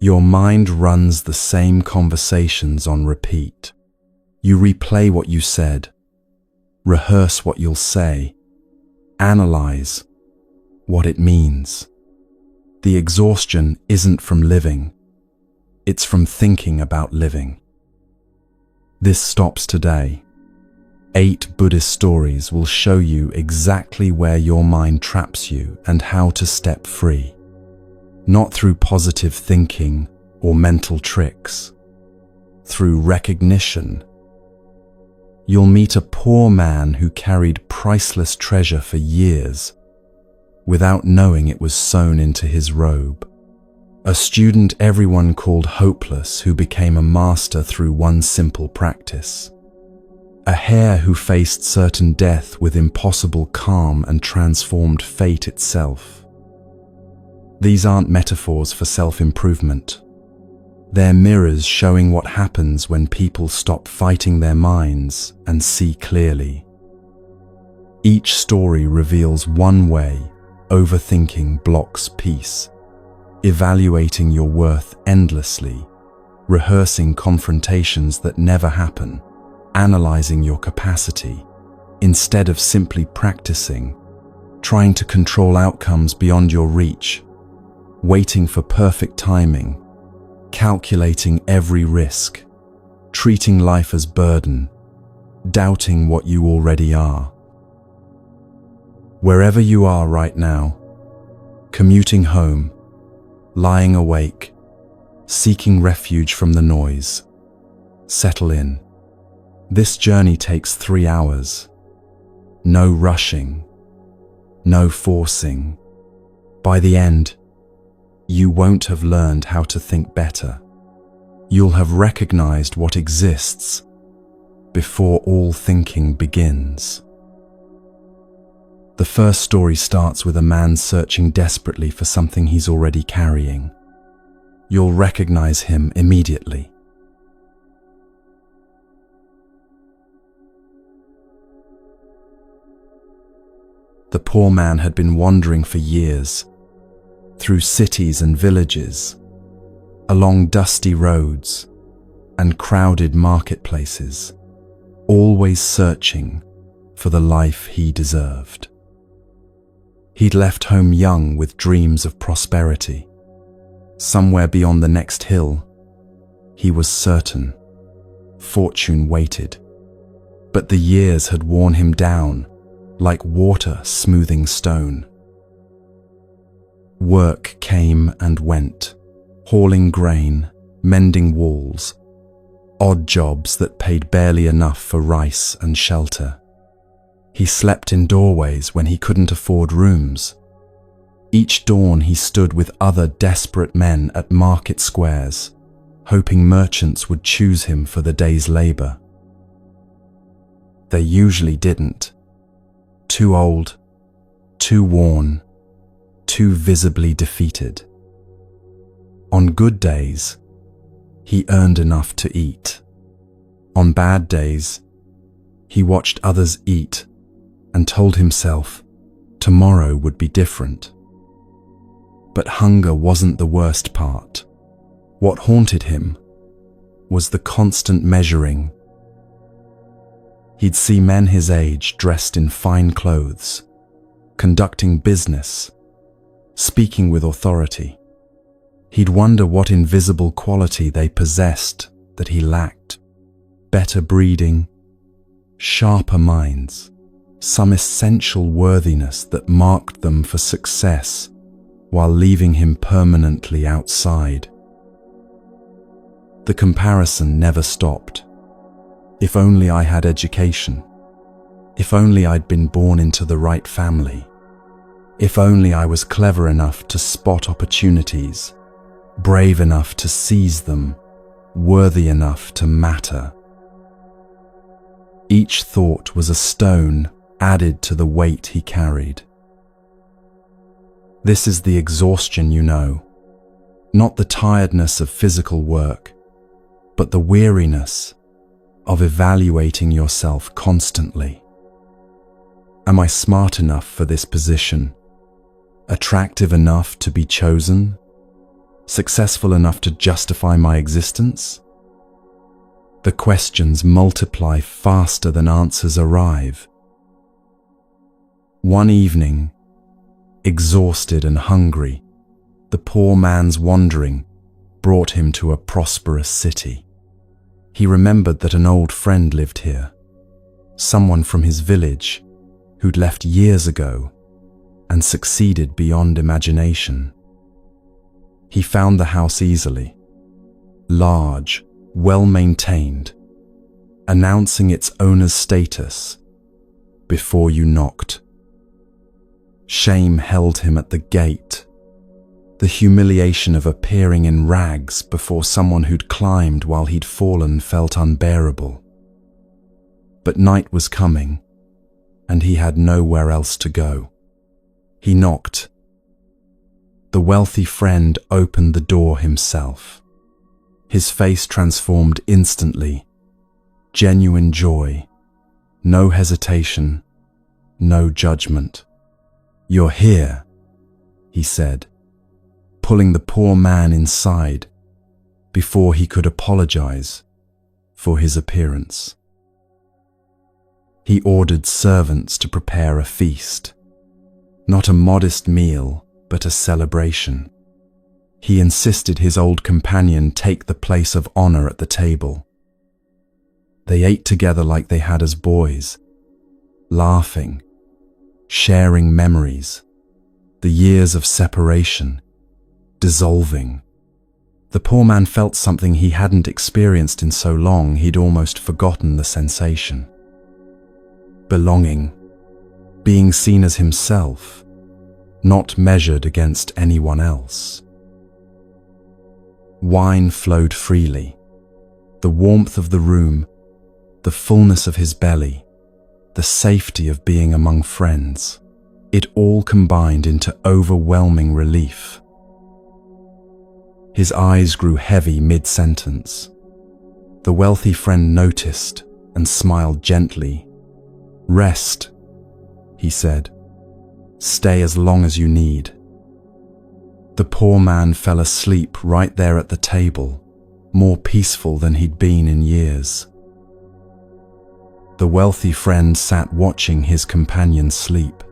Your mind runs the same conversations on repeat. You replay what you said, rehearse what you'll say, analyze what it means. The exhaustion isn't from living, it's from thinking about living. This stops today. 8 Buddhist stories will show you exactly where your mind traps you and how to step free. Not through positive thinking or mental tricks, through recognition. You'll meet a poor man who carried priceless treasure for years without knowing it was sewn into his robe. A student everyone called hopeless who became a master through one simple practice. A hare who faced certain death with impossible calm and transformed fate itself. These aren't metaphors for self-improvement. They're mirrors showing what happens when people stop fighting their minds and see clearly. Each story reveals one way overthinking blocks peace, evaluating your worth endlessly, rehearsing confrontations that never happen, analyzing your capacity, instead of simply practicing, trying to control outcomes beyond your reach, waiting for perfect timing, calculating every risk, treating life as burden, doubting what you already are. Wherever you are right now, commuting home, lying awake, seeking refuge from the noise, settle in. This journey takes 3 hours. No rushing, no forcing. By the end, you won't have learned how to think better. You'll have recognized what exists before all thinking begins. The first story starts with a man searching desperately for something he's already carrying. You'll recognize him immediately. The poor man had been wandering for years, through cities and villages, along dusty roads and crowded marketplaces, always searching for the life he deserved. He'd left home young with dreams of prosperity. Somewhere beyond the next hill, he was certain, fortune waited. But the years had worn him down like water smoothing stone. Work came and went, hauling grain, mending walls, odd jobs that paid barely enough for rice and shelter. He slept in doorways when he couldn't afford rooms. Each dawn he stood with other desperate men at market squares, hoping merchants would choose him for the day's labor. They usually didn't. Too old, too worn, too visibly defeated. On good days, he earned enough to eat. On bad days, he watched others eat and told himself tomorrow would be different. But hunger wasn't the worst part. What haunted him was the constant measuring. He'd see men his age dressed in fine clothes, conducting business, speaking with authority. He'd wonder what invisible quality they possessed that he lacked. Better breeding, sharper minds, some essential worthiness that marked them for success while leaving him permanently outside. The comparison never stopped. If only I had education. If only I'd been born into the right family. If only I was clever enough to spot opportunities, brave enough to seize them, worthy enough to matter. Each thought was a stone added to the weight he carried. This is the exhaustion, you know, not the tiredness of physical work, but the weariness of evaluating yourself constantly. Am I smart enough for this position? Attractive enough to be chosen? Successful enough to justify my existence? The questions multiply faster than answers arrive. One evening, exhausted and hungry, the poor man's wandering brought him to a prosperous city. He remembered that an old friend lived here, someone from his village who'd left years ago and succeeded beyond imagination. He found the house easily, large, well-maintained, announcing its owner's status before you knocked. Shame held him at the gate. The humiliation of appearing in rags before someone who'd climbed while he'd fallen felt unbearable. But night was coming, and he had nowhere else to go. He knocked. The wealthy friend opened the door himself. His face transformed instantly. Genuine joy. No hesitation. No judgment. "You're here," he said, pulling the poor man inside before he could apologize for his appearance. He ordered servants to prepare a feast. Not a modest meal, but a celebration. He insisted his old companion take the place of honor at the table. They ate together like they had as boys, laughing, sharing memories, the years of separation, dissolving. The poor man felt something he hadn't experienced in so long he'd almost forgotten the sensation. Belonging, being seen as himself, not measured against anyone else. Wine flowed freely. The warmth of the room, the fullness of his belly, the safety of being among friends, it all combined into overwhelming relief. His eyes grew heavy mid-sentence. The wealthy friend noticed and smiled gently. "Rest," he said. "Stay as long as you need." The poor man fell asleep right there at the table, more peaceful than he'd been in years. The wealthy friend sat watching his companion sleep.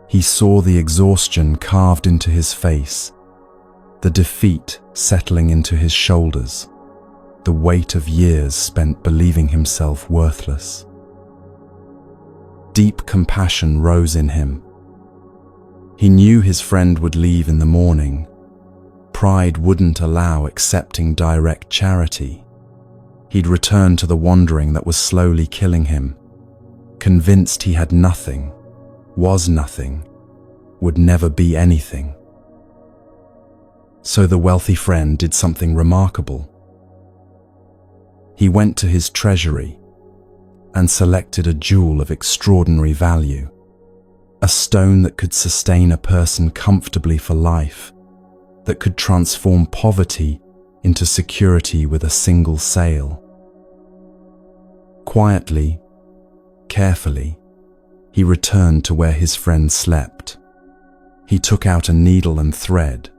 He saw the exhaustion carved into his face, the defeat settling into his shoulders, the weight of years spent believing himself worthless. Deep compassion rose in him. He knew his friend would leave in the morning. Pride wouldn't allow accepting direct charity. He'd return to the wandering that was slowly killing him, convinced he had nothing, was nothing, would never be anything. So the wealthy friend did something remarkable. He went to his treasury and selected a jewel of extraordinary value, a stone that could sustain a person comfortably for life, that could transform poverty into security with a single sale. Quietly, carefully, he returned to where his friend slept. He took out a needle and thread.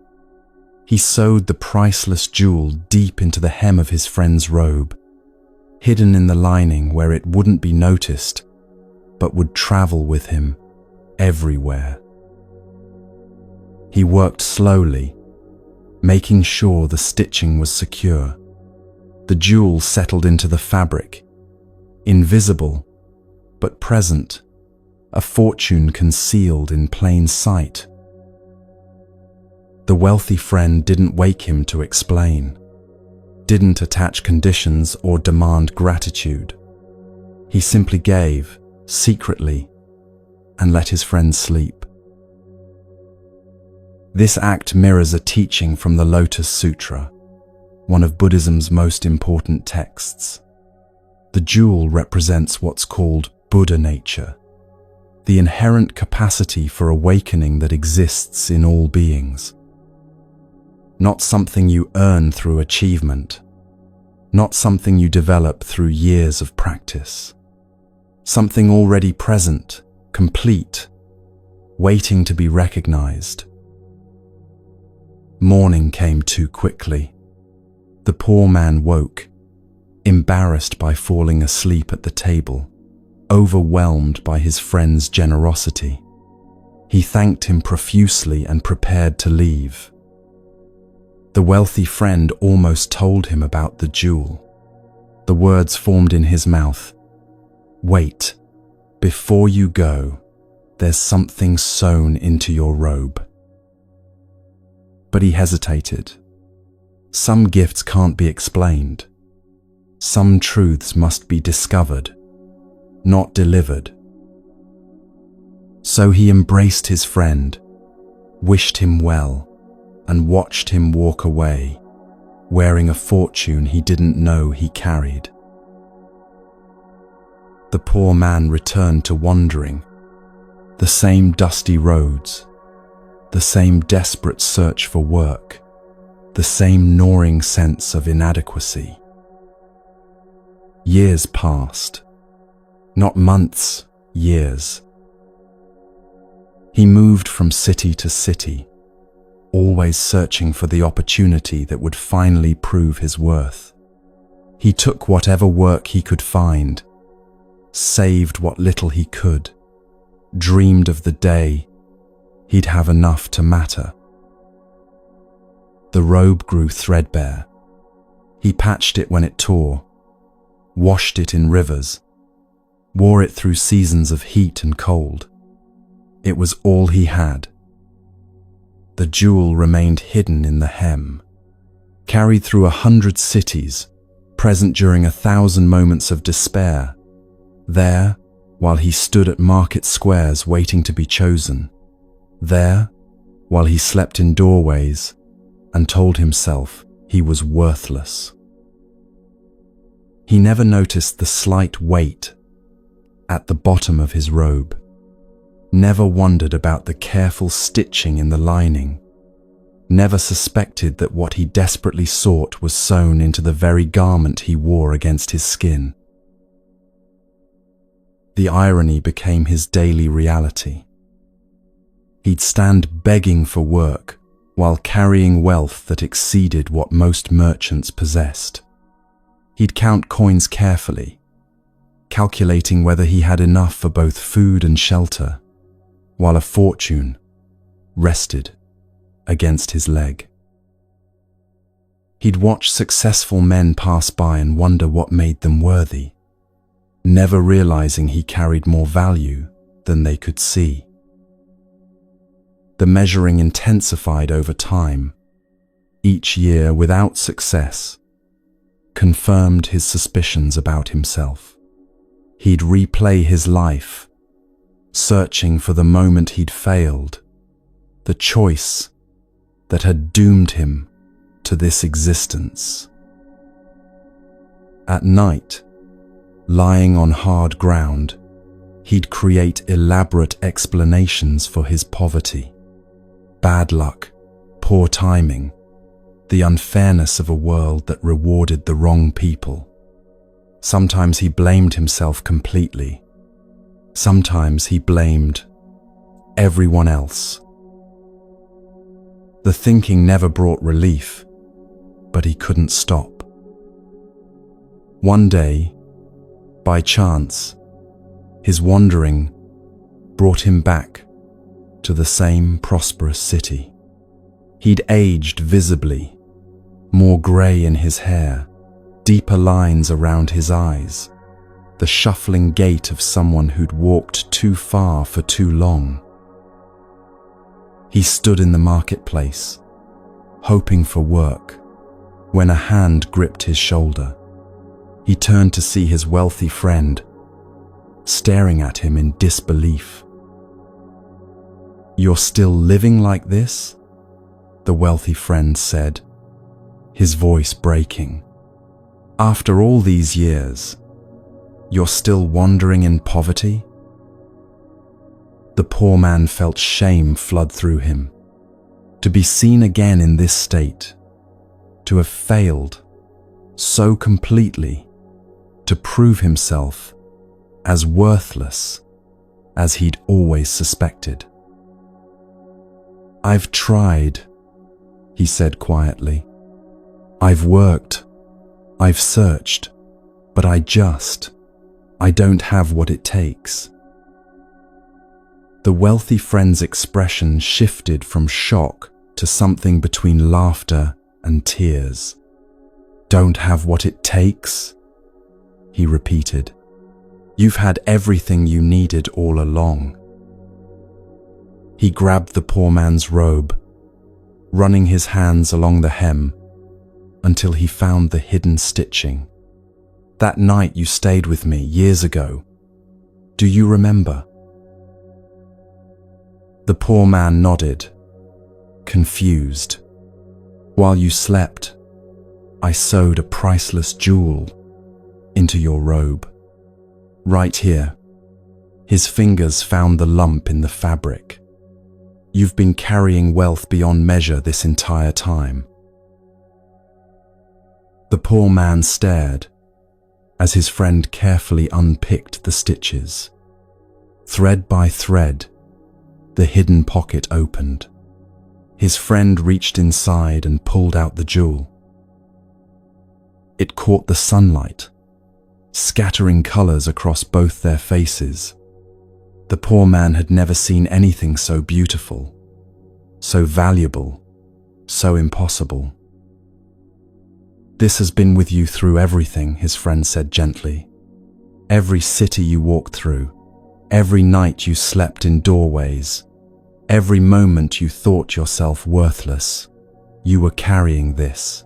He sewed the priceless jewel deep into the hem of his friend's robe, hidden in the lining where it wouldn't be noticed, but would travel with him everywhere. He worked slowly, making sure the stitching was secure. The jewel settled into the fabric, invisible but present, a fortune concealed in plain sight. The wealthy friend didn't wake him to explain, didn't attach conditions or demand gratitude. He simply gave, secretly, and let his friend sleep. This act mirrors a teaching from the Lotus Sutra, one of Buddhism's most important texts. The jewel represents what's called Buddha nature, the inherent capacity for awakening that exists in all beings. Not something you earn through achievement, not something you develop through years of practice. Something already present, complete, waiting to be recognized. Morning came too quickly. The poor man woke, embarrassed by falling asleep at the table, overwhelmed by his friend's generosity. He thanked him profusely and prepared to leave. The wealthy friend almost told him about the jewel. The words formed in his mouth. "Wait, before you go, there's something sewn into your robe." But he hesitated. Some gifts can't be explained. Some truths must be discovered, not delivered. So he embraced his friend, wished him well, and watched him walk away, wearing a fortune he didn't know he carried. The poor man returned to wandering. The same dusty roads, the same desperate search for work, the same gnawing sense of inadequacy. Years passed. Not months, years. He moved from city to city, always searching for the opportunity that would finally prove his worth. He took whatever work he could find, saved what little he could, dreamed of the day he'd have enough to matter. The robe grew threadbare. He patched it when it tore, washed it in rivers, wore it through seasons of heat and cold. It was all he had. The jewel remained hidden in the hem, carried through 100 cities, present during 1,000 moments of despair, there, while he stood at market squares waiting to be chosen, there, while he slept in doorways and told himself he was worthless. He never noticed the slight weight at the bottom of his robe, never wondered about the careful stitching in the lining, never suspected that what he desperately sought was sewn into the very garment he wore against his skin. The irony became his daily reality. He'd stand begging for work while carrying wealth that exceeded what most merchants possessed. He'd count coins carefully, calculating whether he had enough for both food and shelter, while a fortune rested against his leg. He'd watch successful men pass by and wonder what made them worthy, never realizing he carried more value than they could see. The measuring intensified over time. Each year, without success, confirmed his suspicions about himself. He'd replay his life, searching for the moment he'd failed, the choice that had doomed him to this existence. At night, lying on hard ground, he'd create elaborate explanations for his poverty. Bad luck, poor timing, the unfairness of a world that rewarded the wrong people. Sometimes he blamed himself completely. Sometimes he blamed everyone else. The thinking never brought relief, but he couldn't stop. One day, by chance, his wandering brought him back to the same prosperous city. He'd aged visibly, more grey in his hair, deeper lines around his eyes, the shuffling gait of someone who'd walked too far for too long. He stood in the marketplace, hoping for work, when a hand gripped his shoulder. He turned to see his wealthy friend, staring at him in disbelief. "You're still living like this?" the wealthy friend said, his voice breaking. "After all these years, you're still wandering in poverty?" The poor man felt shame flood through him. To be seen again in this state, to have failed so completely, to prove himself as worthless as he'd always suspected. "I've tried," he said quietly. I've worked, I've searched, but I don't have what it takes. The wealthy friend's expression shifted from shock to something between laughter and tears. Don't have what it takes? He repeated. You've had everything you needed all along. He grabbed the poor man's robe, running his hands along the hem until he found the hidden stitching. That night you stayed with me years ago. Do you remember? The poor man nodded, confused. While you slept, I sewed a priceless jewel into your robe. Right here. His fingers found the lump in the fabric. You've been carrying wealth beyond measure this entire time. The poor man stared as his friend carefully unpicked the stitches. Thread by thread, the hidden pocket opened. His friend reached inside and pulled out the jewel. It caught the sunlight, scattering colors across both their faces. The poor man had never seen anything so beautiful, so valuable, so impossible. This has been with you through everything, his friend said gently. Every city you walked through, every night you slept in doorways, every moment you thought yourself worthless, you were carrying this.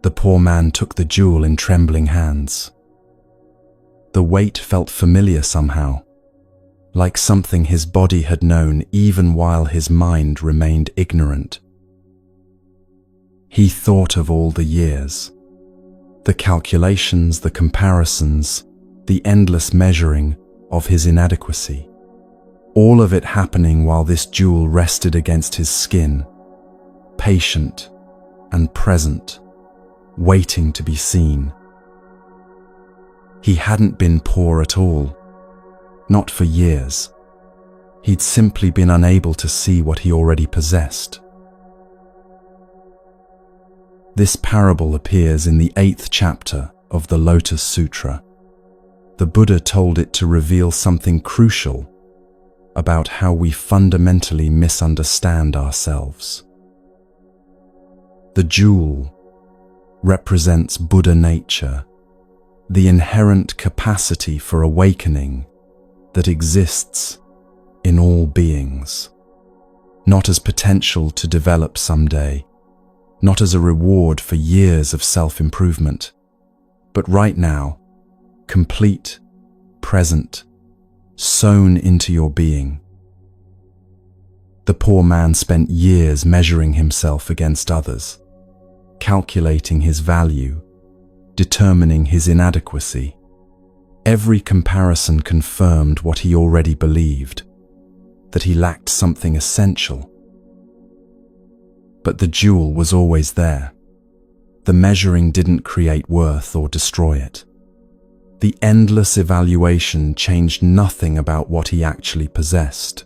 The poor man took the jewel in trembling hands. The weight felt familiar somehow, like something his body had known even while his mind remained ignorant. He thought of all the years, the calculations, the comparisons, the endless measuring of his inadequacy. All of it happening while this jewel rested against his skin, patient and present, waiting to be seen. He hadn't been poor at all, not for years. He'd simply been unable to see what he already possessed. This parable appears in the 8th chapter of the Lotus Sutra. The Buddha told it to reveal something crucial about how we fundamentally misunderstand ourselves. The jewel represents Buddha nature, the inherent capacity for awakening that exists in all beings, not as potential to develop someday, not as a reward for years of self-improvement, but right now, complete, present, sewn into your being. The poor man spent years measuring himself against others, calculating his value, determining his inadequacy. Every comparison confirmed what he already believed, that he lacked something essential. But the jewel was always there. The measuring didn't create worth or destroy it. The endless evaluation changed nothing about what he actually possessed.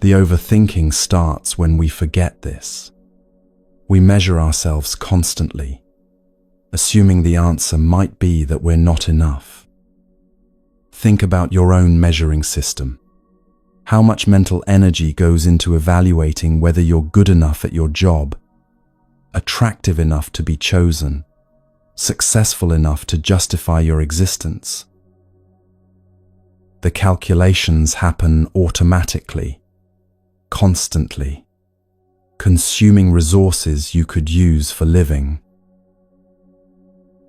The overthinking starts when we forget this. We measure ourselves constantly, assuming the answer might be that we're not enough. Think about your own measuring system. How much mental energy goes into evaluating whether you're good enough at your job, attractive enough to be chosen, successful enough to justify your existence? The calculations happen automatically, constantly, consuming resources you could use for living.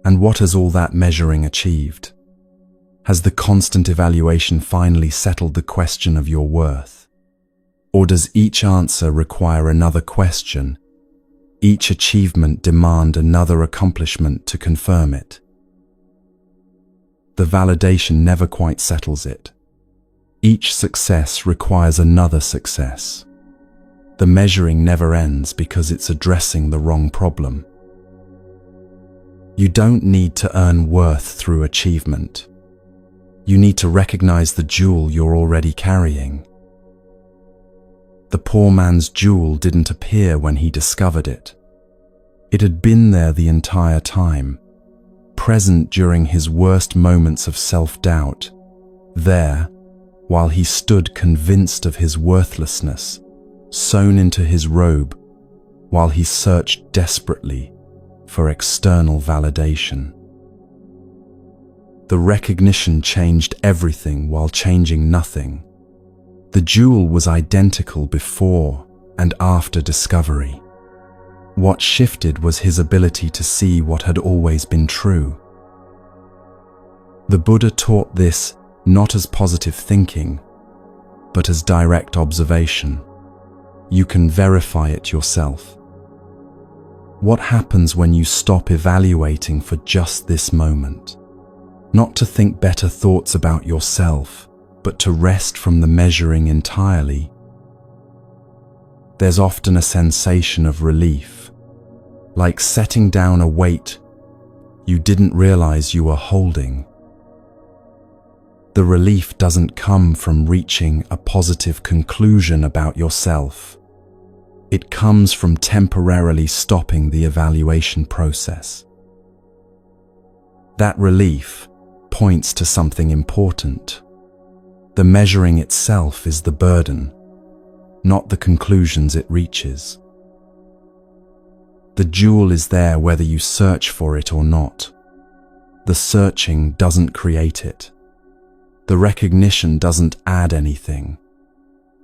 And what has all that measuring achieved? Has the constant evaluation finally settled the question of your worth? Or does each answer require another question, each achievement demand another accomplishment to confirm it? The validation never quite settles it. Each success requires another success. The measuring never ends because it's addressing the wrong problem. You don't need to earn worth through achievement. You need to recognize the jewel you're already carrying. The poor man's jewel didn't appear when he discovered it. It had been there the entire time, present during his worst moments of self-doubt, there, while he stood convinced of his worthlessness, sewn into his robe, while he searched desperately for external validation. The recognition changed everything while changing nothing. The jewel was identical before and after discovery. What shifted was his ability to see what had always been true. The Buddha taught this not as positive thinking, but as direct observation. You can verify it yourself. What happens when you stop evaluating for just this moment? Not to think better thoughts about yourself, but to rest from the measuring entirely. There's often a sensation of relief, like setting down a weight you didn't realize you were holding. The relief doesn't come from reaching a positive conclusion about yourself. It comes from temporarily stopping the evaluation process. That relief points to something important. The measuring itself is the burden, not the conclusions it reaches. The jewel is there whether you search for it or not. The searching doesn't create it. The recognition doesn't add anything.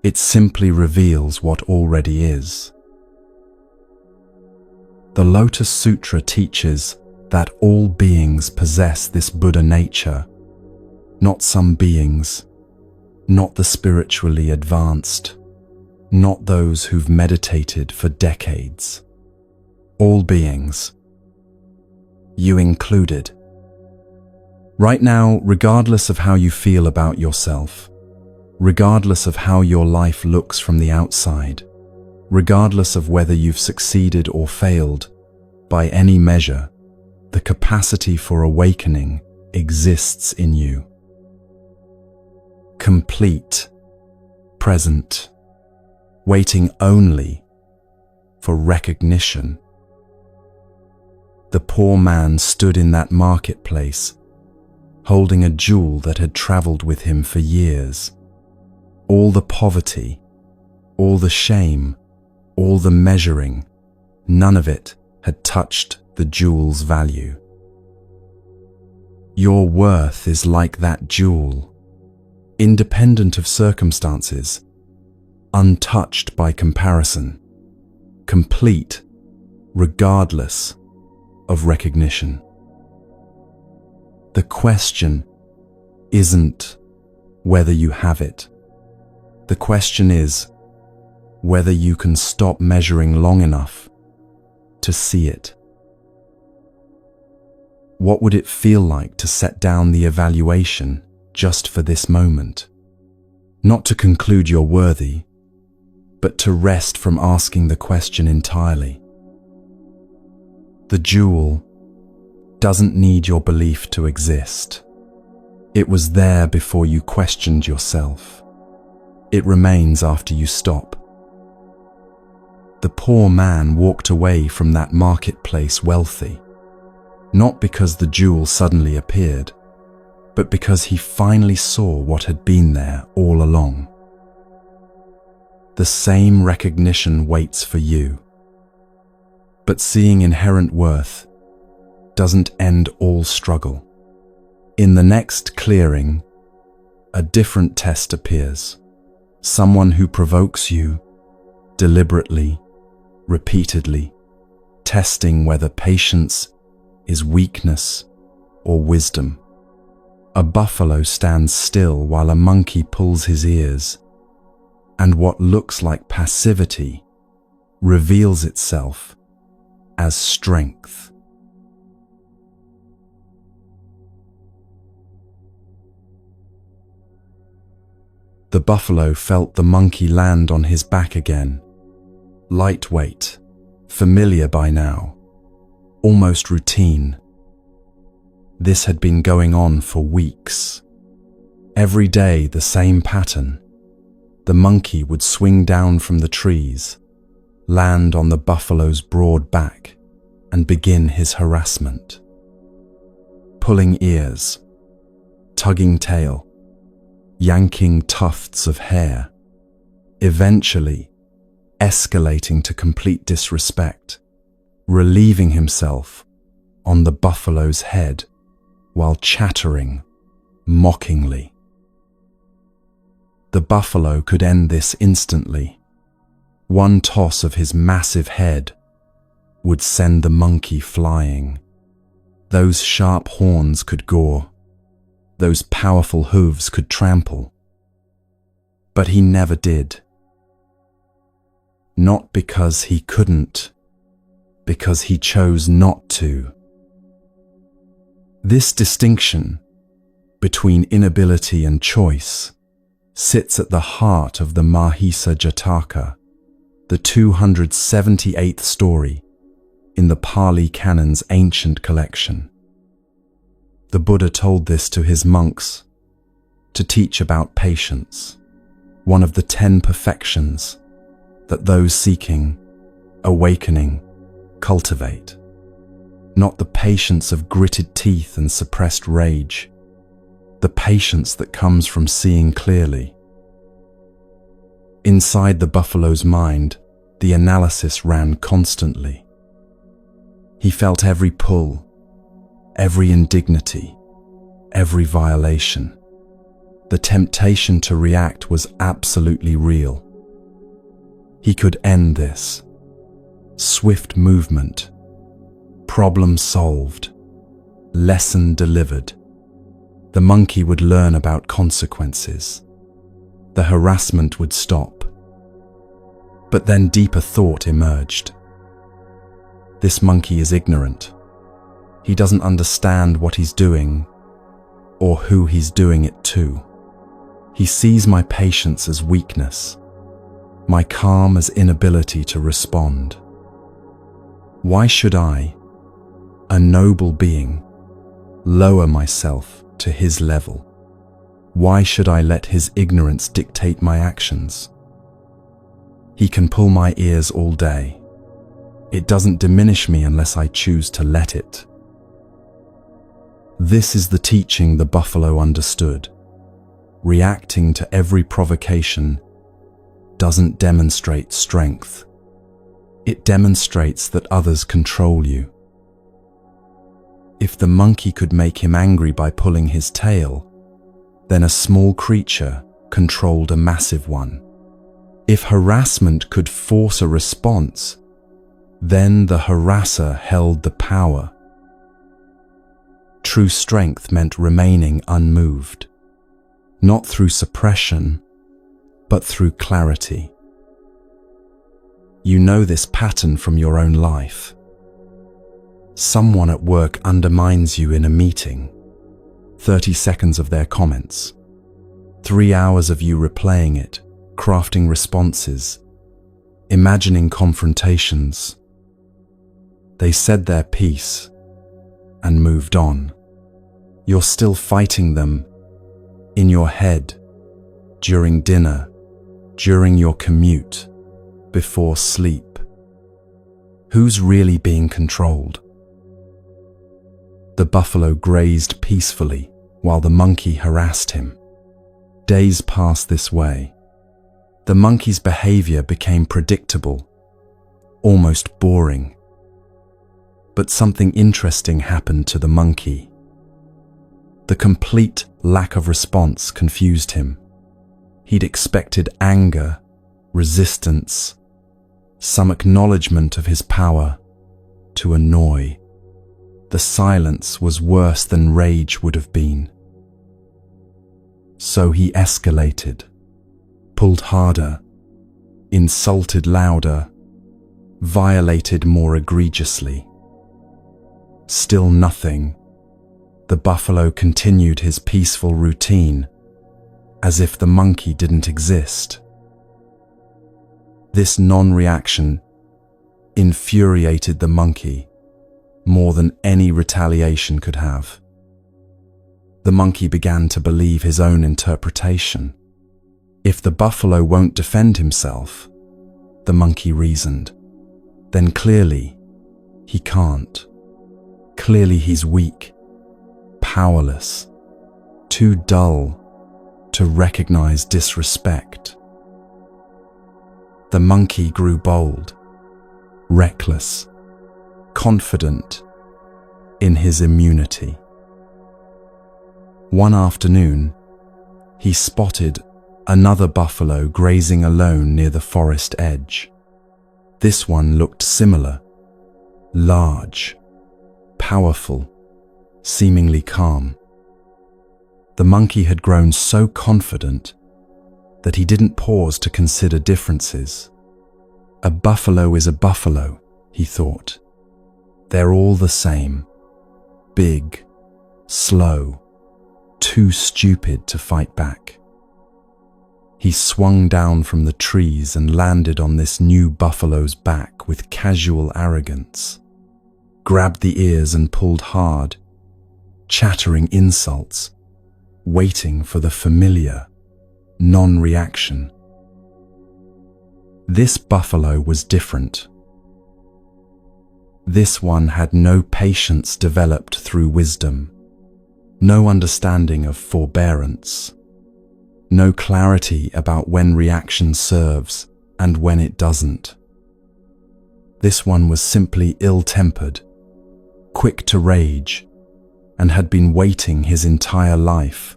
It simply reveals what already is. The Lotus Sutra teaches that all beings possess this Buddha nature, not some beings, not the spiritually advanced, not those who've meditated for decades. All beings, you included. Right now, regardless of how you feel about yourself, regardless of how your life looks from the outside, regardless of whether you've succeeded or failed, by any measure, the capacity for awakening exists in you. Complete, present, waiting only for recognition. The poor man stood in that marketplace, holding a jewel that had traveled with him for years. All the poverty, all the shame, all the measuring, none of it had touched the jewel's value. Your worth is like that jewel, independent of circumstances, untouched by comparison, complete regardless of recognition. The question isn't whether you have it. The question is whether you can stop measuring long enough to see it. What would it feel like to set down the evaluation just for this moment? Not to conclude you're worthy, but to rest from asking the question entirely. The jewel doesn't need your belief to exist. It was there before you questioned yourself. It remains after you stop. The poor man walked away from that marketplace wealthy, not because the jewel suddenly appeared, but because he finally saw what had been there all along. The same recognition waits for you. But seeing inherent worth doesn't end all struggle. In the next clearing, a different test appears. Someone who provokes you deliberately, repeatedly, testing whether patience is weakness or wisdom. A buffalo stands still while a monkey pulls his ears, and what looks like passivity reveals itself as strength. The buffalo felt the monkey land on his back again. Lightweight, familiar by now, almost routine. This had been going on for weeks. Every day the same pattern. the monkey would swing down from the trees, land on the buffalo's broad back, and begin his harassment. Pulling ears, tugging tail, yanking tufts of hair, eventually escalating to complete disrespect, relieving himself on the buffalo's head while chattering mockingly. The buffalo could end this instantly. One toss of his massive head would send the monkey flying. Those sharp horns could gore. Those powerful hooves could trample. But he never did. Not because he couldn't, because he chose not to. This distinction between inability and choice sits at the heart of the Mahisa Jataka, the 278th story in the Pali Canon's ancient collection. The Buddha told this to his monks to teach about patience, one of the 10 perfections that those seeking awakening cultivate. Not the patience of gritted teeth and suppressed rage, the patience that comes from seeing clearly. Inside the buffalo's mind, the analysis ran constantly. He felt every pull, every indignity, every violation. The temptation to react was absolutely real. He could end this. Swift movement, problem solved, lesson delivered. The monkey would learn about consequences. The harassment would stop. But then deeper thought emerged. This monkey is ignorant. He doesn't understand what he's doing or who he's doing it to. He sees my patience as weakness, my calm as inability to respond. Why should I, a noble being, lower myself to his level? Why should I let his ignorance dictate my actions? He can pull my ears all day. It doesn't diminish me unless I choose to let it. This is the teaching the buffalo understood. Reacting to every provocation doesn't demonstrate strength. It demonstrates that others control you. If the monkey could make him angry by pulling his tail, then a small creature controlled a massive one. If harassment could force a response, then the harasser held the power. True strength meant remaining unmoved, not through suppression, but through clarity. You know this pattern from your own life. Someone at work undermines you in a meeting. 30 seconds of their comments. 3 hours of you replaying it, crafting responses, imagining confrontations. They said their piece and moved on. You're still fighting them in your head, during dinner, during your commute, before sleep. Who's really being controlled? The buffalo grazed peacefully while the monkey harassed him. Days passed this way. The monkey's behavior became predictable, almost boring. But something interesting happened to the monkey. The complete lack of response confused him. He'd expected anger, resistance, some acknowledgement of his power, to annoy. The silence was worse than rage would have been. So he escalated, pulled harder, insulted louder, violated more egregiously. Still nothing. The buffalo continued his peaceful routine, as if the monkey didn't exist. This non-reaction infuriated the monkey more than any retaliation could have. The monkey began to believe his own interpretation. If the buffalo won't defend himself, the monkey reasoned, then clearly he can't. Clearly he's weak, powerless, too dull to recognize disrespect. The monkey grew bold, reckless, confident in his immunity. One afternoon, he spotted another buffalo grazing alone near the forest edge. This one looked similar, large, powerful, seemingly calm. The monkey had grown so confident that he didn't pause to consider differences. A buffalo is a buffalo, he thought. They're all the same. Big, slow, too stupid to fight back. He swung down from the trees and landed on this new buffalo's back with casual arrogance, grabbed the ears and pulled hard, chattering insults, waiting for the familiar non-reaction. This buffalo was different. This one had no patience developed through wisdom, no understanding of forbearance, no clarity about when reaction serves and when it doesn't. This one was simply ill-tempered, quick to rage, and had been waiting his entire life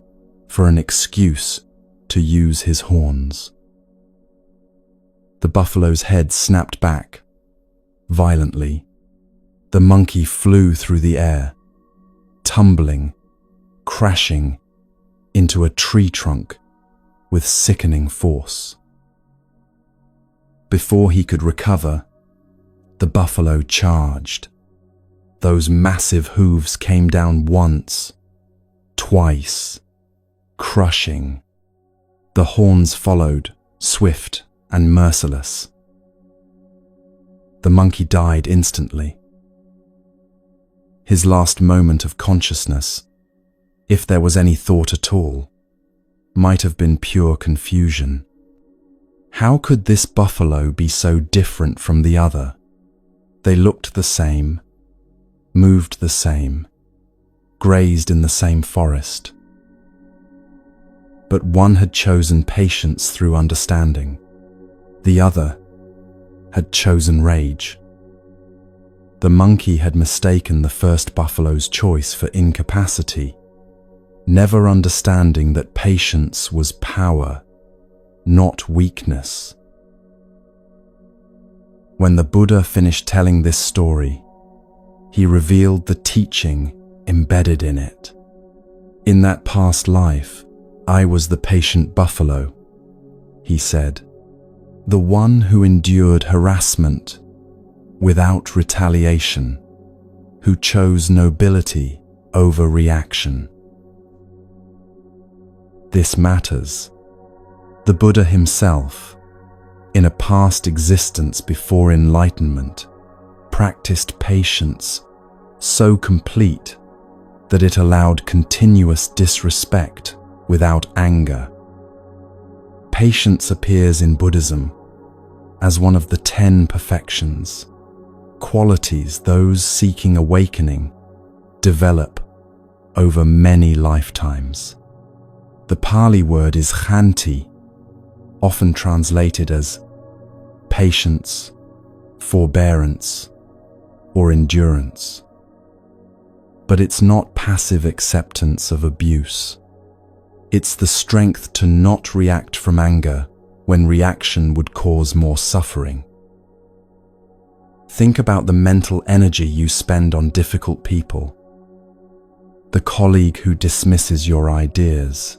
for an excuse to use his horns. The buffalo's head snapped back. Violently, the monkey flew through the air, tumbling, crashing into a tree trunk with sickening force. Before he could recover, the buffalo charged. Those massive hooves came down once, twice, crushing. The horns followed, swift and merciless. The monkey died instantly. His last moment of consciousness, if there was any thought at all, might have been pure confusion. How could this buffalo be so different from the other? They looked the same, moved the same, grazed in the same forest. But one had chosen patience through understanding. The other had chosen rage. The monkey had mistaken the first buffalo's choice for incapacity, never understanding that patience was power, not weakness. When the Buddha finished telling this story, he revealed the teaching embedded in it. In that past life, I was the patient buffalo, he said, the one who endured harassment without retaliation, who chose nobility over reaction. This matters. The Buddha himself, in a past existence before enlightenment, practiced patience so complete that it allowed continuous disrespect without anger. Patience appears in Buddhism as one of the 10 perfections, qualities those seeking awakening develop over many lifetimes. The Pali word is khanti, often translated as patience, forbearance, or endurance. But it's not passive acceptance of abuse. It's the strength to not react from anger when reaction would cause more suffering. Think about the mental energy you spend on difficult people. The colleague who dismisses your ideas.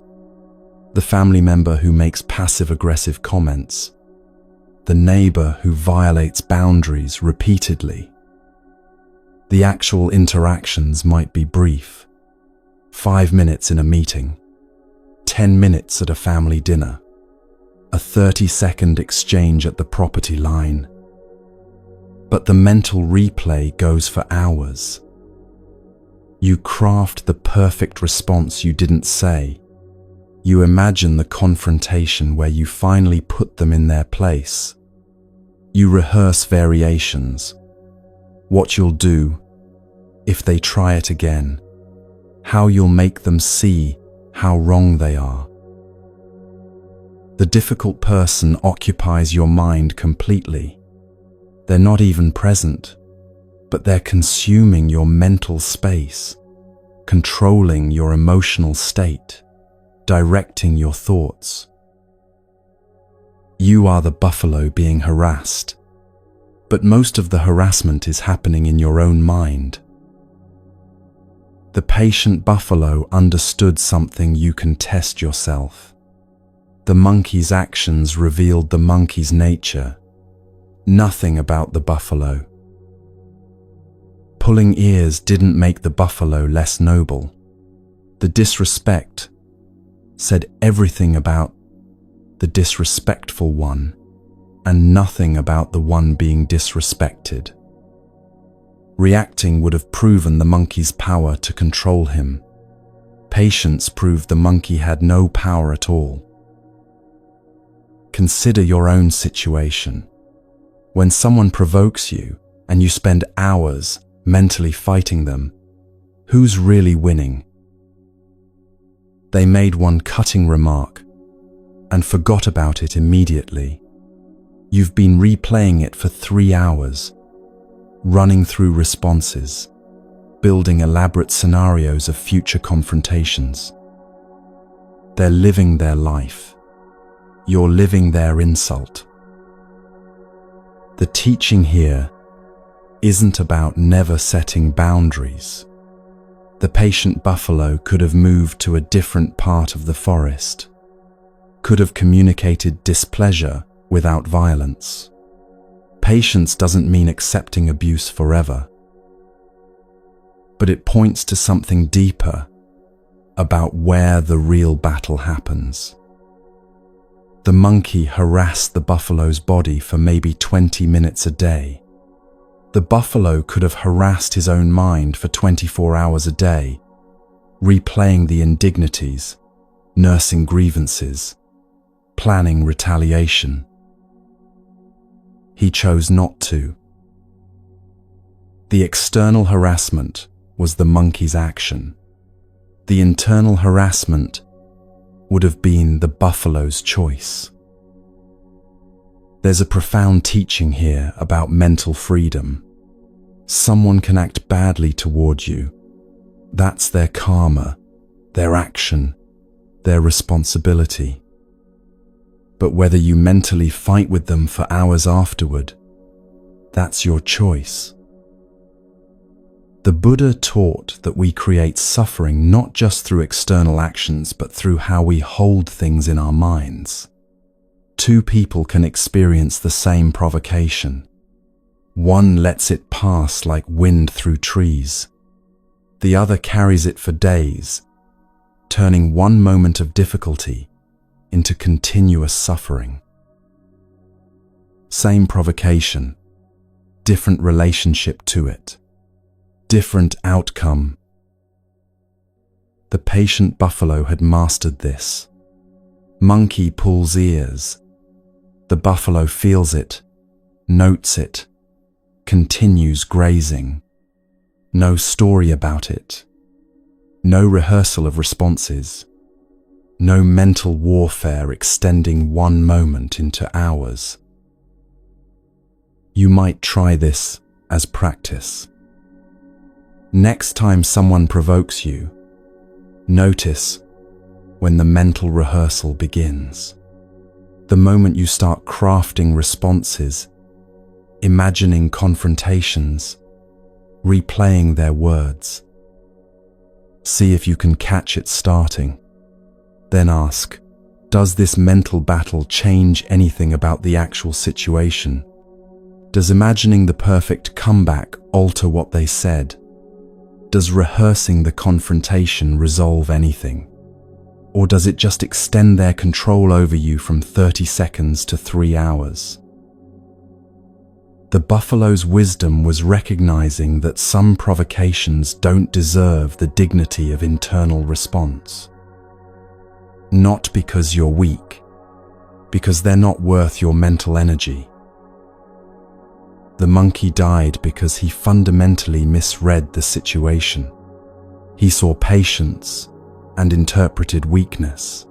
The family member who makes passive-aggressive comments. The neighbor who violates boundaries repeatedly. The actual interactions might be brief. 5 minutes in a meeting. 10 minutes at a family dinner. A 30-second exchange at the property line. But the mental replay goes for hours. You craft the perfect response you didn't say. You imagine the confrontation where you finally put them in their place. You rehearse variations. What you'll do if they try it again. How you'll make them see how wrong they are. The difficult person occupies your mind completely. They're not even present, but they're consuming your mental space, controlling your emotional state, directing your thoughts. You are the buffalo being harassed, but most of the harassment is happening in your own mind. The patient buffalo understood something you can test yourself. The monkey's actions revealed the monkey's nature, nothing about the buffalo. Pulling ears didn't make the buffalo less noble. The disrespect said everything about the disrespectful one and nothing about the one being disrespected. Reacting would have proven the monkey's power to control him. Patience proved the monkey had no power at all. Consider your own situation. When someone provokes you and you spend hours mentally fighting them, who's really winning? They made one cutting remark and forgot about it immediately. You've been replaying it for 3 hours, running through responses, building elaborate scenarios of future confrontations. They're living their life. You're living their insult. The teaching here isn't about never setting boundaries. The patient buffalo could have moved to a different part of the forest, could have communicated displeasure without violence. Patience doesn't mean accepting abuse forever, but it points to something deeper about where the real battle happens. The monkey harassed the buffalo's body for maybe 20 minutes a day. The buffalo could have harassed his own mind for 24 hours a day, replaying the indignities, nursing grievances, planning retaliation. He chose not to. The external harassment was the monkey's action. The internal harassment would have been the buffalo's choice. There's a profound teaching here about mental freedom. Someone can act badly toward you. That's their karma, their action, their responsibility. But whether you mentally fight with them for hours afterward, that's your choice. The Buddha taught that we create suffering not just through external actions, but through how we hold things in our minds. Two people can experience the same provocation. One lets it pass like wind through trees. The other carries it for days, turning one moment of difficulty into continuous suffering. Same provocation, different relationship to it. Different outcome. The patient buffalo had mastered this. Monkey pulls ears. The buffalo feels it, notes it, continues grazing. No story about it. No rehearsal of responses. No mental warfare extending one moment into hours. You might try this as practice. Next time someone provokes you, notice when the mental rehearsal begins. The moment you start crafting responses, imagining confrontations, replaying their words. See if you can catch it starting. Then ask, does this mental battle change anything about the actual situation? Does imagining the perfect comeback alter what they said? Does rehearsing the confrontation resolve anything? Or does it just extend their control over you from 30 seconds to 3 hours? The buffalo's wisdom was recognizing that some provocations don't deserve the dignity of internal response. not because you're weak, because they're not worth your mental energy. The monkey died because he fundamentally misread the situation. He saw patience and interpreted weakness.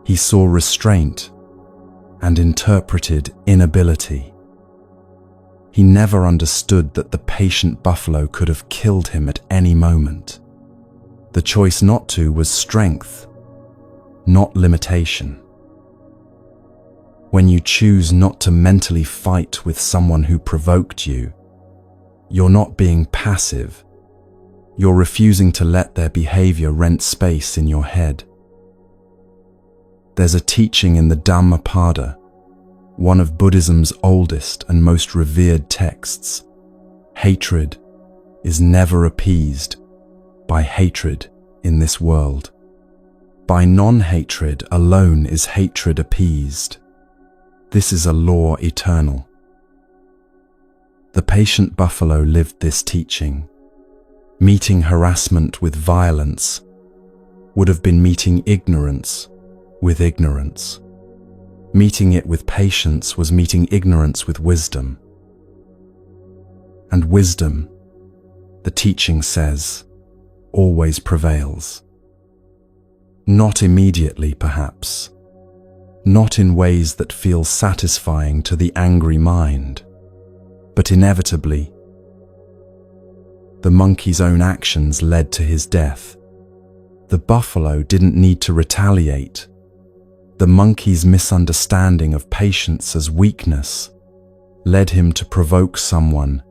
He saw restraint and interpreted inability. He never understood that the patient buffalo could have killed him at any moment. The choice not to was strength, not limitation. When you choose not to mentally fight with someone who provoked you, you're not being passive. You're refusing to let their behavior rent space in your head. There's a teaching in the Dhammapada, one of Buddhism's oldest and most revered texts. Hatred is never appeased by hatred in this world. By non-hatred alone is hatred appeased. This is a law eternal. The patient buffalo lived this teaching. Meeting harassment with violence would have been meeting ignorance with ignorance. Meeting it with patience was meeting ignorance with wisdom. And wisdom, the teaching says, always prevails. Not immediately, perhaps. Not in ways that feel satisfying to the angry mind, but inevitably. The monkey's own actions led to his death. The buffalo didn't need to retaliate. The monkey's misunderstanding of patience as weakness led him to provoke someone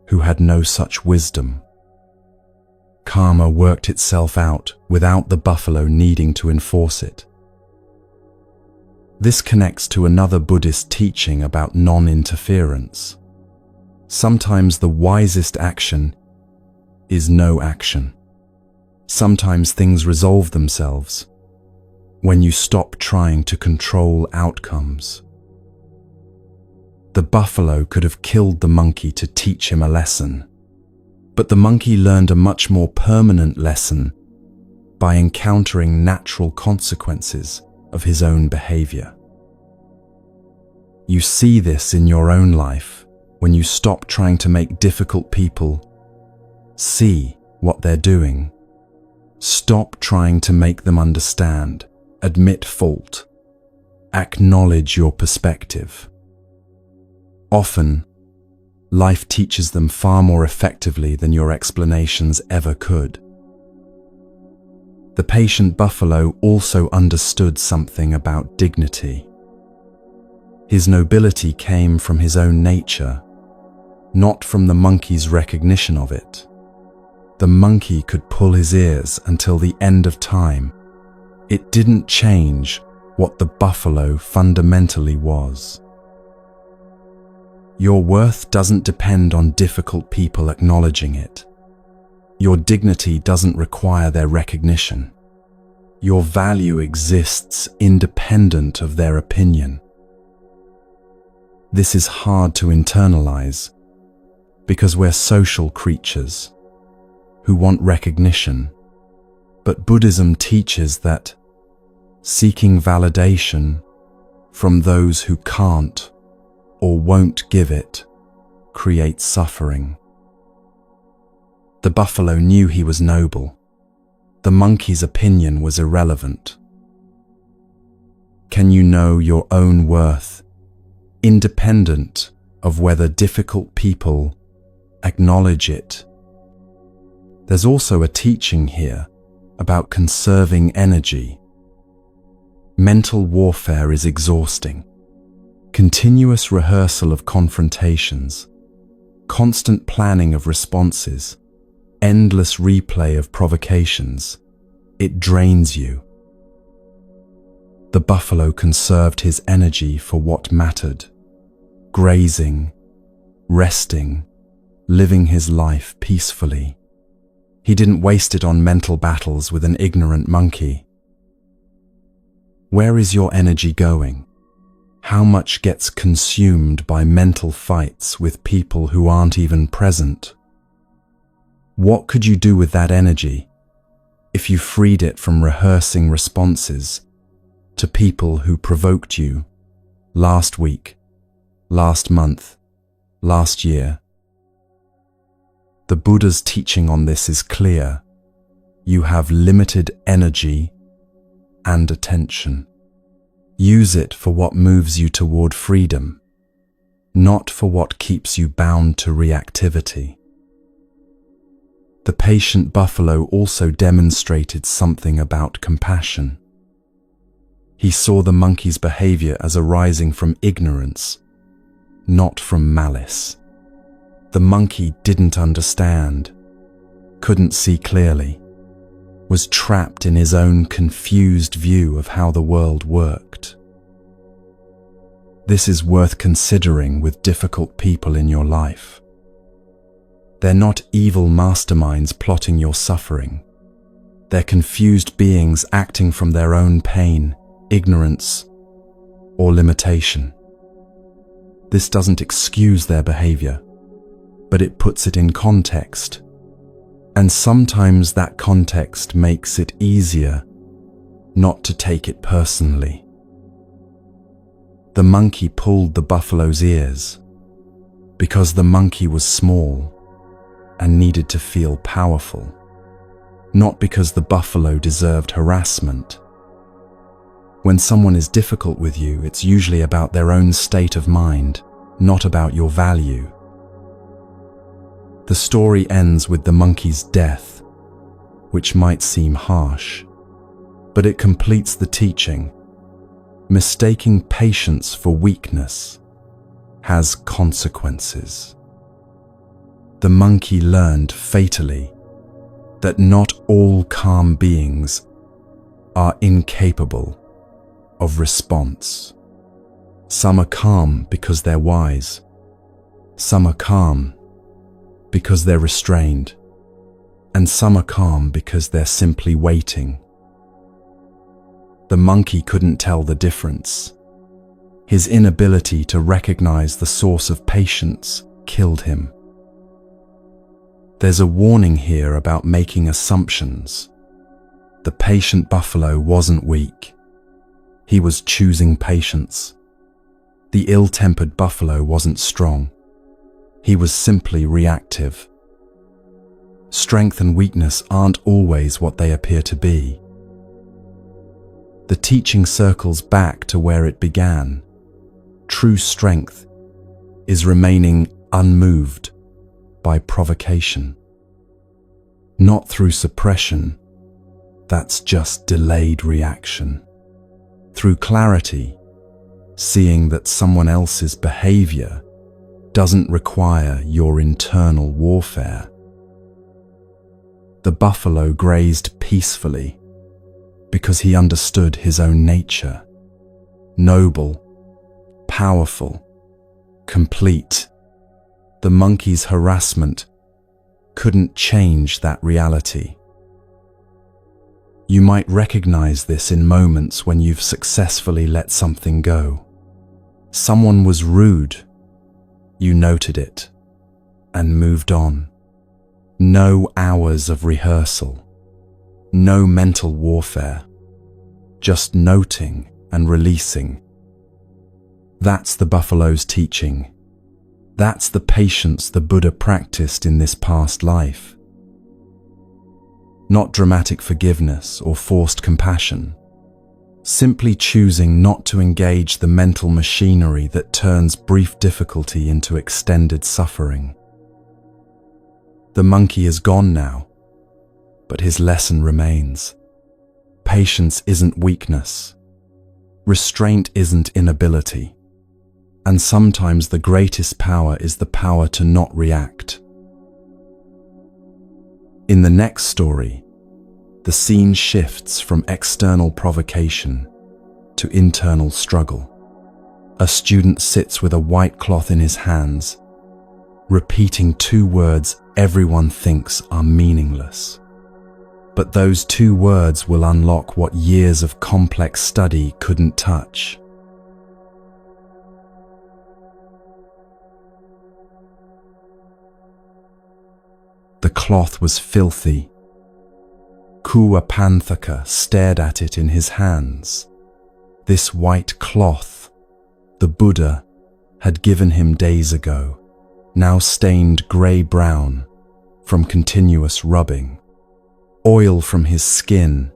who had no such wisdom. Karma worked itself out without the buffalo needing to enforce it. This connects to another Buddhist teaching about non-interference. Sometimes the wisest action is no action. Sometimes things resolve themselves when you stop trying to control outcomes. The buffalo could have killed the monkey to teach him a lesson, but the monkey learned a much more permanent lesson by encountering natural consequences of his own behavior. You see this in your own life when you stop trying to make difficult people see what they're doing. Stop trying to make them understand, admit fault, acknowledge your perspective. Often, life teaches them far more effectively than your explanations ever could. The patient buffalo also understood something about dignity. His nobility came from his own nature, not from the monkey's recognition of it. The monkey could pull his ears until the end of time. It didn't change what the buffalo fundamentally was. Your worth doesn't depend on difficult people acknowledging it. Your dignity doesn't require their recognition. Your value exists independent of their opinion. This is hard to internalize because we're social creatures who want recognition. But Buddhism teaches that seeking validation from those who can't or won't give it creates suffering. The buffalo knew he was noble. The monkey's opinion was irrelevant. Can you know your own worth, independent of whether difficult people acknowledge it? There's also a teaching here about conserving energy. Mental warfare is exhausting. Continuous rehearsal of confrontations, constant planning of responses, endless replay of provocations. It drains you. The buffalo conserved his energy for what mattered: grazing, resting, living his life peacefully. He didn't waste it on mental battles with an ignorant monkey. Where is your energy going? How much gets consumed by mental fights with people who aren't even present? What could you do with that energy if you freed it from rehearsing responses to people who provoked you last week, last month, last year. The Buddha's teaching on this is clear. You have limited energy and attention. Use it for what moves you toward freedom, not for what keeps you bound to reactivity. The patient buffalo also demonstrated something about compassion. He saw the monkey's behavior as arising from ignorance, not from malice. The monkey didn't understand, couldn't see clearly, was trapped in his own confused view of how the world worked. This is worth considering with difficult people in your life. They're not evil masterminds plotting your suffering. They're confused beings acting from their own pain, ignorance, or limitation. This doesn't excuse their behavior, but it puts it in context. And sometimes that context makes it easier not to take it personally. The monkey pulled the buffalo's ears because the monkey was small and needed to feel powerful, not because the buffalo deserved harassment. When someone is difficult with you, it's usually about their own state of mind, not about your value. The story ends with the monkey's death, which might seem harsh, but it completes the teaching. Mistaking patience for weakness has consequences. The monkey learned fatally that not all calm beings are incapable of response. Some are calm because they're wise. Some are calm because they're restrained. And some are calm because they're simply waiting. The monkey couldn't tell the difference. His inability to recognize the source of patience killed him. There's a warning here about making assumptions. The patient buffalo wasn't weak. He was choosing patience. The ill-tempered buffalo wasn't strong. He was simply reactive. Strength and weakness aren't always what they appear to be. The teaching circles back to where it began. True strength is remaining unmoved by provocation. Not through suppression, that's just delayed reaction. Through clarity, seeing that someone else's behavior doesn't require your internal warfare. The buffalo grazed peacefully because he understood his own nature. Noble, powerful, complete. The monkey's harassment couldn't change that reality. You might recognize this in moments when you've successfully let something go. Someone was rude. You noted it and moved on. No hours of rehearsal. No mental warfare. Just noting and releasing. That's the buffalo's teaching. That's the patience the Buddha practiced in this past life. Not dramatic forgiveness or forced compassion. Simply choosing not to engage the mental machinery that turns brief difficulty into extended suffering. The monkey is gone now, but his lesson remains. Patience isn't weakness. Restraint isn't inability. And sometimes the greatest power is the power to not react. In the next story, the scene shifts from external provocation to internal struggle. A student sits with a white cloth in his hands, repeating two words everyone thinks are meaningless. But those two words will unlock what years of complex study couldn't touch. The cloth was filthy, Kuapanthaka stared at it in his hands. This white cloth the Buddha had given him days ago, now stained grey-brown from continuous rubbing. Oil from his skin,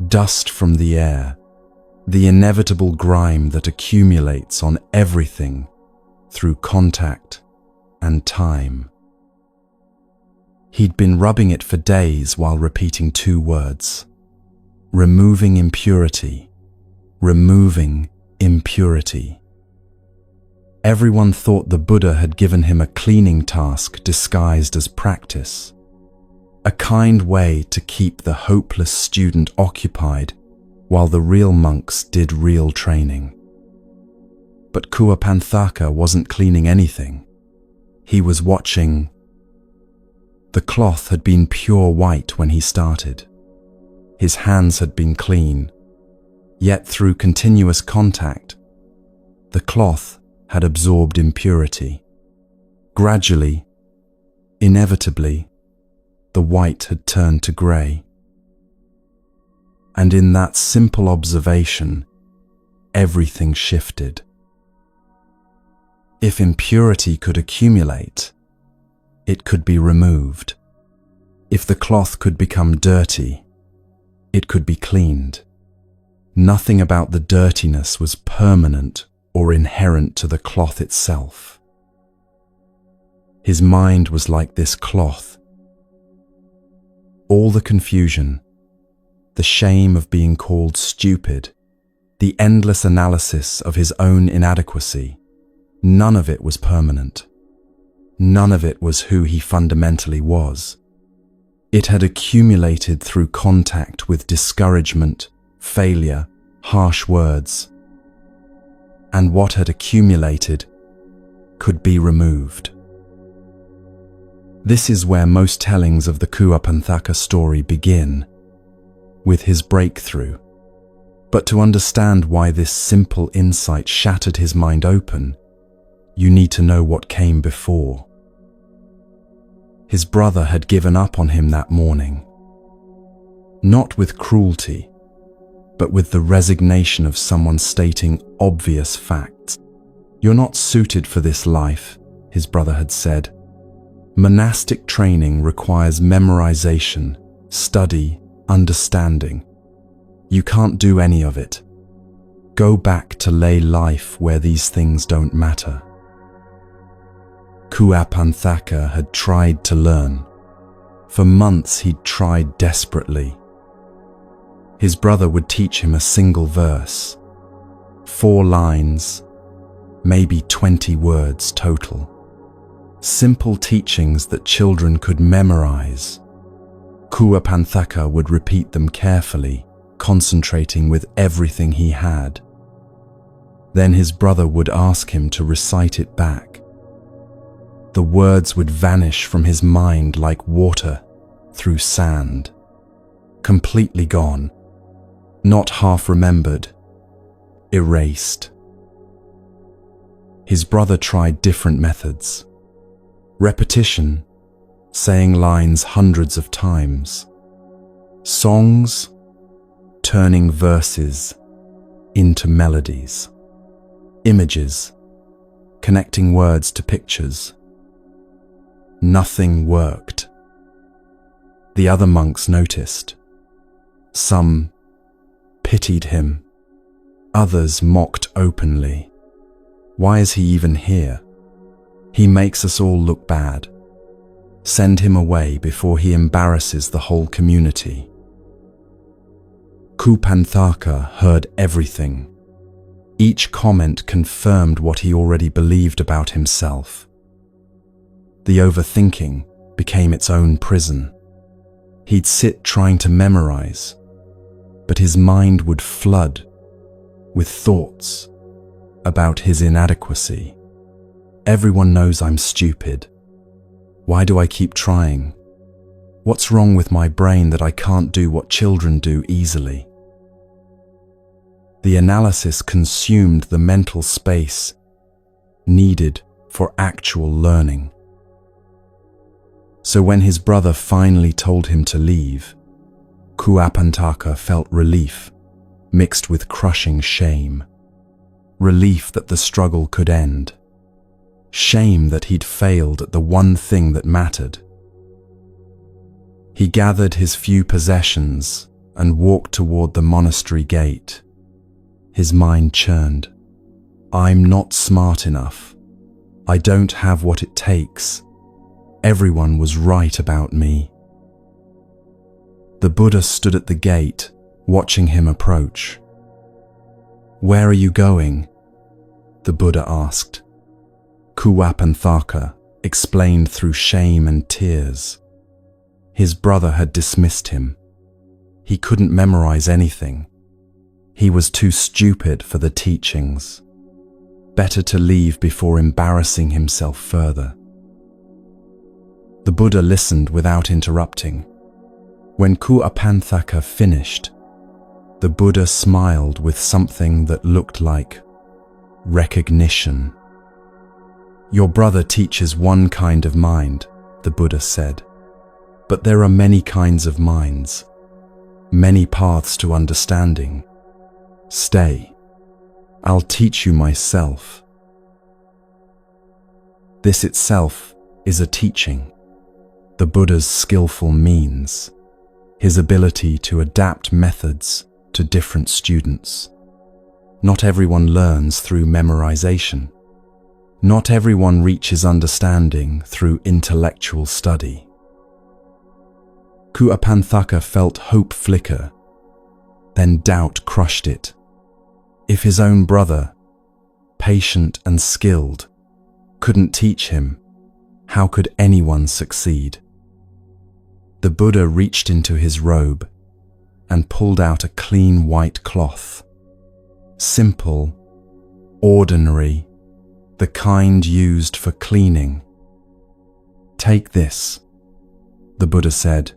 dust from the air, the inevitable grime that accumulates on everything through contact and time. He'd been rubbing it for days while repeating 2 words: removing impurity, removing impurity. Everyone thought the Buddha had given him a cleaning task disguised as practice, a kind way to keep the hopeless student occupied while the real monks did real training. But Kuapanthaka wasn't cleaning anything. He was watching. The cloth had been pure white when he started. His hands had been clean, yet through continuous contact, the cloth had absorbed impurity. Gradually, inevitably, the white had turned to grey. And in that simple observation, everything shifted. If impurity could accumulate, it could be removed. If the cloth could become dirty, it could be cleaned. Nothing about the dirtiness was permanent or inherent to the cloth itself. His mind was like this cloth. All the confusion, the shame of being called stupid, the endless analysis of his own inadequacy, none of it was permanent. None of it was who he fundamentally was. It had accumulated through contact with discouragement, failure, harsh words. And what had accumulated could be removed. This is where most tellings of the Kuapanthaka story begin, with his breakthrough. But to understand why this simple insight shattered his mind open, you need to know what came before. His brother had given up on him that morning. Not with cruelty, but with the resignation of someone stating obvious facts. "You're not suited for this life," his brother had said. "Monastic training requires memorization, study, understanding. You can't do any of it. Go back to lay life where these things don't matter." Kuapanthaka had tried to learn. For months he'd tried desperately. His brother would teach him a single verse, 4 lines, maybe 20 words total. Simple teachings that children could memorize. Kuapanthaka would repeat them carefully, concentrating with everything he had. Then his brother would ask him to recite it back. The words would vanish from his mind like water through sand, completely gone, not half remembered, erased. His brother tried different methods. Repetition, saying lines hundreds of times. Songs, turning verses into melodies. Images, connecting words to pictures. Nothing worked. The other monks noticed. Some pitied him. Others mocked openly. Why is he even here? He makes us all look bad. Send him away before he embarrasses the whole community. Kuapanthaka heard everything. Each comment confirmed what he already believed about himself. The overthinking became its own prison. He'd sit trying to memorize, but his mind would flood with thoughts about his inadequacy. Everyone knows I'm stupid. Why do I keep trying? What's wrong with my brain that I can't do what children do easily? The analysis consumed the mental space needed for actual learning. So when his brother finally told him to leave, Kuapantaka felt relief, mixed with crushing shame. Relief that the struggle could end. Shame that he'd failed at the one thing that mattered. He gathered his few possessions and walked toward the monastery gate. His mind churned. I'm not smart enough. I don't have what it takes. Everyone was right about me. The Buddha stood at the gate, watching him approach. Where are you going? The Buddha asked. Kuapantaka explained through shame and tears. His brother had dismissed him. He couldn't memorize anything. He was too stupid for the teachings. Better to leave before embarrassing himself further. The Buddha listened without interrupting. When Kuapantaka finished, the Buddha smiled with something that looked like recognition. Your brother teaches one kind of mind, the Buddha said. But there are many kinds of minds, many paths to understanding. Stay. I'll teach you myself. This itself is a teaching. The Buddha's skillful means, his ability to adapt methods to different students. Not everyone learns through memorization. Not everyone reaches understanding through intellectual study. Kuapantaka felt hope flicker, then doubt crushed it. If his own brother, patient and skilled, couldn't teach him, how could anyone succeed? The Buddha reached into his robe and pulled out a clean white cloth. Simple, ordinary, the kind used for cleaning. Take this, the Buddha said.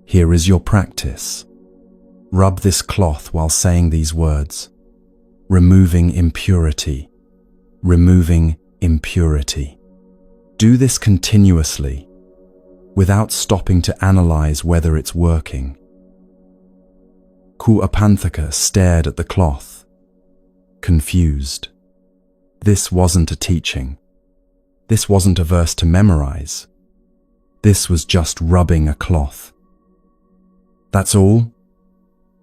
Here is your practice. Rub this cloth while saying these words. Removing impurity. Removing impurity. Do this continuously, without stopping to analyze whether it's working. Kuapantaka stared at the cloth, confused. This wasn't a teaching. This wasn't a verse to memorize. This was just rubbing a cloth. That's all?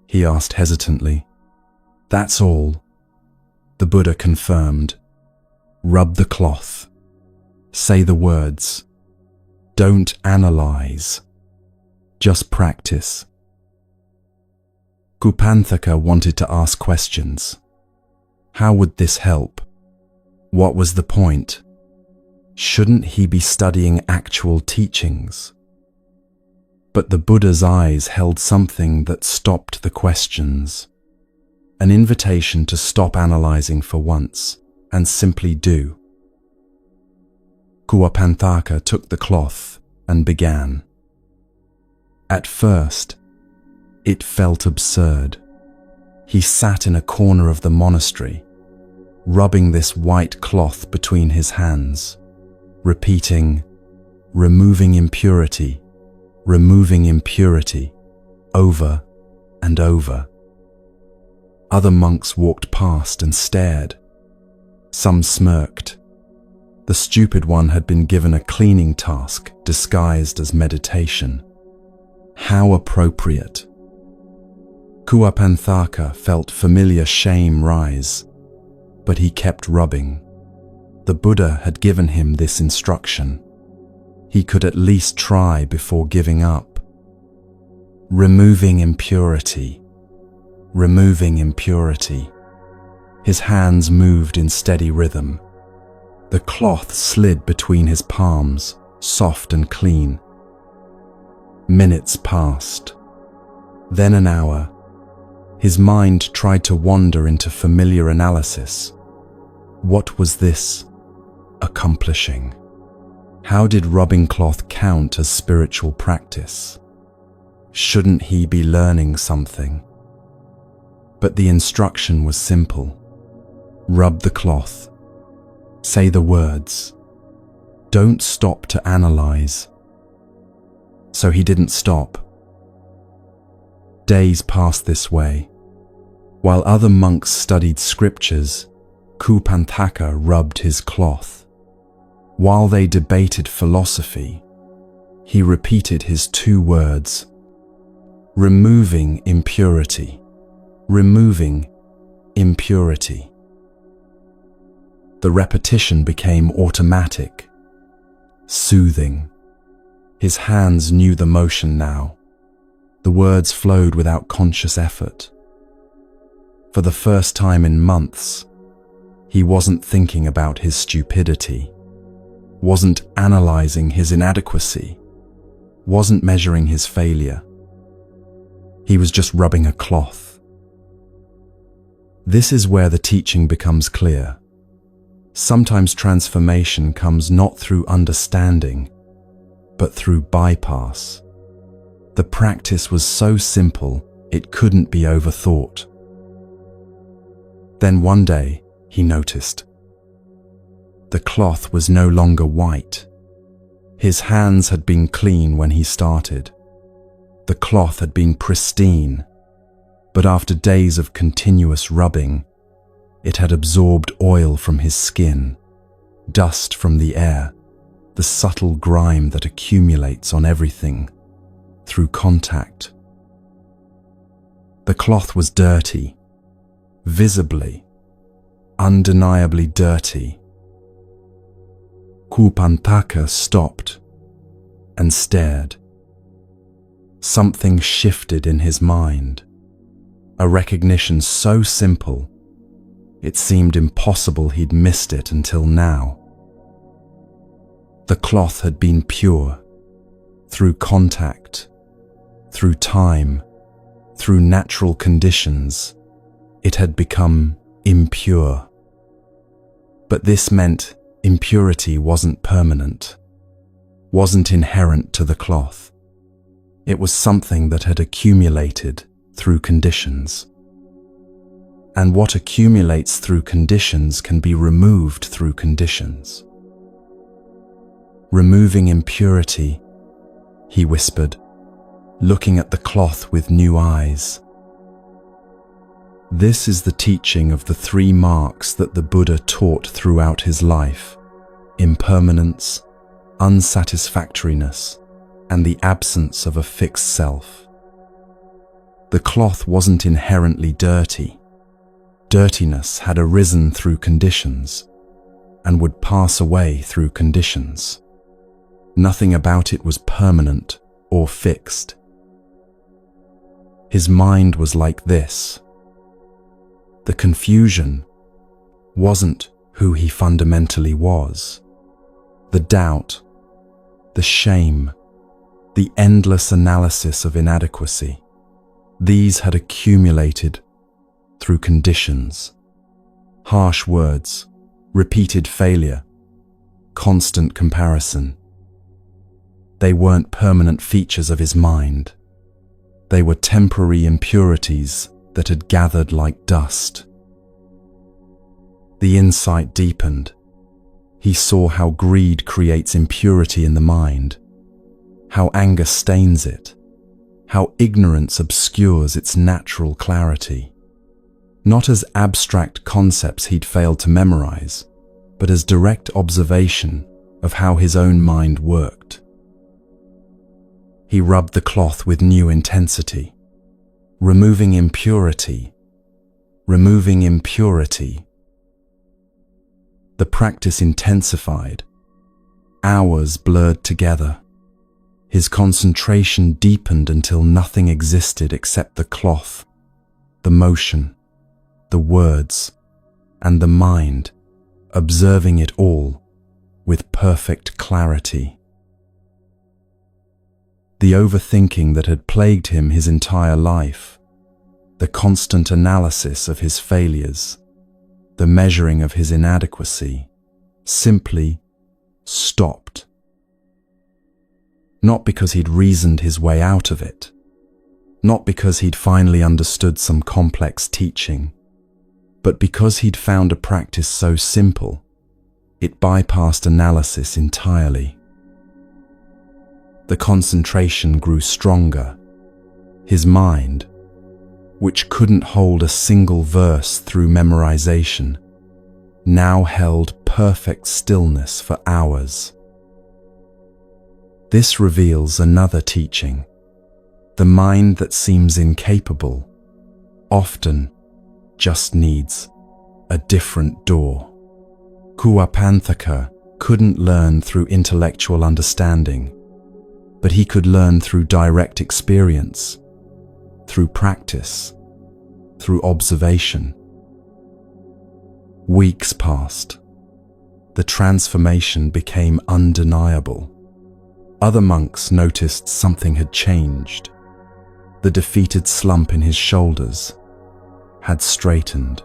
He asked hesitantly. That's all, the Buddha confirmed. Rub the cloth. Say the words. Don't analyze. Just practice. Kuapantaka wanted to ask questions. How would this help? What was the point? Shouldn't he be studying actual teachings? But the Buddha's eyes held something that stopped the questions. An invitation to stop analyzing for once and simply do. Kuapantaka took the cloth and began. At first, it felt absurd. He sat in a corner of the monastery, rubbing this white cloth between his hands, repeating, removing impurity, over and over. Other monks walked past and stared. Some smirked. The stupid one had been given a cleaning task disguised as meditation. How appropriate. Kuapantaka felt familiar shame rise, but he kept rubbing. The Buddha had given him this instruction. He could at least try before giving up. Removing impurity. Removing impurity. His hands moved in steady rhythm. The cloth slid between his palms, soft and clean. Minutes passed. Then an hour. His mind tried to wander into familiar analysis. What was this accomplishing? How did rubbing cloth count as spiritual practice? Shouldn't he be learning something? But the instruction was simple. Rub the cloth. Say the words. Don't stop to analyze. So he didn't stop. Days passed this way. While other monks studied scriptures, Kupantaka rubbed his cloth. While they debated philosophy, he repeated his 2 words: removing impurity, removing impurity. The repetition became automatic, soothing. His hands knew the motion now. The words flowed without conscious effort. For the first time in months, he wasn't thinking about his stupidity, wasn't analyzing his inadequacy, wasn't measuring his failure. He was just rubbing a cloth. This is where the teaching becomes clear. Sometimes transformation comes not through understanding, but through bypass. The practice was so simple, it couldn't be overthought. Then one day, he noticed. The cloth was no longer white. His hands had been clean when he started. The cloth had been pristine, but after days of continuous rubbing, it had absorbed oil from his skin, dust from the air, the subtle grime that accumulates on everything through contact. The cloth was dirty, visibly, undeniably dirty. Kupantaka stopped and stared. Something shifted in his mind, a recognition so simple, it seemed impossible he'd missed it until now. The cloth had been pure, through contact, through time, through natural conditions. It had become impure. But this meant impurity wasn't permanent, wasn't inherent to the cloth. It was something that had accumulated through conditions. And what accumulates through conditions can be removed through conditions. Removing impurity, he whispered, looking at the cloth with new eyes. This is the teaching of the 3 marks that the Buddha taught throughout his life: impermanence, unsatisfactoriness, and the absence of a fixed self. The cloth wasn't inherently dirty. Dirtiness had arisen through conditions and would pass away through conditions. Nothing about it was permanent or fixed. His mind was like this. The confusion wasn't who he fundamentally was. The doubt, the shame, the endless analysis of inadequacy, these had accumulated through conditions. Harsh words, repeated failure, constant comparison. They weren't permanent features of his mind. They were temporary impurities that had gathered like dust. The insight deepened. He saw how greed creates impurity in the mind, how anger stains it, how ignorance obscures its natural clarity. Not as abstract concepts he'd failed to memorize, but as direct observation of how his own mind worked. He rubbed the cloth with new intensity, removing impurity, removing impurity. The practice intensified. Hours blurred together. His concentration deepened until nothing existed except the cloth, the motion, the words, and the mind, observing it all with perfect clarity. The overthinking that had plagued him his entire life, the constant analysis of his failures, the measuring of his inadequacy, simply stopped. Not because he'd reasoned his way out of it, not because he'd finally understood some complex teaching, but because he'd found a practice so simple, it bypassed analysis entirely. The concentration grew stronger. His mind, which couldn't hold a single verse through memorization, now held perfect stillness for hours. This reveals another teaching. The mind that seems incapable often just needs a different door. Kuapanthaka couldn't learn through intellectual understanding, but he could learn through direct experience, through practice, through observation. Weeks passed. The transformation became undeniable. Other monks noticed something had changed. The defeated slump in his shoulders had straightened.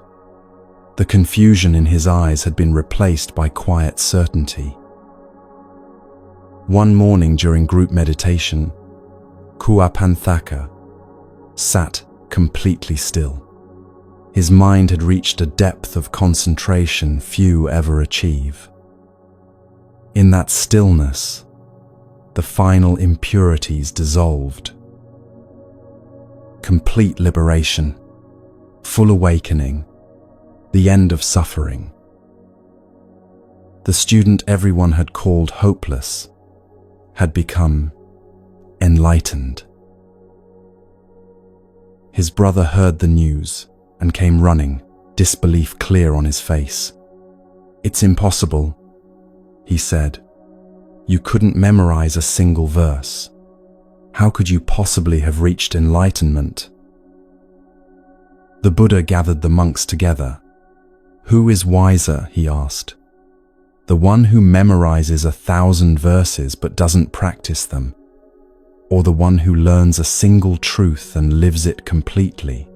The confusion in his eyes had been replaced by quiet certainty. One morning during group meditation, Kuapanthaka sat completely still. His mind had reached a depth of concentration few ever achieve. In that stillness, the final impurities dissolved. Complete liberation, full awakening, the end of suffering. The student everyone had called hopeless had become enlightened. His brother heard the news and came running, disbelief clear on his face. "It's impossible," he said. "You couldn't memorize a single verse. How could you possibly have reached enlightenment?" The Buddha gathered the monks together. "Who is wiser?" he asked. "The one who memorizes 1,000 verses but doesn't practice them, or the one who learns a single truth and lives it completely?"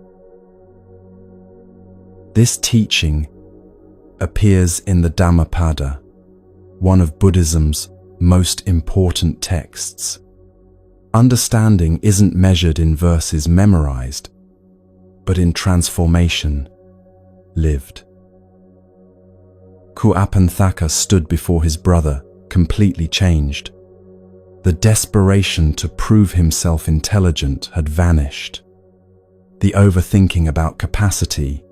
This teaching appears in the Dhammapada, one of Buddhism's most important texts. Understanding isn't measured in verses memorized, but in transformation lived. Kuapanthaka stood before his brother, completely changed. The desperation to prove himself intelligent had vanished. The overthinking about capacity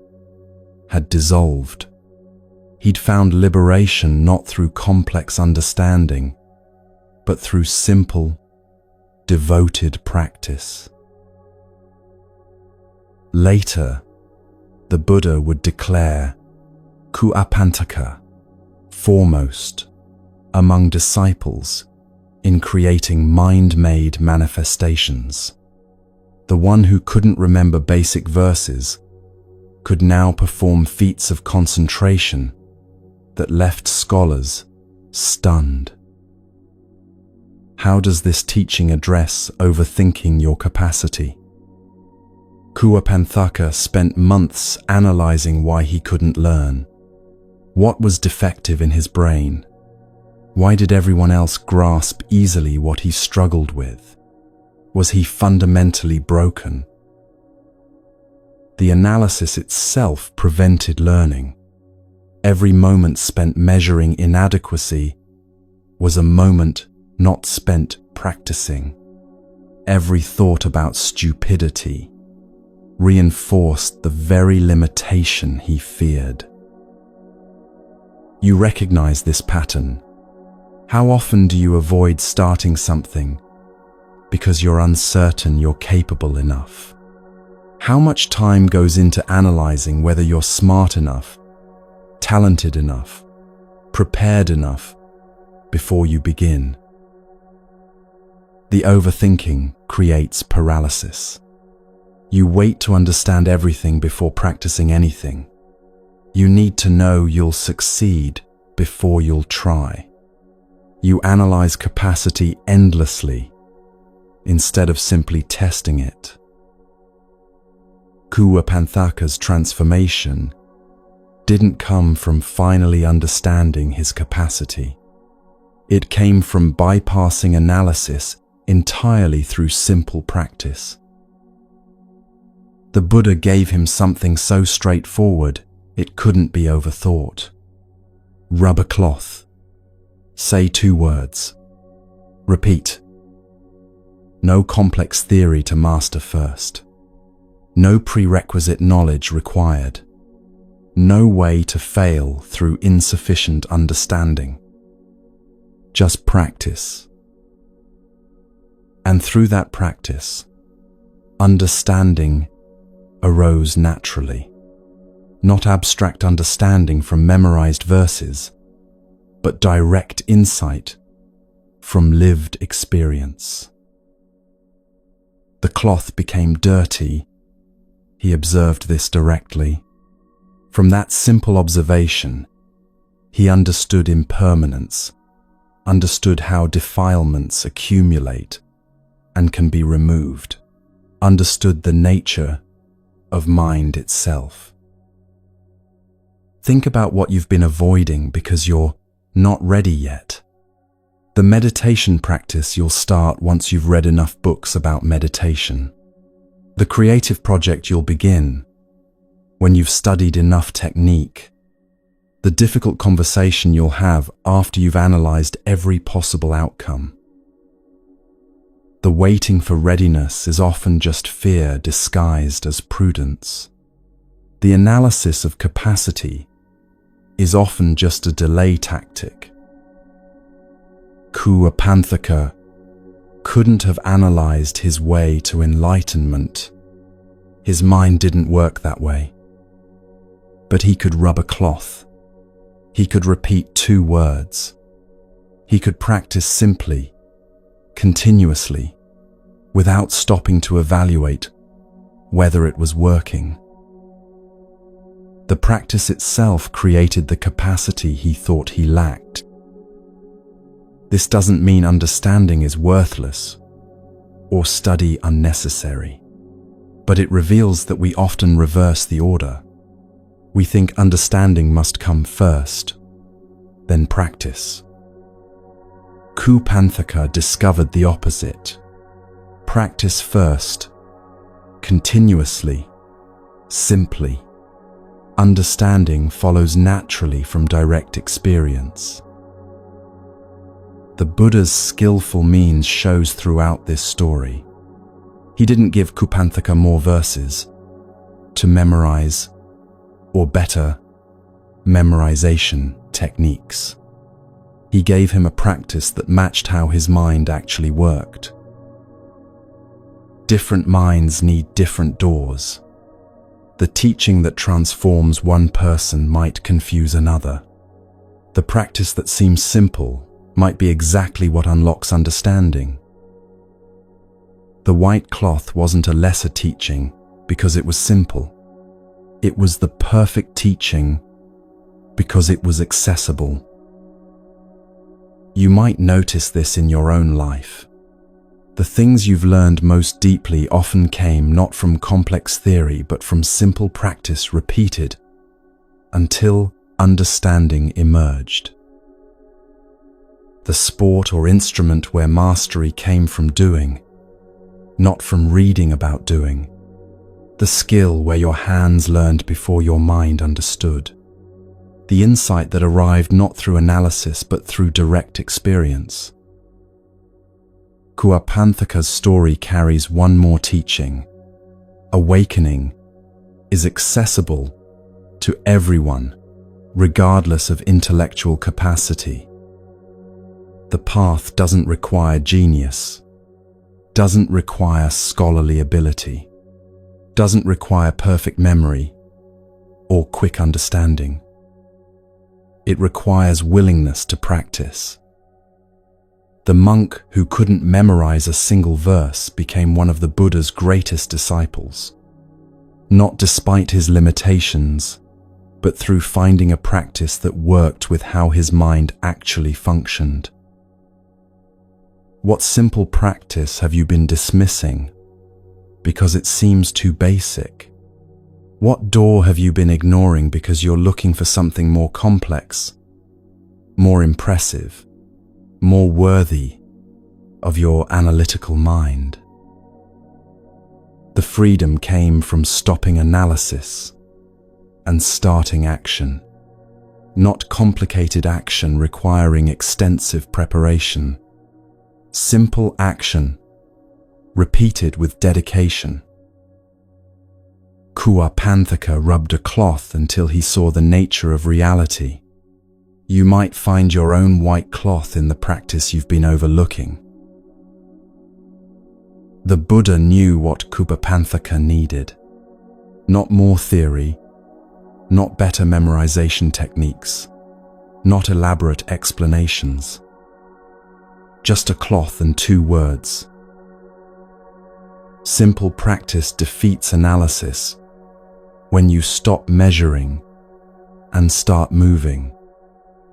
had dissolved. He'd found liberation not through complex understanding, but through simple, devoted practice. Later, the Buddha would declare Kuapanthaka foremost among disciples in creating mind-made manifestations. The one who couldn't remember basic verses could now perform feats of concentration that left scholars stunned. How does this teaching address overthinking your capacity? Kuapanthaka spent months analyzing why he couldn't learn. What was defective in his brain? Why did everyone else grasp easily what he struggled with? Was he fundamentally broken? The analysis itself prevented learning. Every moment spent measuring inadequacy was a moment not spent practicing. Every thought about stupidity reinforced the very limitation he feared. You recognize this pattern. How often do you avoid starting something because you're uncertain you're capable enough? How much time goes into analyzing whether you're smart enough, talented enough, prepared enough before you begin? The overthinking creates paralysis. You wait to understand everything before practicing anything. You need to know you'll succeed before you'll try. You analyze capacity endlessly instead of simply testing it. Kuapanthaka's transformation didn't come from finally understanding his capacity. It came from bypassing analysis entirely through simple practice. The Buddha gave him something so straightforward it couldn't be overthought. Rub a cloth. Say 2 words. Repeat. No complex theory to master first. No prerequisite knowledge required. No way to fail through insufficient understanding. Just practice. And through that practice, understanding arose naturally. Not abstract understanding from memorized verses, but direct insight from lived experience. The cloth became dirty. He observed this directly. From that simple observation, he understood impermanence, understood how defilements accumulate and can be removed, understood the nature of mind itself. Think about what you've been avoiding because you're not ready yet. The meditation practice you'll start once you've read enough books about meditation. The creative project you'll begin when you've studied enough technique. The difficult conversation you'll have after you've analyzed every possible outcome. The waiting for readiness is often just fear disguised as prudence. The analysis of capacity is often just a delay tactic. Kuapanthaka couldn't have analyzed his way to enlightenment. His mind didn't work that way. But he could rub a cloth. He could repeat 2 words. He could practice simply, continuously, without stopping to evaluate whether it was working. The practice itself created the capacity he thought he lacked. This doesn't mean understanding is worthless or study unnecessary, but it reveals that we often reverse the order. We think understanding must come first, then practice. Kupanthaka discovered the opposite. Practice first, continuously, simply. Understanding follows naturally from direct experience. The Buddha's skillful means shows throughout this story. He didn't give Kupanthaka more verses to memorize, or better, memorization techniques. He gave him a practice that matched how his mind actually worked. Different minds need different doors. The teaching that transforms one person might confuse another. The practice that seems simple might be exactly what unlocks understanding. The white cloth wasn't a lesser teaching because it was simple. It was the perfect teaching because it was accessible. You might notice this in your own life. The things you've learned most deeply often came not from complex theory but from simple practice repeated until understanding emerged. The sport or instrument where mastery came from doing, not from reading about doing. The skill where your hands learned before your mind understood. The insight that arrived not through analysis but through direct experience. Kuapanthaka's story carries one more teaching. Awakening is accessible to everyone, regardless of intellectual capacity. The path doesn't require genius, doesn't require scholarly ability, doesn't require perfect memory or quick understanding. It requires willingness to practice. The monk who couldn't memorize a single verse became one of the Buddha's greatest disciples, not despite his limitations, but through finding a practice that worked with how his mind actually functioned. What simple practice have you been dismissing because it seems too basic? What door have you been ignoring because you're looking for something more complex, more impressive, more worthy of your analytical mind? The freedom came from stopping analysis and starting action, not complicated action requiring extensive preparation. Simple action, repeated with dedication. Kuapanthaka rubbed a cloth until he saw the nature of reality. You might find your own white cloth in the practice you've been overlooking. The Buddha knew what Kuapanthaka needed. Not more theory, not better memorization techniques, not elaborate explanations. Just a cloth and 2 words. Simple practice defeats analysis when you stop measuring and start moving.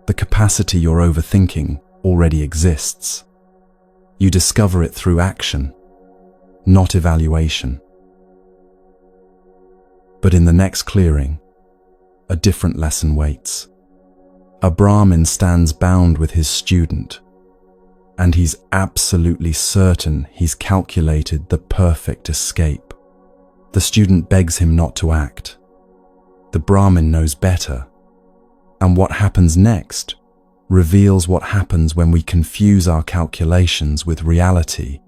The capacity you're overthinking already exists. You discover it through action, not evaluation. But in the next clearing, a different lesson waits. A Brahmin stands bound with his student, and he's absolutely certain he's calculated the perfect escape. The student begs him not to act. The Brahmin knows better, and what happens next reveals what happens when we confuse our calculations with reality,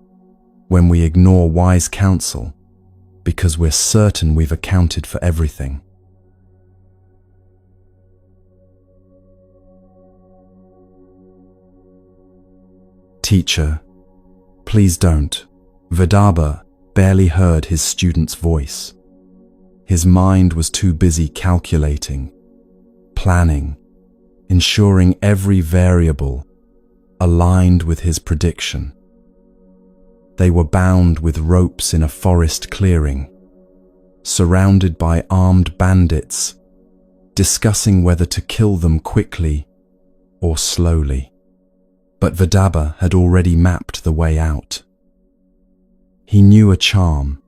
when we ignore wise counsel because we're certain we've accounted for everything. Teacher, please don't. Vidarbha barely heard his student's voice. His mind was too busy calculating, planning, ensuring every variable aligned with his prediction. They were bound with ropes in a forest clearing, surrounded by armed bandits, discussing whether to kill them quickly or slowly. But Vidarbha had already mapped the way out. He knew a charm,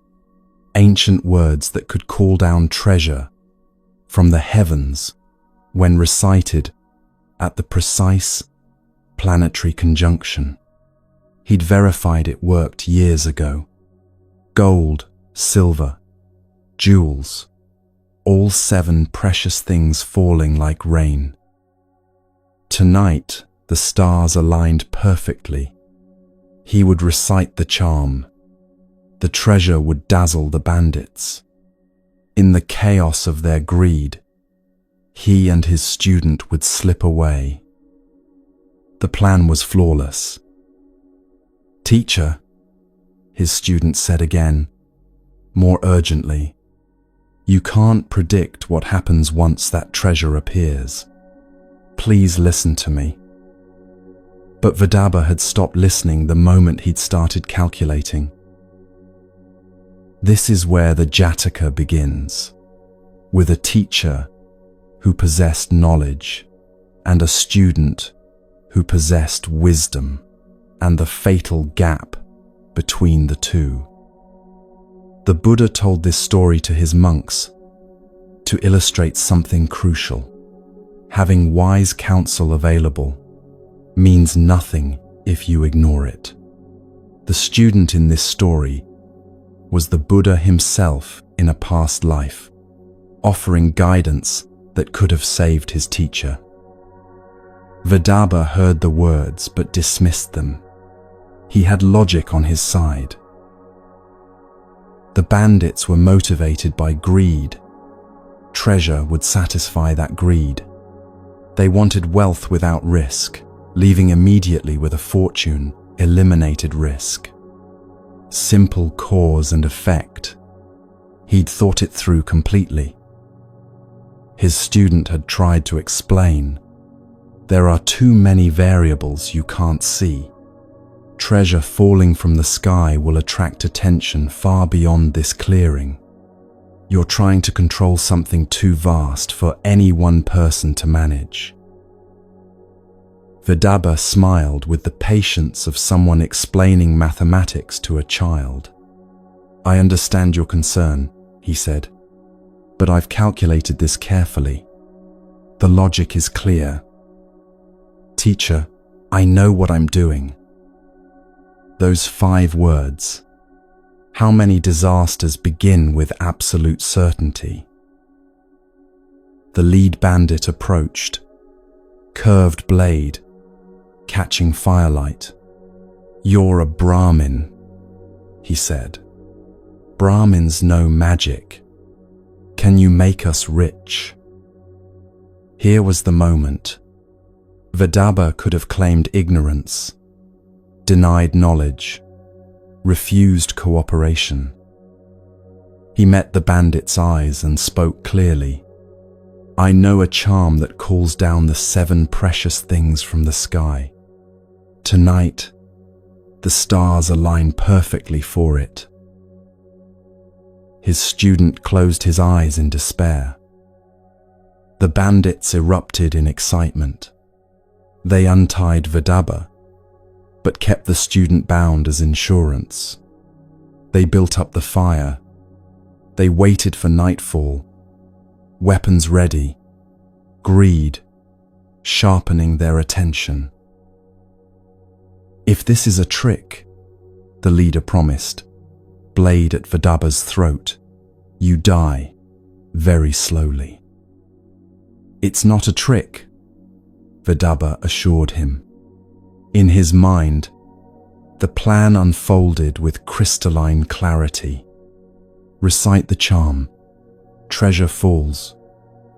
ancient words that could call down treasure from the heavens when recited at the precise planetary conjunction. He'd verified it worked years ago. Gold, silver, jewels, all 7 precious things falling like rain. Tonight, the stars aligned perfectly. He would recite the charm. The treasure would dazzle the bandits. In the chaos of their greed, he and his student would slip away. The plan was flawless. Teacher, his student said again, more urgently, you can't predict what happens once that treasure appears. Please listen to me. But Vidarbha had stopped listening the moment he'd started calculating. This is where the Jataka begins, with a teacher who possessed knowledge and a student who possessed wisdom, and the fatal gap between the two. The Buddha told this story to his monks to illustrate something crucial. Having wise counsel available means nothing if you ignore it. The student in this story was the Buddha himself in a past life, offering guidance that could have saved his teacher. Vidarbha heard the words but dismissed them. He had logic on his side. The bandits were motivated by greed. Treasure would satisfy that greed. They wanted wealth without risk. Leaving immediately with a fortune eliminated risk. Simple cause and effect. He'd thought it through completely. His student had tried to explain. There are too many variables you can't see. Treasure falling from the sky will attract attention far beyond this clearing. You're trying to control something too vast for any one person to manage. Vidarbha smiled with the patience of someone explaining mathematics to a child. I understand your concern, he said, but I've calculated this carefully. The logic is clear. Teacher, I know what I'm doing. Those 5 words. How many disasters begin with absolute certainty? The lead bandit approached, curved blade, catching firelight. You're a Brahmin, he said. Brahmins know magic. Can you make us rich? Here was the moment. Vidarbha could have claimed ignorance, denied knowledge, refused cooperation. He met the bandit's eyes and spoke clearly. I know a charm that calls down the 7 precious things from the sky. Tonight, the stars align perfectly for it. His student closed his eyes in despair. The bandits erupted in excitement. They untied Vidarbha, but kept the student bound as insurance. They built up the fire. They waited for nightfall, weapons ready, greed sharpening their attention. If this is a trick, the leader promised, blade at Vidarbha's throat, you die very slowly. It's not a trick, Vidarbha assured him. In his mind, the plan unfolded with crystalline clarity. Recite the charm. Treasure falls.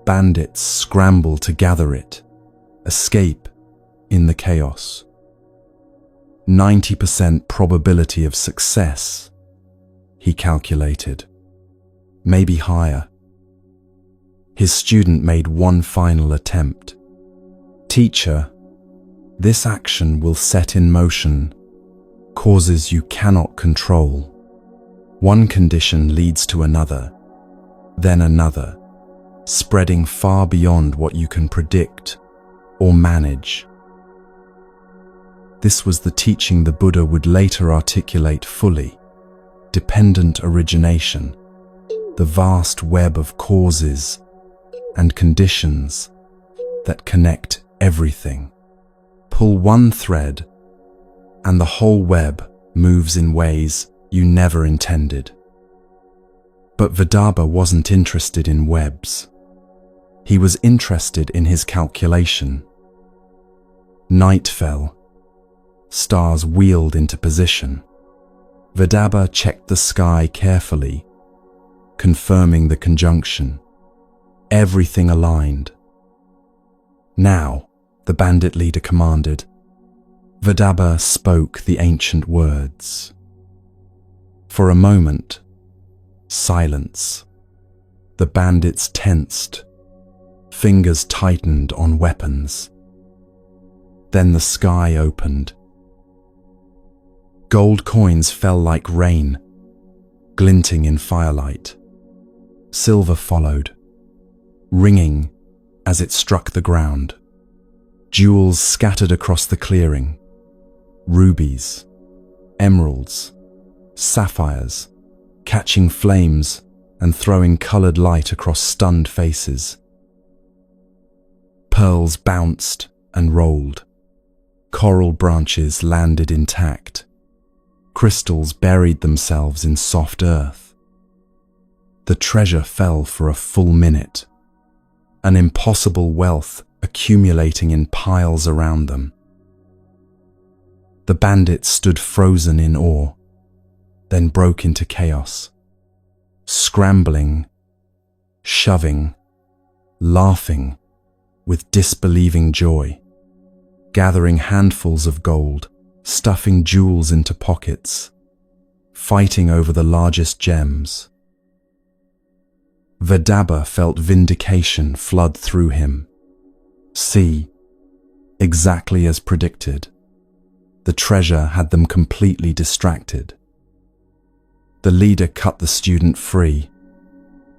Bandits scramble to gather it. Escape in the chaos. 90% probability of success, he calculated. Maybe higher. His student made one final attempt. Teacher, this action will set in motion causes you cannot control. One condition leads to another, then another, spreading far beyond what you can predict or manage. This was the teaching the Buddha would later articulate fully: dependent origination, the vast web of causes and conditions that connect everything. Pull one thread, and the whole web moves in ways you never intended. But Vidarbha wasn't interested in webs. He was interested in his calculation. Night fell. Stars wheeled into position. Vidarbha checked the sky carefully, confirming the conjunction. Everything aligned. Now, the bandit leader commanded. Vidarbha spoke the ancient words. For a moment, silence. The bandits tensed, fingers tightened on weapons. Then the sky opened. Gold coins fell like rain, glinting in firelight. Silver followed, ringing as it struck the ground. Jewels scattered across the clearing. Rubies, emeralds, sapphires, catching flames and throwing colored light across stunned faces. Pearls bounced and rolled. Coral branches landed intact. Crystals buried themselves in soft earth. The treasure fell for a full minute, an impossible wealth accumulating in piles around them. The bandits stood frozen in awe, then broke into chaos, scrambling, shoving, laughing with disbelieving joy, gathering handfuls of gold, stuffing jewels into pockets, fighting over the largest gems. Vidarbha felt vindication flood through him. See, exactly as predicted, the treasure had them completely distracted. The leader cut the student free,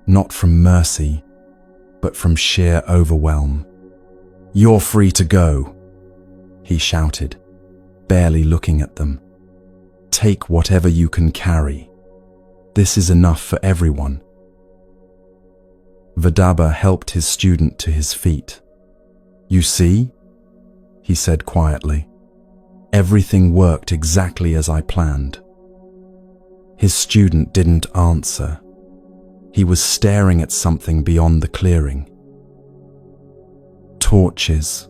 not from mercy, but from sheer overwhelm. "You're free to go," he shouted, barely looking at them. "Take whatever you can carry. This is enough for everyone." Vidarbha helped his student to his feet. "You see," he said quietly, "everything worked exactly as I planned." His student didn't answer. He was staring at something beyond the clearing. Torches,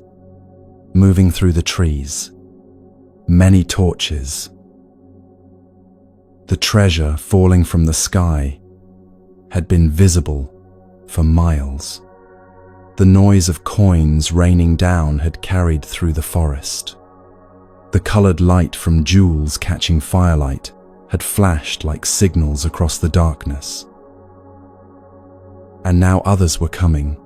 moving through the trees. Many torches. The treasure falling from the sky had been visible for miles. The noise of coins raining down had carried through the forest. The colored light from jewels catching firelight had flashed like signals across the darkness. And now others were coming.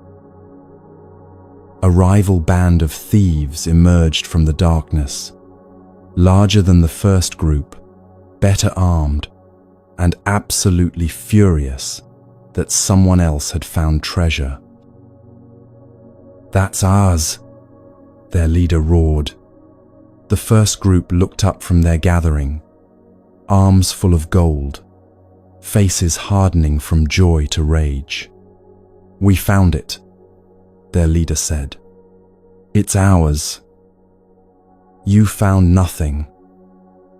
A rival band of thieves emerged from the darkness, larger than the first group, better armed, and absolutely furious that someone else had found treasure. "That's ours," their leader roared. The first group looked up from their gathering, arms full of gold, faces hardening from joy to rage. "We found it," their leader said. "It's ours." "You found nothing,"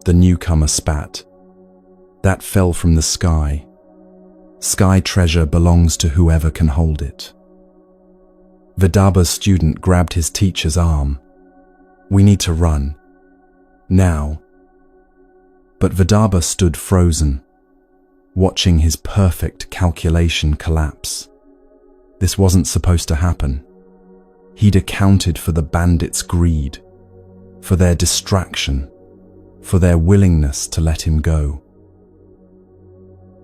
the newcomer spat. "That fell from the sky. Sky treasure belongs to whoever can hold it." Vidarbha's student grabbed his teacher's arm. "We need to run. Now." But Vidarbha stood frozen, watching his perfect calculation collapse. This wasn't supposed to happen. He'd accounted for the bandits' greed, for their distraction, for their willingness to let him go.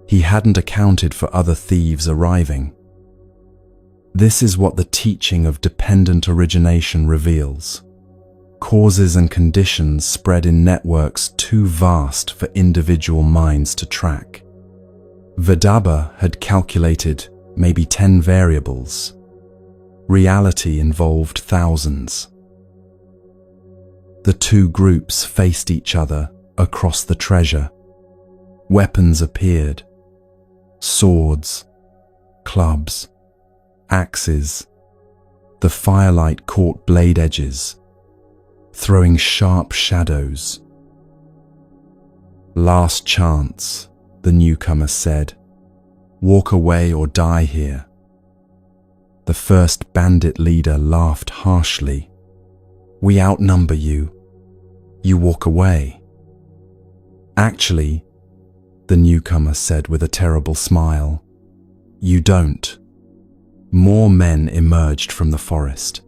He hadn't accounted for other thieves arriving. This is what the teaching of dependent origination reveals. Causes and conditions spread in networks too vast for individual minds to track. Vidarbha had calculated maybe 10 variables. Reality involved thousands. The two groups faced each other across the treasure. Weapons appeared. Swords, clubs, axes. The firelight caught blade edges, throwing sharp shadows. "Last chance," the newcomer said. "Walk away or die here." The first bandit leader laughed harshly. "We outnumber you. You walk away." "Actually," the newcomer said with a terrible smile, "you don't." More men emerged from the forest.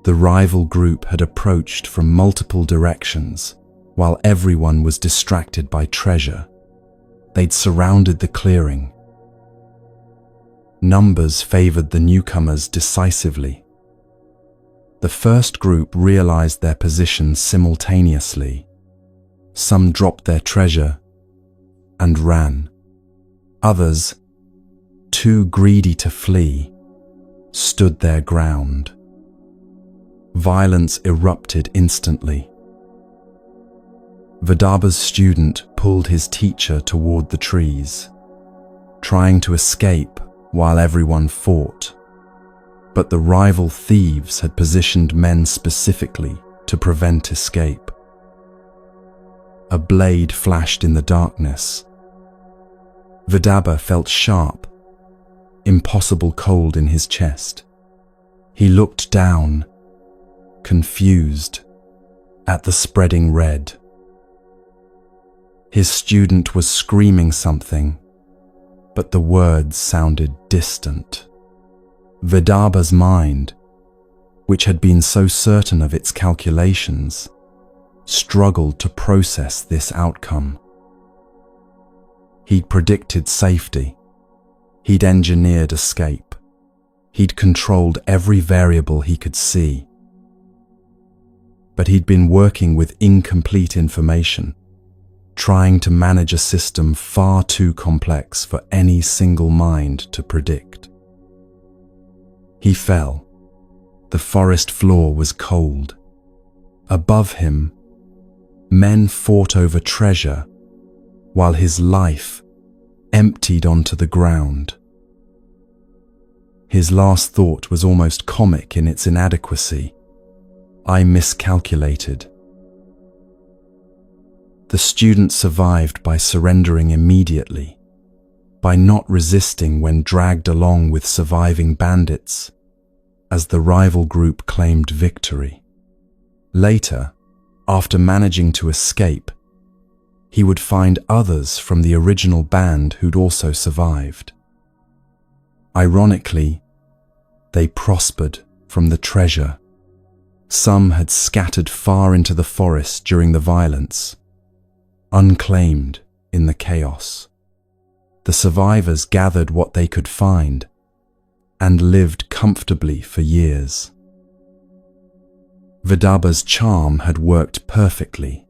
The rival group had approached from multiple directions, while everyone was distracted by treasure. They'd surrounded the clearing. Numbers favored the newcomers decisively. The first group realized their position simultaneously. Some dropped their treasure and ran. Others, too greedy to flee, stood their ground. Violence erupted instantly. Vidarbha's student pulled his teacher toward the trees, trying to escape while everyone fought. But the rival thieves had positioned men specifically to prevent escape. A blade flashed in the darkness. Vidarbha felt sharp, impossible cold in his chest. He looked down, confused, at the spreading red. His student was screaming something, but the words sounded distant. Vidarbha's mind, which had been so certain of its calculations, struggled to process this outcome. He'd predicted safety. He'd engineered escape. He'd controlled every variable he could see. But he'd been working with incomplete information, trying to manage a system far too complex for any single mind to predict. He fell. The forest floor was cold. Above him, men fought over treasure, while his life emptied onto the ground. His last thought was almost comic in its inadequacy. "I miscalculated." The student survived by surrendering immediately, by not resisting when dragged along with surviving bandits, as the rival group claimed victory. Later, after managing to escape, he would find others from the original band who'd also survived. Ironically, they prospered from the treasure. Some had scattered far into the forest during the violence, unclaimed in the chaos. The survivors gathered what they could find and lived comfortably for years. Vidarbha's charm had worked perfectly.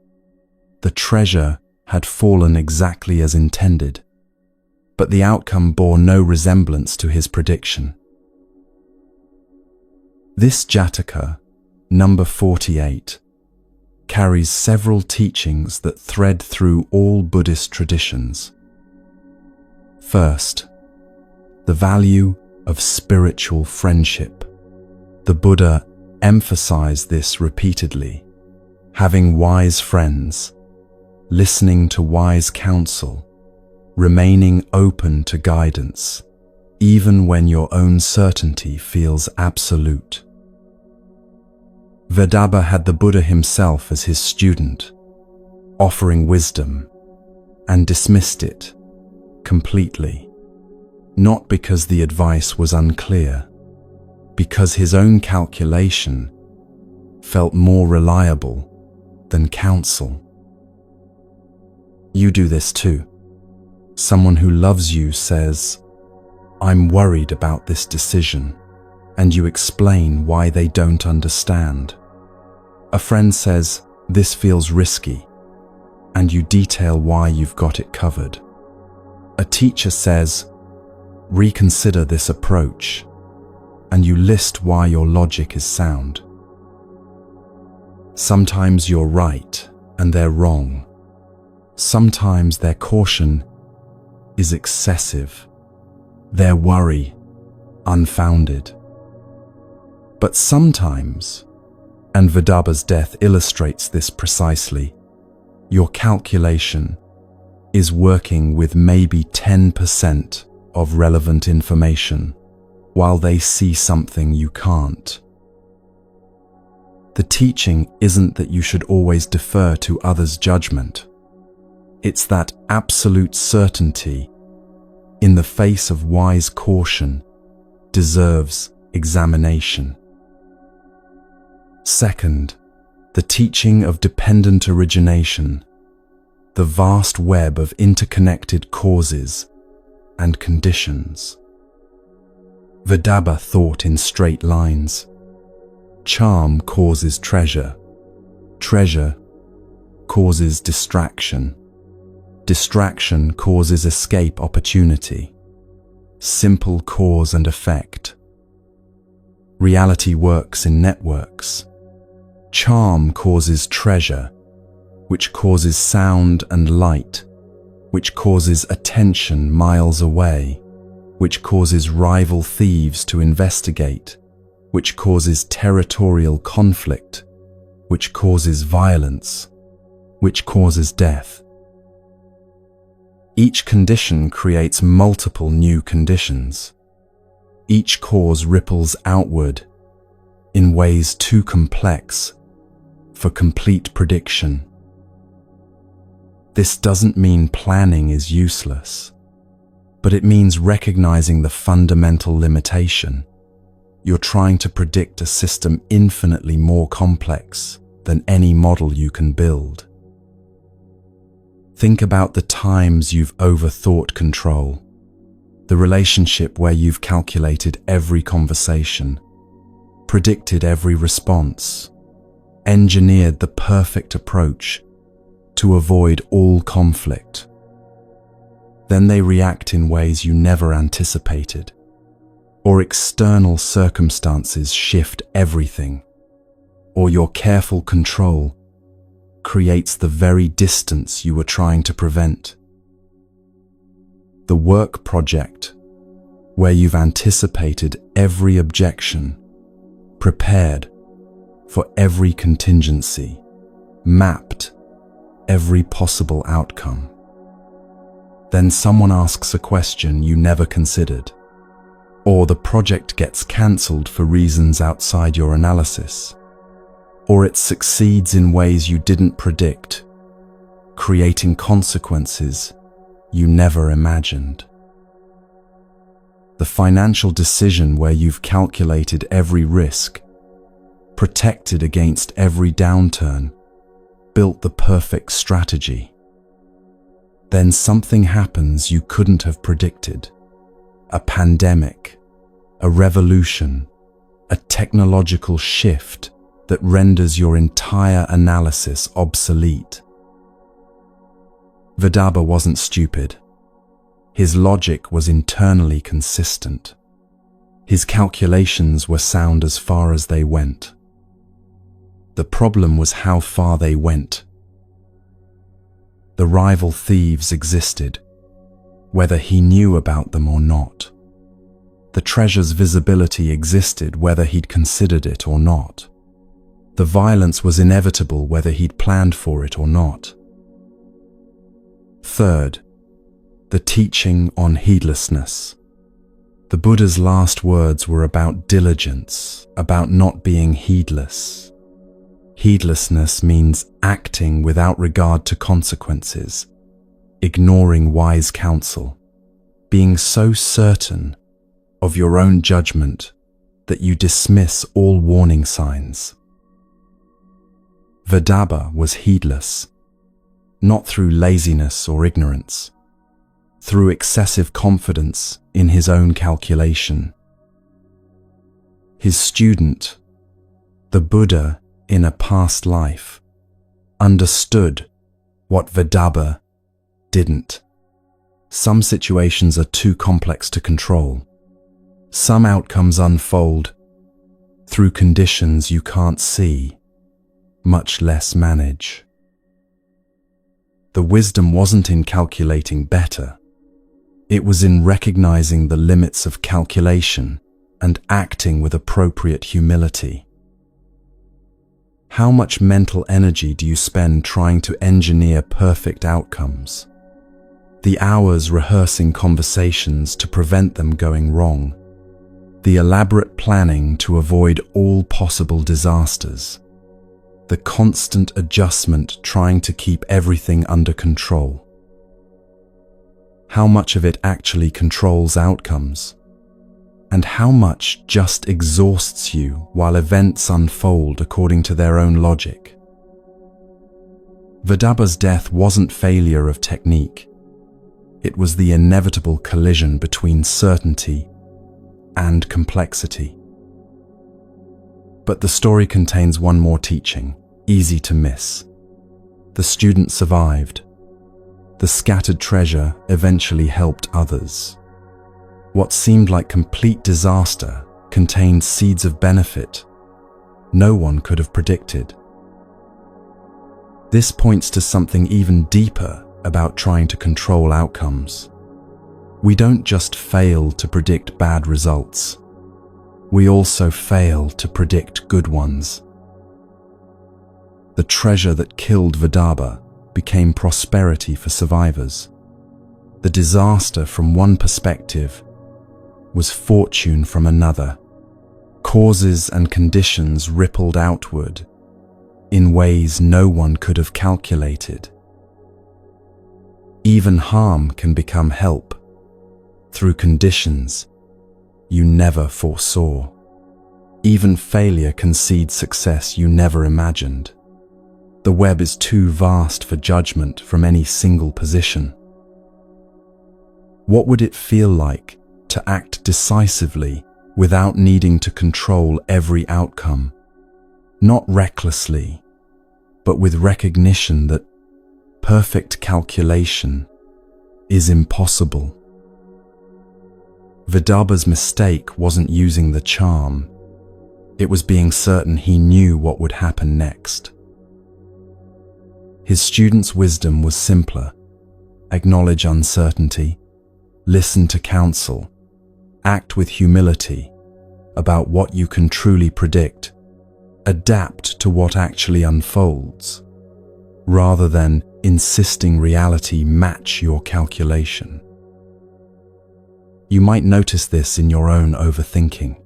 The treasure had fallen exactly as intended, but the outcome bore no resemblance to his prediction. This Jataka, number 48, carries several teachings that thread through all Buddhist traditions. First, the value of spiritual friendship. The Buddha emphasized this repeatedly, having wise friends, listening to wise counsel, remaining open to guidance, even when your own certainty feels absolute. Vidarbha had the Buddha himself as his student, offering wisdom, and dismissed it completely, not because the advice was unclear, because his own calculation felt more reliable than counsel. You do this too. Someone who loves you says, "I'm worried about this decision," and you explain why they don't understand. A friend says, "This feels risky," and you detail why you've got it covered. A teacher says, "Reconsider this approach," and you list why your logic is sound. Sometimes you're right and they're wrong. Sometimes their caution is excessive, their worry unfounded. But sometimes, and Vidarbha's death illustrates this precisely, your calculation is working with maybe 10% of relevant information, while they see something you can't. The teaching isn't that you should always defer to others' judgment. It's that absolute certainty, in the face of wise caution, deserves examination. Second, the teaching of dependent origination, the vast web of interconnected causes and conditions. Vidarbha thought in straight lines. Charm causes treasure. Treasure causes distraction. Distraction causes escape opportunity. Simple cause and effect. Reality works in networks. Charm causes treasure, which causes sound and light, which causes attention miles away, which causes rival thieves to investigate, which causes territorial conflict, which causes violence, which causes death. Each condition creates multiple new conditions. Each cause ripples outward in ways too complex for complete prediction. This doesn't mean planning is useless, but it means recognizing the fundamental limitation. You're trying to predict a system infinitely more complex than any model you can build. Think about the times you've overthought control, the relationship where you've calculated every conversation, predicted every response, engineered the perfect approach to avoid all conflict. Then they react in ways you never anticipated, or external circumstances shift everything, or your careful control creates the very distance you were trying to prevent. The work project, where you've anticipated every objection, prepared for every contingency, mapped every possible outcome. Then someone asks a question you never considered, or the project gets cancelled for reasons outside your analysis, or it succeeds in ways you didn't predict, creating consequences you never imagined. the financial decision where you've calculated every risk, protected against every downturn, built the perfect strategy. Then something happens you couldn't have predicted. A pandemic, a revolution, a technological shift that renders your entire analysis obsolete. Vidarbha wasn't stupid. His logic was internally consistent. His calculations were sound as far as they went. The problem was how far they went. The rival thieves existed, whether he knew about them or not. The treasure's visibility existed whether he'd considered it or not. The violence was inevitable whether he'd planned for it or not. Third, the teaching on heedlessness. The Buddha's last words were about diligence, about not being heedless. Heedlessness means acting without regard to consequences, ignoring wise counsel, being so certain of your own judgment that you dismiss all warning signs. Vidarbha was heedless, not through laziness or ignorance, through excessive confidence in his own calculation. His student, the Buddha in a past life, understood what Vidarbha didn't. Some situations are too complex to control. Some outcomes unfold through conditions you can't see, much less manage. The wisdom wasn't in calculating better. It was in recognizing the limits of calculation and acting with appropriate humility. How much mental energy do you spend trying to engineer perfect outcomes? The hours rehearsing conversations to prevent them going wrong. The elaborate planning to avoid all possible disasters. The constant adjustment trying to keep everything under control. How much of it actually controls outcomes? And how much just exhausts you while events unfold according to their own logic? Vidarbha's death wasn't failure of technique. It was the inevitable collision between certainty and complexity. But the story contains one more teaching, easy to miss. The student survived. The scattered treasure eventually helped others. What seemed like complete disaster contained seeds of benefit no one could have predicted. This points to something even deeper about trying to control outcomes. We don't just fail to predict bad results. We also fail to predict good ones. The treasure that killed Vidarbha became prosperity for survivors. The disaster from one perspective was fortune from another. Causes and conditions rippled outward in ways no one could have calculated. Even harm can become help through conditions you never foresaw. Even failure can seed success you never imagined. The web is too vast for judgment from any single position. What would it feel like to act decisively without needing to control every outcome? Not recklessly, but with recognition that perfect calculation is impossible. Vidarbha's mistake wasn't using the charm. It was being certain he knew what would happen next. His student's wisdom was simpler. Acknowledge uncertainty, listen to counsel, act with humility about what you can truly predict, adapt to what actually unfolds, rather than insisting reality match your calculation. You might notice this in your own overthinking.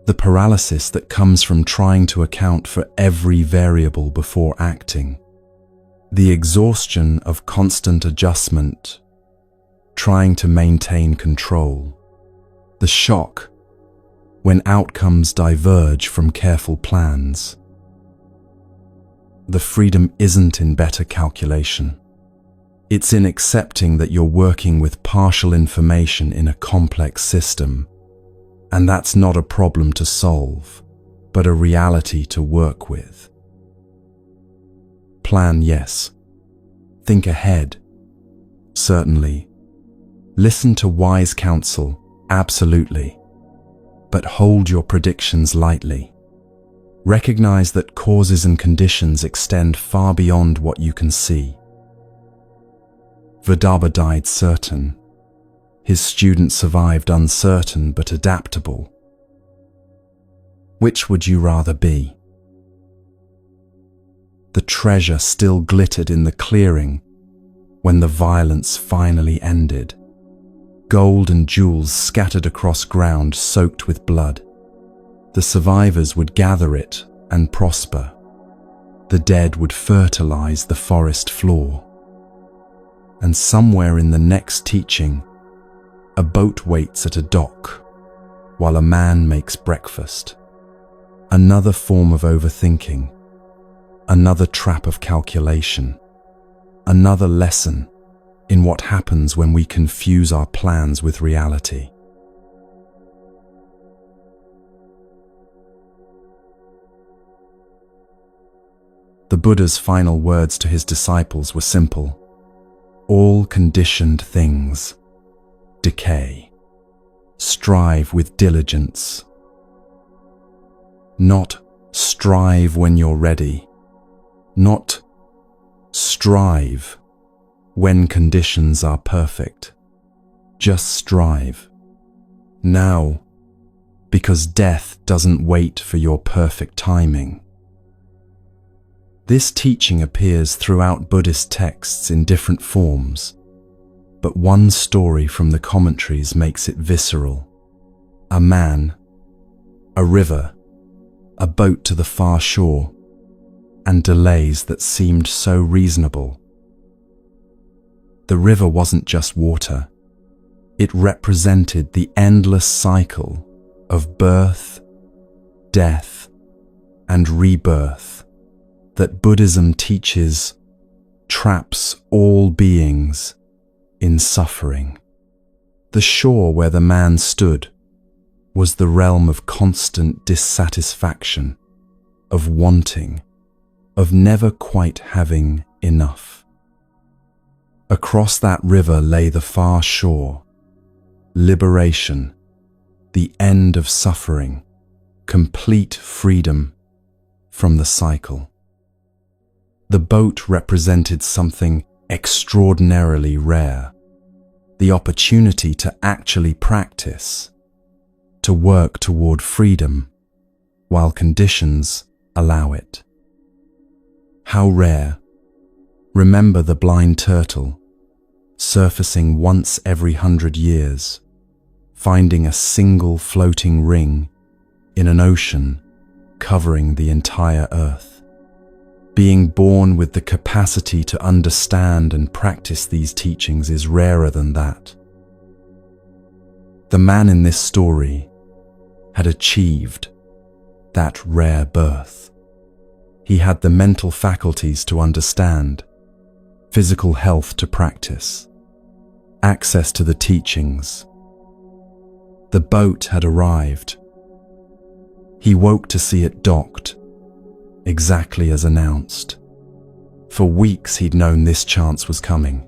The paralysis that comes from trying to account for every variable before acting. The exhaustion of constant adjustment, trying to maintain control. The shock when outcomes diverge from careful plans. The freedom isn't in better calculation. It's in accepting that you're working with partial information in a complex system, and that's not a problem to solve, but a reality to work with. Plan, yes. Think ahead, certainly. Listen to wise counsel, absolutely. But hold your predictions lightly. Recognize that causes and conditions extend far beyond what you can see. Vedaba died certain. His student survived uncertain but adaptable. Which would you rather be? The treasure still glittered in the clearing when the violence finally ended. Gold and jewels scattered across ground soaked with blood. The survivors would gather it and prosper. The dead would fertilize the forest floor. And somewhere in the next teaching, a boat waits at a dock while a man makes breakfast. Another form of overthinking, another trap of calculation, another lesson in what happens when we confuse our plans with reality. The Buddha's final words to his disciples were simple. All conditioned things decay. Strive with diligence. Not strive when you're ready. Not strive when conditions are perfect. Just strive. Now, because death doesn't wait for your perfect timing. This teaching appears throughout Buddhist texts in different forms, but one story from the commentaries makes it visceral. A man, a river, a boat to the far shore, and delays that seemed so reasonable. The river wasn't just water. It represented the endless cycle of birth, death, and rebirth that Buddhism teaches traps all beings in suffering. The shore where the man stood was the realm of constant dissatisfaction, of wanting, of never quite having enough. Across that river lay the far shore, liberation, the end of suffering, complete freedom from the cycle. The boat represented something extraordinarily rare, the opportunity to actually practice, to work toward freedom while conditions allow it. How rare. Remember the blind turtle, surfacing once every 100 years, finding a single floating ring in an ocean covering the entire earth. Being born with the capacity to understand and practice these teachings is rarer than that. The man in this story had achieved that rare birth. He had the mental faculties to understand, physical health to practice, access to the teachings. The boat had arrived. He woke to see it docked, exactly as announced. For weeks he'd known this chance was coming.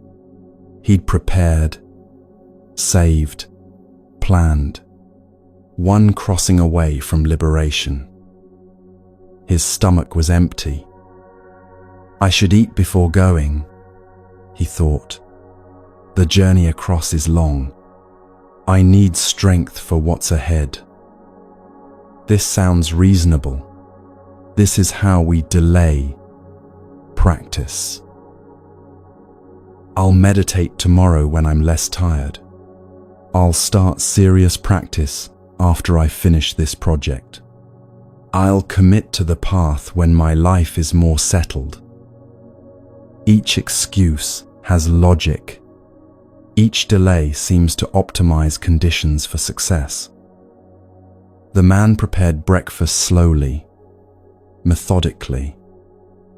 He'd prepared, saved, planned, one crossing away from liberation. His stomach was empty. I should eat before going, he thought. The journey across is long. I need strength for what's ahead. This sounds reasonable. This is how we delay practice. I'll meditate tomorrow when I'm less tired. I'll start serious practice after I finish this project. I'll commit to the path when my life is more settled. Each excuse has logic, Each delay seems to optimize conditions for success. The man prepared breakfast slowly, methodically.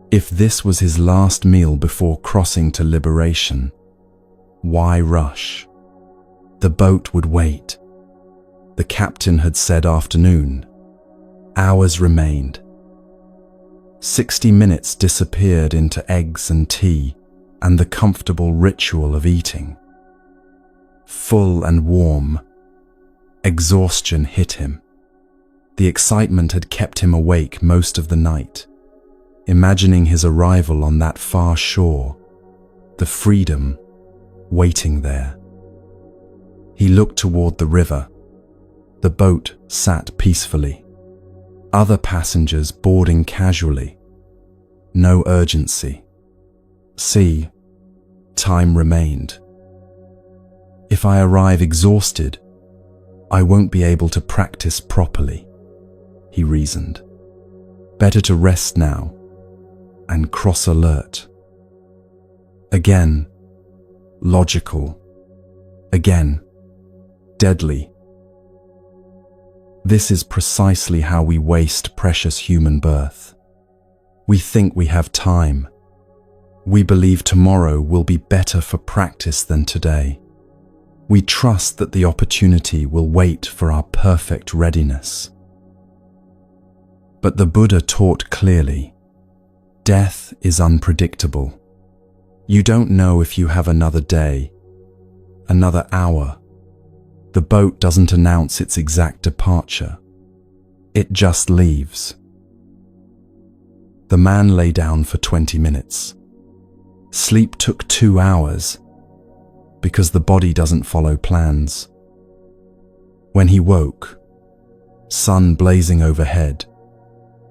If this was his last meal before crossing to liberation, why rush? The boat would wait. The captain had said afternoon. Hours remained. 60 minutes disappeared into eggs and tea and the comfortable ritual of eating. Full and warm, exhaustion hit him. The excitement had kept him awake most of the night, imagining his arrival on that far shore, the freedom waiting there. He looked toward the river. The boat sat peacefully. Other passengers boarding casually. No urgency. See, time remained. If I arrive exhausted, I won't be able to practice properly, he reasoned. Better to rest now and cross alert. Again, logical. Again, deadly. This is precisely how we waste precious human birth. We think we have time. We believe tomorrow will be better for practice than today. We trust that the opportunity will wait for our perfect readiness. But the Buddha taught clearly, death is unpredictable. You don't know if you have another day, another hour. The boat doesn't announce its exact departure. It just leaves. The man lay down for 20 minutes. Sleep took 2 hours because the body doesn't follow plans. When he woke, sun blazing overhead,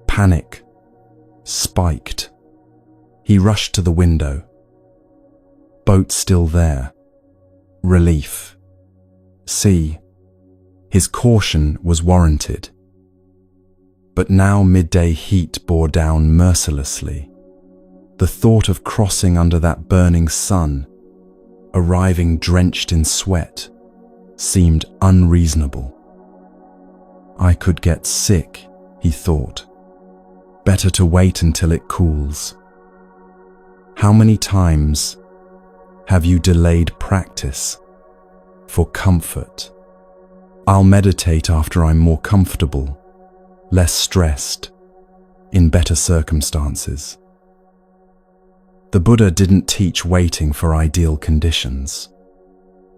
panic spiked. He rushed to the window. Boat still there. Relief. See, his caution was warranted. But now midday heat bore down mercilessly. The thought of crossing under that burning sun, arriving drenched in sweat, seemed unreasonable. I could get sick, he thought. Better to wait until it cools. How many times have you delayed practice for comfort? I'll meditate after I'm more comfortable, less stressed, in better circumstances. The Buddha didn't teach waiting for ideal conditions.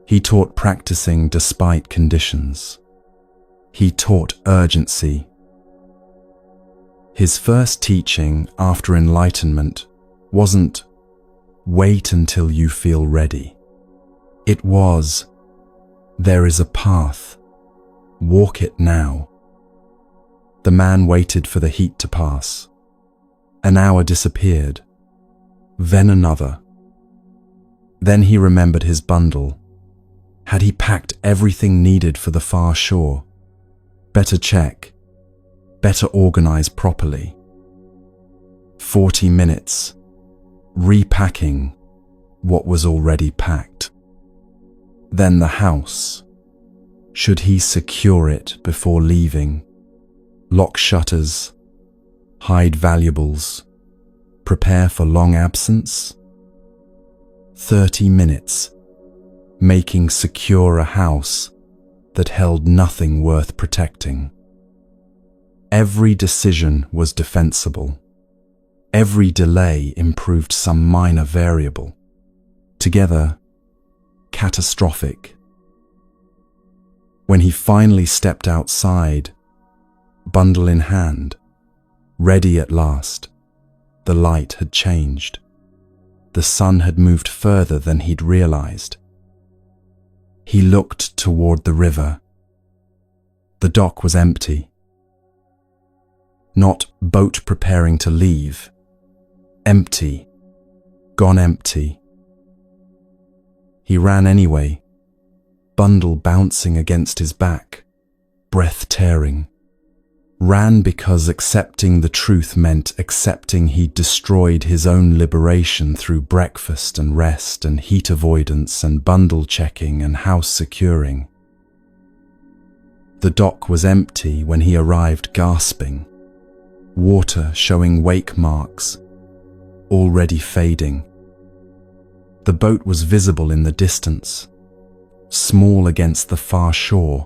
He taught practicing despite conditions. He taught urgency. His first teaching after enlightenment wasn't wait until you feel ready. It was, there is a path. Walk it now. The man waited for the heat to pass. An hour disappeared. Then another. Then he remembered his bundle. Had he packed everything needed for the far shore? Better check. Better organize properly. 40 minutes. Repacking what was already packed. Then the house. Should he secure it before leaving? Lock shutters. Hide valuables. Prepare for long absence? 30 minutes, making secure a house that held nothing worth protecting. Every decision was defensible. Every delay improved some minor variable. Together, catastrophic. When he finally stepped outside, bundle in hand, ready at last, the light had changed. The sun had moved further than he'd realized. He looked toward the river. The dock was empty. Not boat preparing to leave. Empty. Gone empty. He ran anyway, bundle bouncing against his back, breath tearing. Ran because accepting the truth meant accepting he'd destroyed his own liberation through breakfast and rest and heat avoidance and bundle checking and house securing. The dock was empty when he arrived, gasping, water showing wake marks, already fading. The boat was visible in the distance, small against the far shore.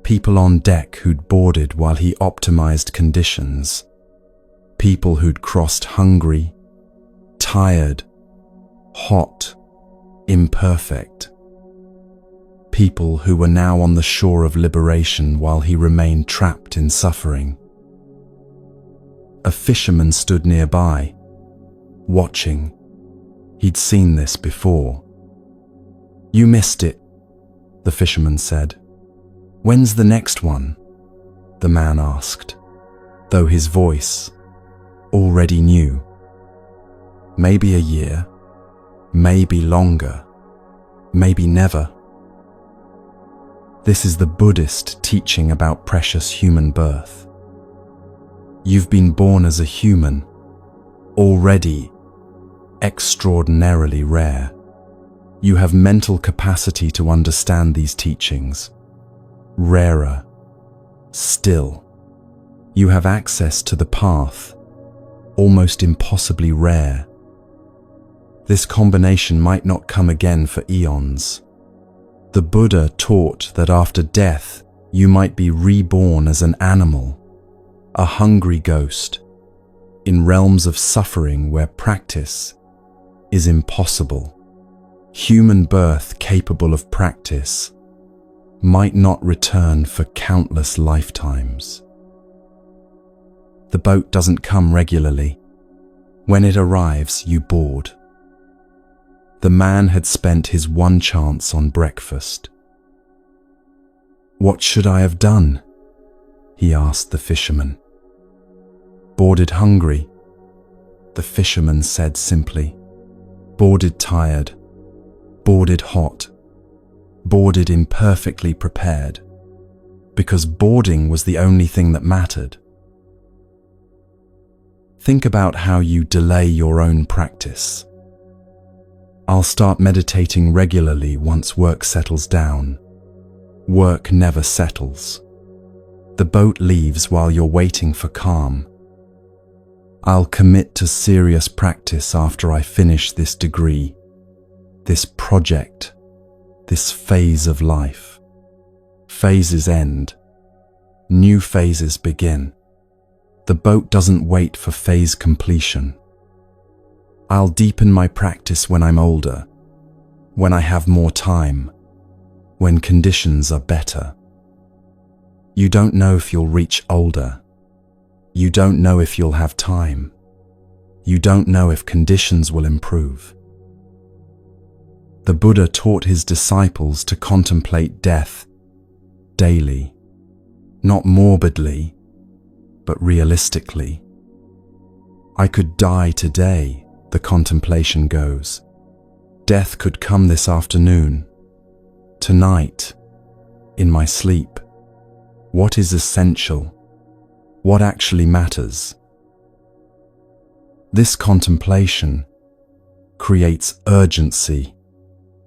People on deck who'd boarded while he optimized conditions. People who'd crossed hungry, tired, hot, imperfect. People who were now on the shore of liberation while he remained trapped in suffering. A fisherman stood nearby, watching. He'd seen this before. "You missed it," the fisherman said. "When's the next one?" the man asked, though his voice already knew. Maybe a year, maybe longer, maybe never. This is the Buddhist teaching about precious human birth. You've been born as a human, already extraordinarily rare. You have mental capacity to understand these teachings. Rarer still. You have access to the path, almost impossibly rare. This combination might not come again for eons. The Buddha taught that after death, you might be reborn as an animal, a hungry ghost, in realms of suffering where practice is impossible. Human birth capable of practice might not return for countless lifetimes. The boat doesn't come regularly. When it arrives, you board. The man had spent his one chance on breakfast. "What should I have done?" he asked the fisherman. "Boarded hungry," the fisherman said simply. "Boarded tired, boarded hot, boarded imperfectly prepared, because boarding was the only thing that mattered." Think about how you delay your own practice. "I'll start meditating regularly once work settles down." Work never settles. The boat leaves while you're waiting for calm. "I'll commit to serious practice after I finish this degree, this project, this phase of life." Phases end. New phases begin. The boat doesn't wait for phase completion. "I'll deepen my practice when I'm older, when I have more time, when conditions are better." You don't know if you'll reach older. You don't know if you'll have time. You don't know if conditions will improve. The Buddha taught his disciples to contemplate death daily, not morbidly, but realistically. "I could die today," the contemplation goes. "Death could come this afternoon, tonight, in my sleep. What is essential? What actually matters?" This contemplation creates urgency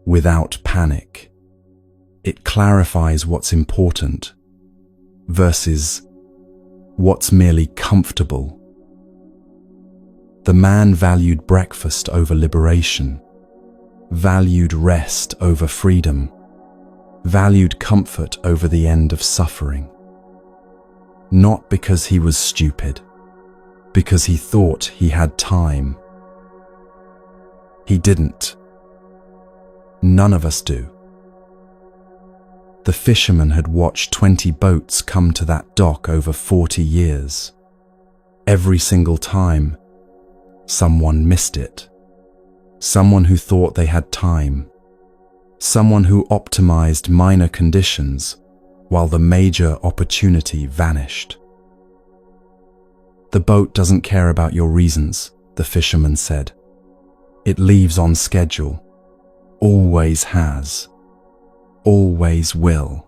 without panic. It clarifies what's important versus what's merely comfortable. The man valued breakfast over liberation, valued rest over freedom, valued comfort over the end of suffering. Not because he was stupid, because he thought he had time. He didn't. None of us do. The fisherman had watched 20 boats come to that dock over 40 years. Every single time, someone missed it. Someone who thought they had time. Someone who optimized minor conditions while the major opportunity vanished. "The boat doesn't care about your reasons," the fisherman said. "It leaves on schedule. Always has. Always will."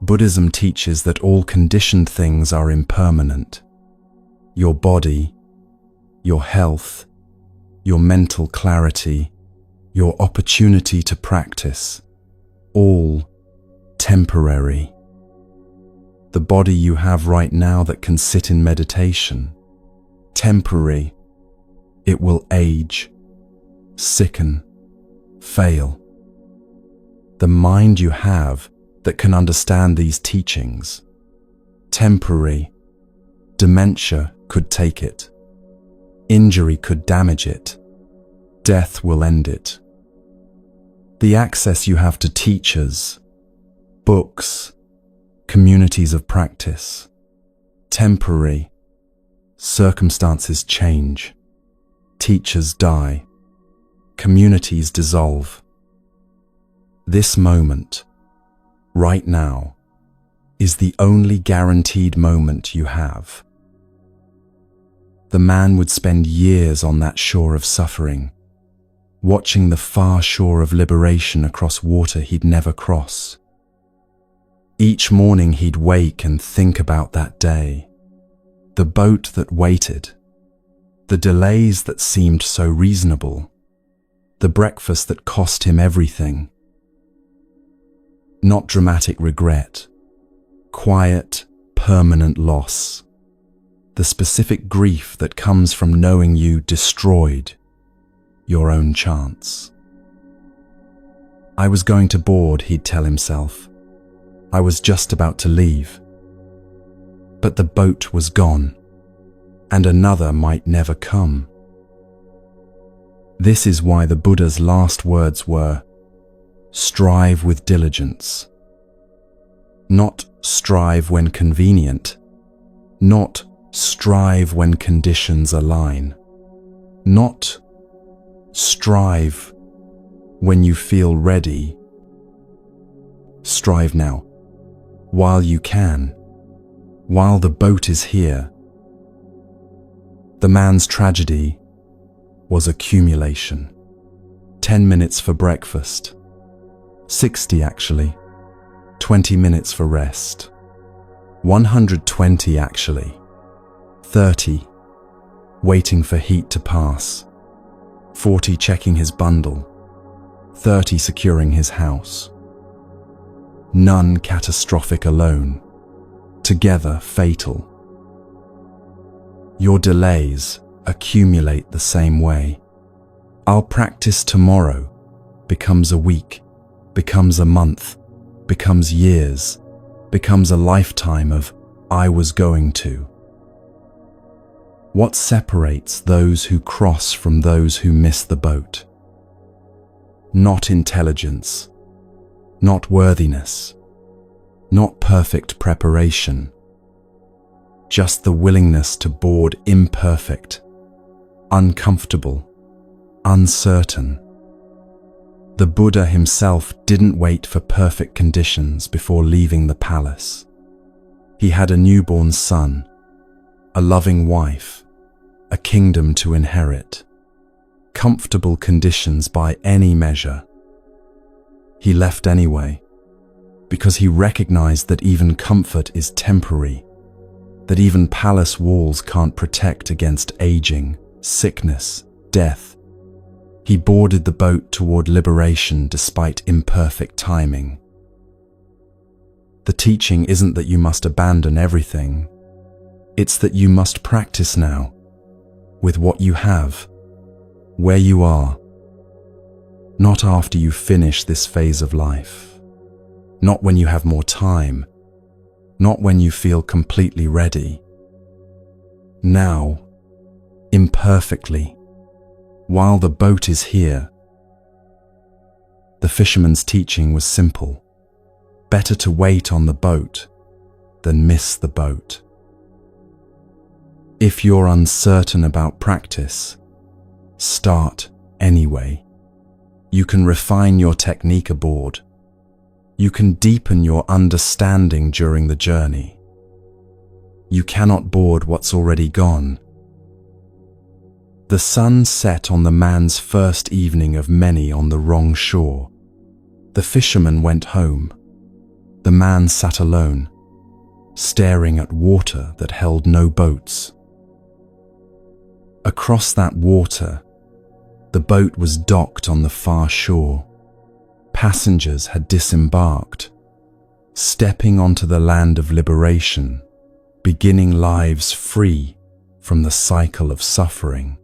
Buddhism teaches that all conditioned things are impermanent. Your body, your health, your mental clarity, your opportunity to practice, all temporary. The body you have right now that can sit in meditation, temporary. It will age, sicken, fail. The mind you have that can understand these teachings, temporary. Dementia could take it. Injury could damage it. Death will end it. The access you have to teachers, books, communities of practice, temporary. Circumstances change. Teachers die. Communities dissolve. This moment, right now, is the only guaranteed moment you have. The man would spend years on that shore of suffering, watching the far shore of liberation across water he'd never cross. Each morning he'd wake and think about that day, the boat that waited, the delays that seemed so reasonable, the breakfast that cost him everything. Not dramatic regret, quiet, permanent loss. The specific grief that comes from knowing you destroyed your own chance. I was going to board, he'd tell himself. I was just about to leave. But the boat was gone, and another might never come. This is why the Buddha's last words were, strive with diligence. Not strive when convenient, not strive when conditions align, not strive when you feel ready. Strive now, while you can, while the boat is here. The man's tragedy was accumulation. 10 minutes for breakfast, 60 actually, 20 minutes for rest, 120 actually, 30 waiting for heat to pass, 40 checking his bundle, 30 securing his house. None catastrophic alone, together fatal. Your delays accumulate the same way. I'll practice tomorrow becomes a week, becomes a month, becomes years, becomes a lifetime of I was going to. What separates those who cross from those who miss the boat? Not intelligence, not worthiness, not perfect preparation, just the willingness to board imperfect, uncomfortable, uncertain. The Buddha himself didn't wait for perfect conditions before leaving the palace. He had a newborn son, a loving wife, a kingdom to inherit, comfortable conditions by any measure. He left anyway, because he recognized that even comfort is temporary, that even palace walls can't protect against aging, sickness, death. He boarded the boat toward liberation despite imperfect timing. The teaching isn't that you must abandon everything. It's that you must practice now, with what you have, where you are. Not after you finish this phase of life. Not when you have more time. Not when you feel completely ready. Now, imperfectly, while the boat is here. The fisherman's teaching was simple. Better to wait on the boat than miss the boat. If you're uncertain about practice, start anyway. You can refine your technique aboard. You can deepen your understanding during the journey. You cannot board what's already gone. The sun set on the man's first evening of many on the wrong shore. The fisherman went home. The man sat alone, staring at water that held no boats. Across that water, the boat was docked on the far shore. Passengers had disembarked, stepping onto the land of liberation, beginning lives free from the cycle of suffering.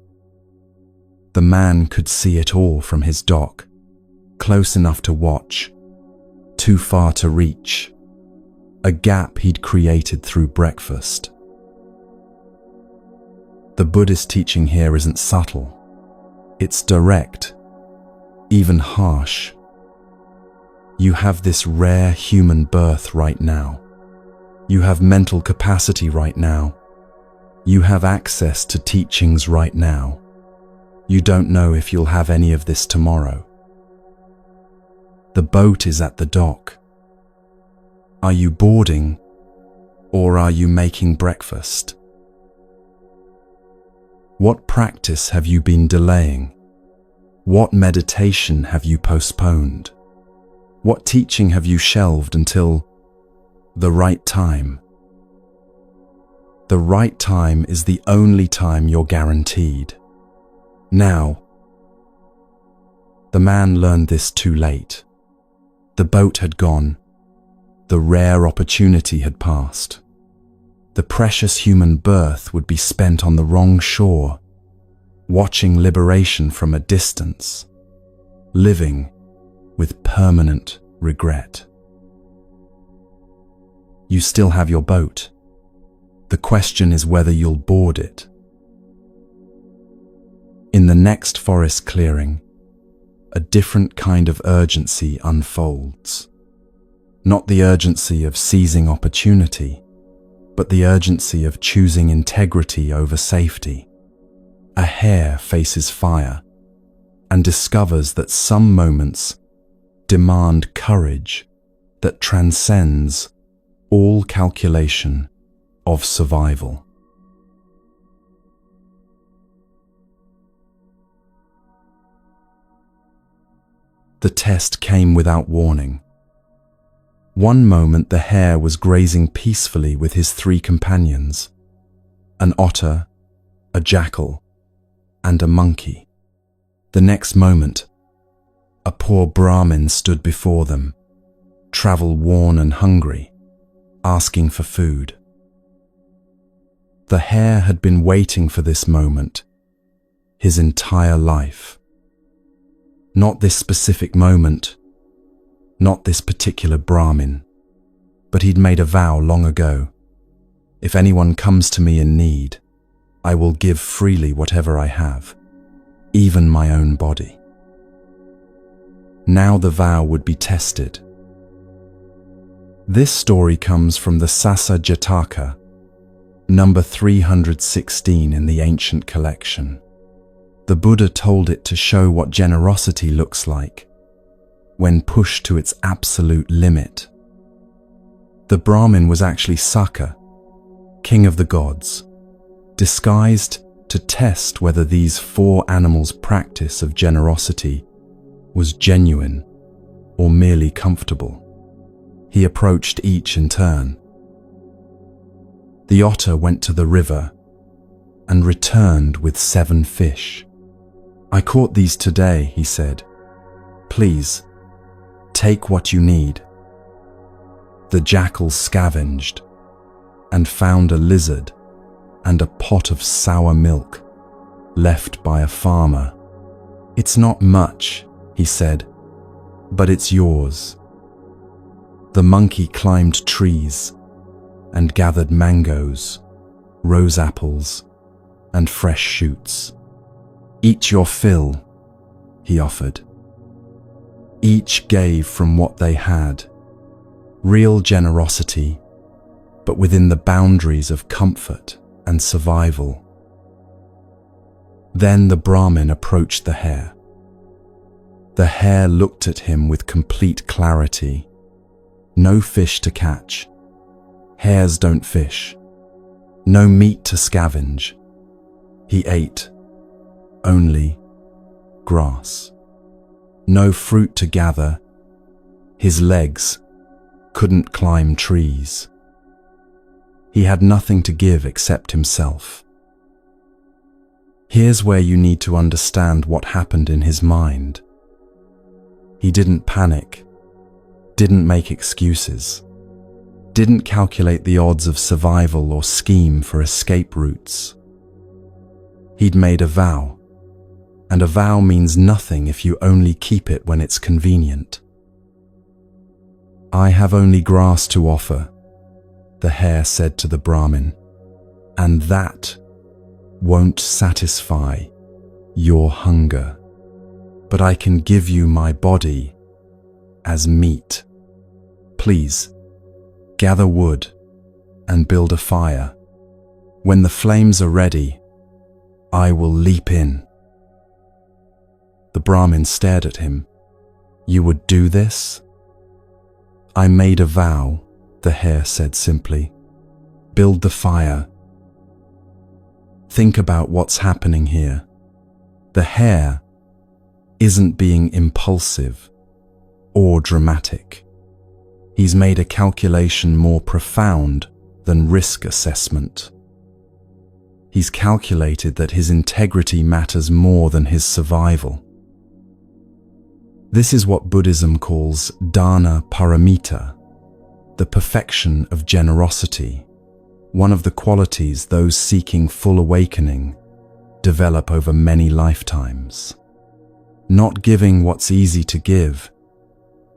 The man could see it all from his dock, close enough to watch, too far to reach, a gap he'd created through breakfast. The Buddhist teaching here isn't subtle. It's direct, even harsh. You have this rare human birth right now. You have mental capacity right now. You have access to teachings right now. You don't know if you'll have any of this tomorrow. The boat is at the dock. Are you boarding, or are you making breakfast? What practice have you been delaying? What meditation have you postponed? What teaching have you shelved until the right time? The right time is the only time you're guaranteed. Now. The man learned this too late. The boat had gone. The rare opportunity had passed. The precious human birth would be spent on the wrong shore, watching liberation from a distance, living with permanent regret. You still have your boat. The question is whether you'll board it. In the next forest clearing, a different kind of urgency unfolds. Not the urgency of seizing opportunity, but the urgency of choosing integrity over safety. A hare faces fire and discovers that some moments demand courage that transcends all calculation of survival. The test came without warning. One moment the hare was grazing peacefully with his 3 companions, an otter, a jackal, and a monkey. The next moment, a poor Brahmin stood before them, travel-worn and hungry, asking for food. The hare had been waiting for this moment his entire life. Not this specific moment, not this particular Brahmin, but he'd made a vow long ago. If anyone comes to me in need, I will give freely whatever I have, even my own body. Now the vow would be tested. This story comes from the Sassa Jataka, number 316 in the ancient collection. The Buddha told it to show what generosity looks like when pushed to its absolute limit. The Brahmin was actually Sakka, king of the gods, disguised to test whether these 4 animals' practice of generosity was genuine or merely comfortable. He approached each in turn. The otter went to the river and returned with 7 fish. "I caught these today," he said. "Please, take what you need." The jackal scavenged and found a lizard and a pot of sour milk left by a farmer. "It's not much," he said, "but it's yours." The monkey climbed trees and gathered mangoes, rose apples, and fresh shoots. "Eat your fill," he offered. Each gave from what they had, real generosity, but within the boundaries of comfort and survival. Then the Brahmin approached the hare. The hare looked at him with complete clarity. No fish to catch. Hares don't fish. No meat to scavenge. He ate only grass. No fruit to gather. His legs couldn't climb trees. He had nothing to give except himself. Here's where you need to understand what happened in his mind. He didn't panic, didn't make excuses, didn't calculate the odds of survival or scheme for escape routes. He'd made a vow, and a vow means nothing if you only keep it when it's convenient. "I have only grass to offer," the hare said to the Brahmin, "and that won't satisfy your hunger, but I can give you my body as meat. Please, gather wood and build a fire. When the flames are ready, I will leap in." The Brahmin stared at him. "You would do this?" "I made a vow," the hare said simply. "Build the fire." Think about what's happening here. The hare isn't being impulsive or dramatic. He's made a calculation more profound than risk assessment. He's calculated that his integrity matters more than his survival. This is what Buddhism calls dana paramita, the perfection of generosity, one of the qualities those seeking full awakening develop over many lifetimes. Not giving what's easy to give,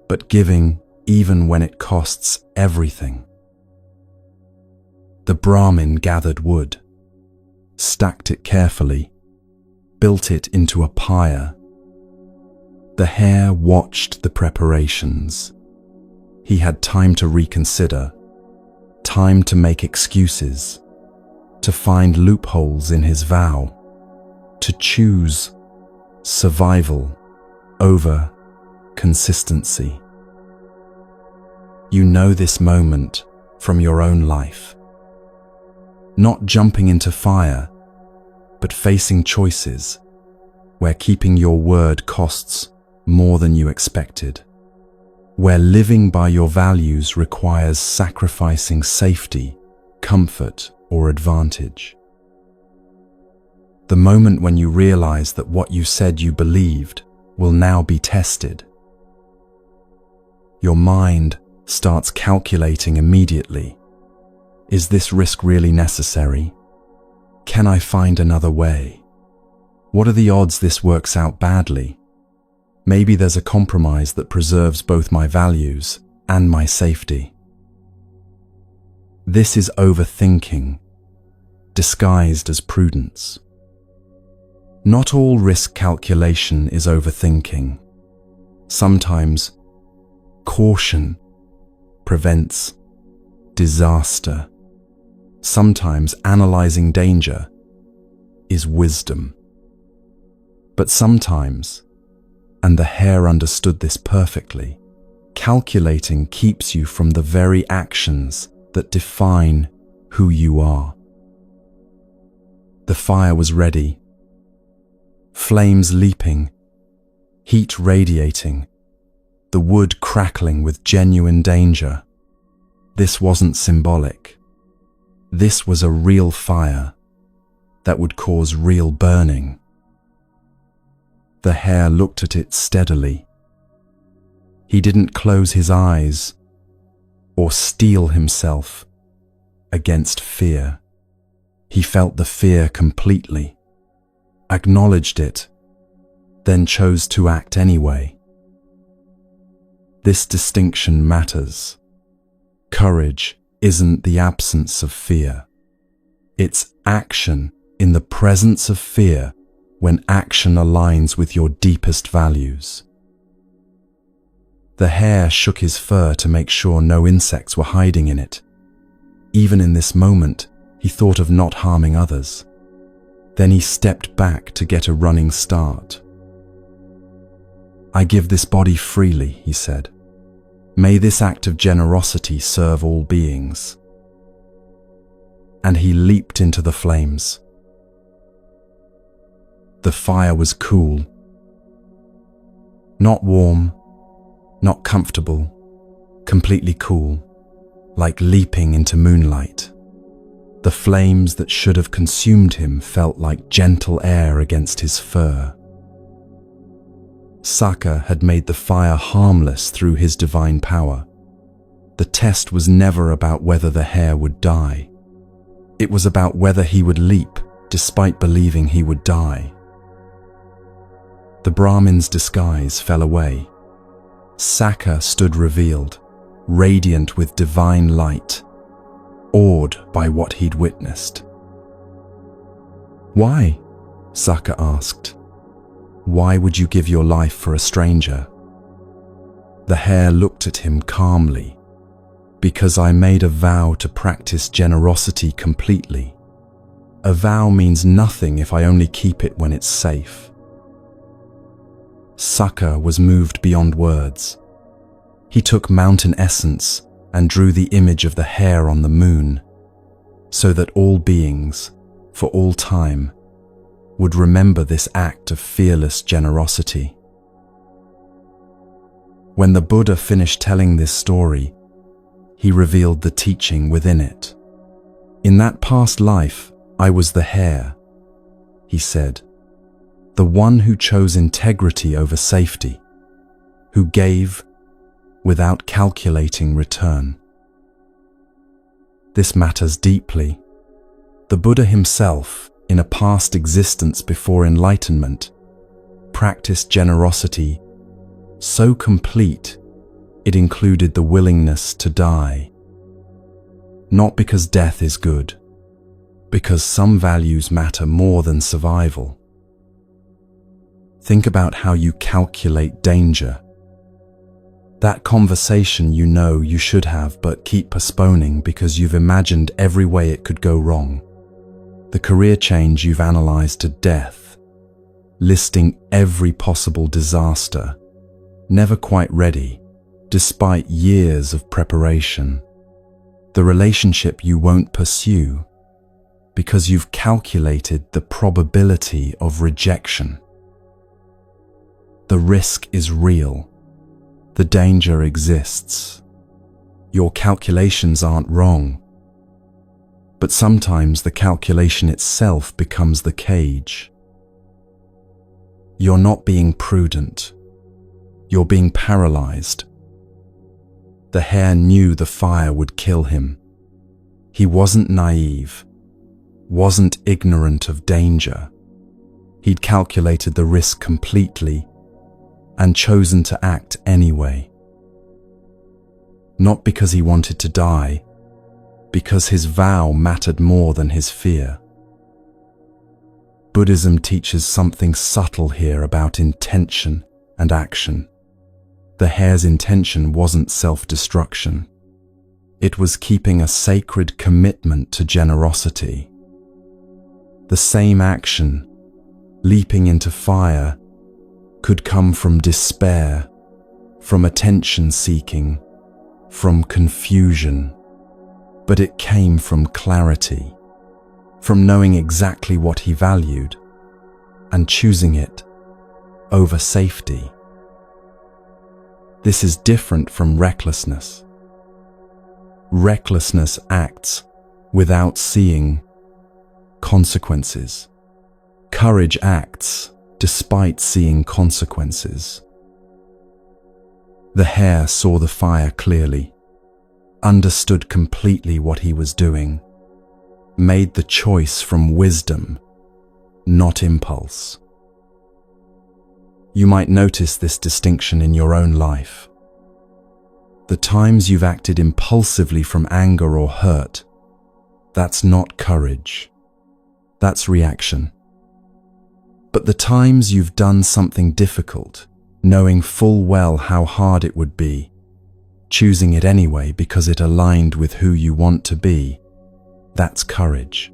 but giving even when it costs everything. The Brahmin gathered wood, stacked it carefully, built it into a pyre. The hare watched the preparations. He had time to reconsider, time to make excuses, to find loopholes in his vow, to choose survival over consistency. You know this moment from your own life. Not jumping into fire, but facing choices where keeping your word costs more than you expected, where living by your values requires sacrificing safety, comfort, or advantage. The moment when you realize that what you said you believed will now be tested. Your mind starts calculating immediately. Is this risk really necessary? Can I find another way? What are the odds this works out badly? Maybe there's a compromise that preserves both my values and my safety. This is overthinking, disguised as prudence. Not all risk calculation is overthinking. Sometimes caution prevents disaster. Sometimes analyzing danger is wisdom. But sometimes, and the hare understood this perfectly, calculating keeps you from the very actions that define who you are. The fire was ready, flames leaping, heat radiating, the wood crackling with genuine danger. This wasn't symbolic. This was a real fire that would cause real burning. The hare looked at it steadily. He didn't close his eyes or steel himself against fear. He felt the fear completely, acknowledged it, then chose to act anyway. This distinction matters. Courage isn't the absence of fear. It's action in the presence of fear when action aligns with your deepest values. The hare shook his fur to make sure no insects were hiding in it. Even in this moment, he thought of not harming others. Then he stepped back to get a running start. "I give this body freely," he said. "May this act of generosity serve all beings." And he leaped into the flames. The fire was cool. Not warm, not comfortable, completely cool, like leaping into moonlight. The flames that should have consumed him felt like gentle air against his fur. Saka had made the fire harmless through his divine power. The test was never about whether the hare would die. It was about whether he would leap, despite believing he would die. The Brahmin's disguise fell away. Saka stood revealed, radiant with divine light, awed by what he'd witnessed. "Why?" Saka asked. "Why would you give your life for a stranger?" The hare looked at him calmly. "Because I made a vow to practice generosity completely. A vow means nothing if I only keep it when it's safe." Saka was moved beyond words. He took mountain essence and drew the image of the hare on the moon, so that all beings, for all time, would remember this act of fearless generosity. When the Buddha finished telling this story, he revealed the teaching within it. "In that past life, I was the hare," he said, "the one who chose integrity over safety, who gave without calculating return." This matters deeply. The Buddha himself, in a past existence before enlightenment, practiced generosity so complete it included the willingness to die. Not because death is good, because some values matter more than survival. Think about how you calculate danger. That conversation you know you should have but keep postponing because you've imagined every way it could go wrong. The career change you've analyzed to death, listing every possible disaster, never quite ready, despite years of preparation. The relationship you won't pursue because you've calculated the probability of rejection. The risk is real. The danger exists. Your calculations aren't wrong. But sometimes the calculation itself becomes the cage. You're not being prudent. You're being paralyzed. The hare knew the fire would kill him. He wasn't naive, wasn't ignorant of danger. He'd calculated the risk completely and chosen to act anyway. Not because he wanted to die, because his vow mattered more than his fear. Buddhism teaches something subtle here about intention and action. The hare's intention wasn't self-destruction. It was keeping a sacred commitment to generosity. The same action, leaping into fire, could come from despair, from attention-seeking, from confusion. But it came from clarity, from knowing exactly what he valued and choosing it over safety. This is different from recklessness. Recklessness acts without seeing consequences. Courage acts despite seeing consequences. The hare saw the fire clearly, understood completely what he was doing, made the choice from wisdom, not impulse. You might notice this distinction in your own life. The times you've acted impulsively from anger or hurt, that's not courage. That's reaction. But the times you've done something difficult, knowing full well how hard it would be, choosing it anyway because it aligned with who you want to be, that's courage.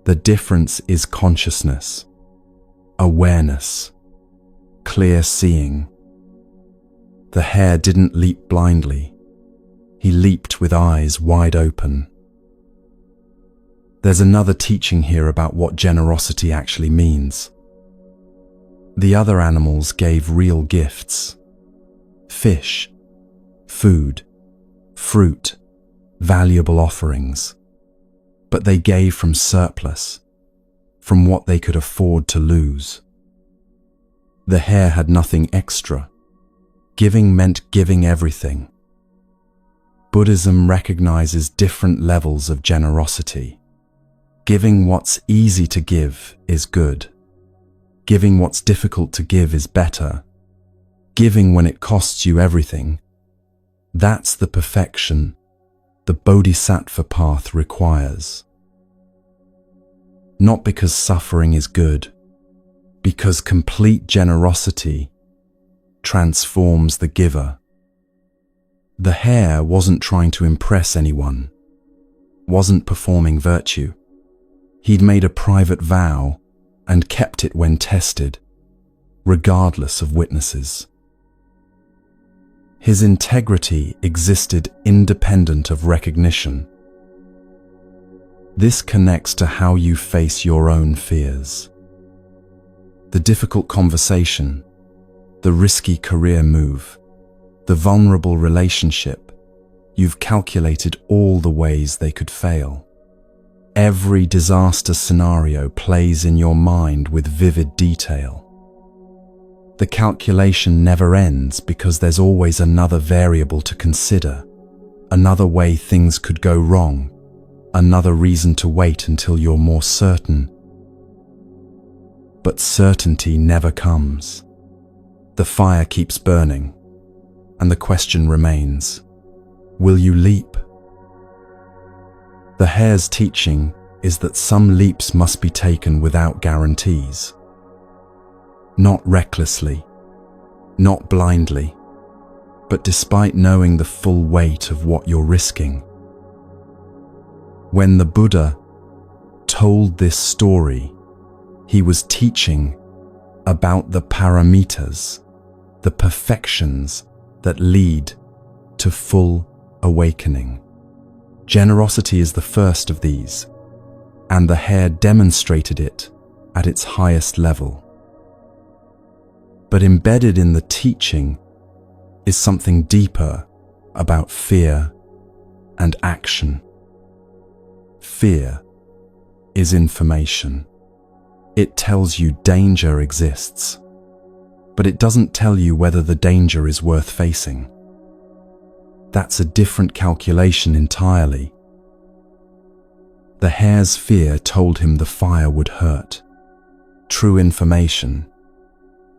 The difference is consciousness, awareness, clear seeing. The hare didn't leap blindly. He leaped with eyes wide open. There's another teaching here about what generosity actually means. The other animals gave real gifts. Fish, food, fruit, valuable offerings. But they gave from surplus, from what they could afford to lose. The hare had nothing extra. Giving meant giving everything. Buddhism recognizes different levels of generosity. Giving what's easy to give is good. Giving what's difficult to give is better. Giving when it costs you everything, that's the perfection the Bodhisattva path requires. Not because suffering is good, because complete generosity transforms the giver. The hare wasn't trying to impress anyone, wasn't performing virtue. He'd made a private vow and kept it when tested, regardless of witnesses. His integrity existed independent of recognition. This connects to how you face your own fears. The difficult conversation, the risky career move, the vulnerable relationship, you've calculated all the ways they could fail. Every disaster scenario plays in your mind with vivid detail. The calculation never ends because there's always another variable to consider, another way things could go wrong, another reason to wait until you're more certain. But certainty never comes. The fire keeps burning, and the question remains, will you leap? The hare's teaching is that some leaps must be taken without guarantees. Not recklessly, not blindly, but despite knowing the full weight of what you're risking. When the Buddha told this story, he was teaching about the paramitas, the perfections that lead to full awakening. Generosity is the first of these, and the hare demonstrated it at its highest level. But embedded in the teaching is something deeper about fear and action. Fear is information. It tells you danger exists, but it doesn't tell you whether the danger is worth facing. That's a different calculation entirely. The hare's fear told him the fire would hurt. True information.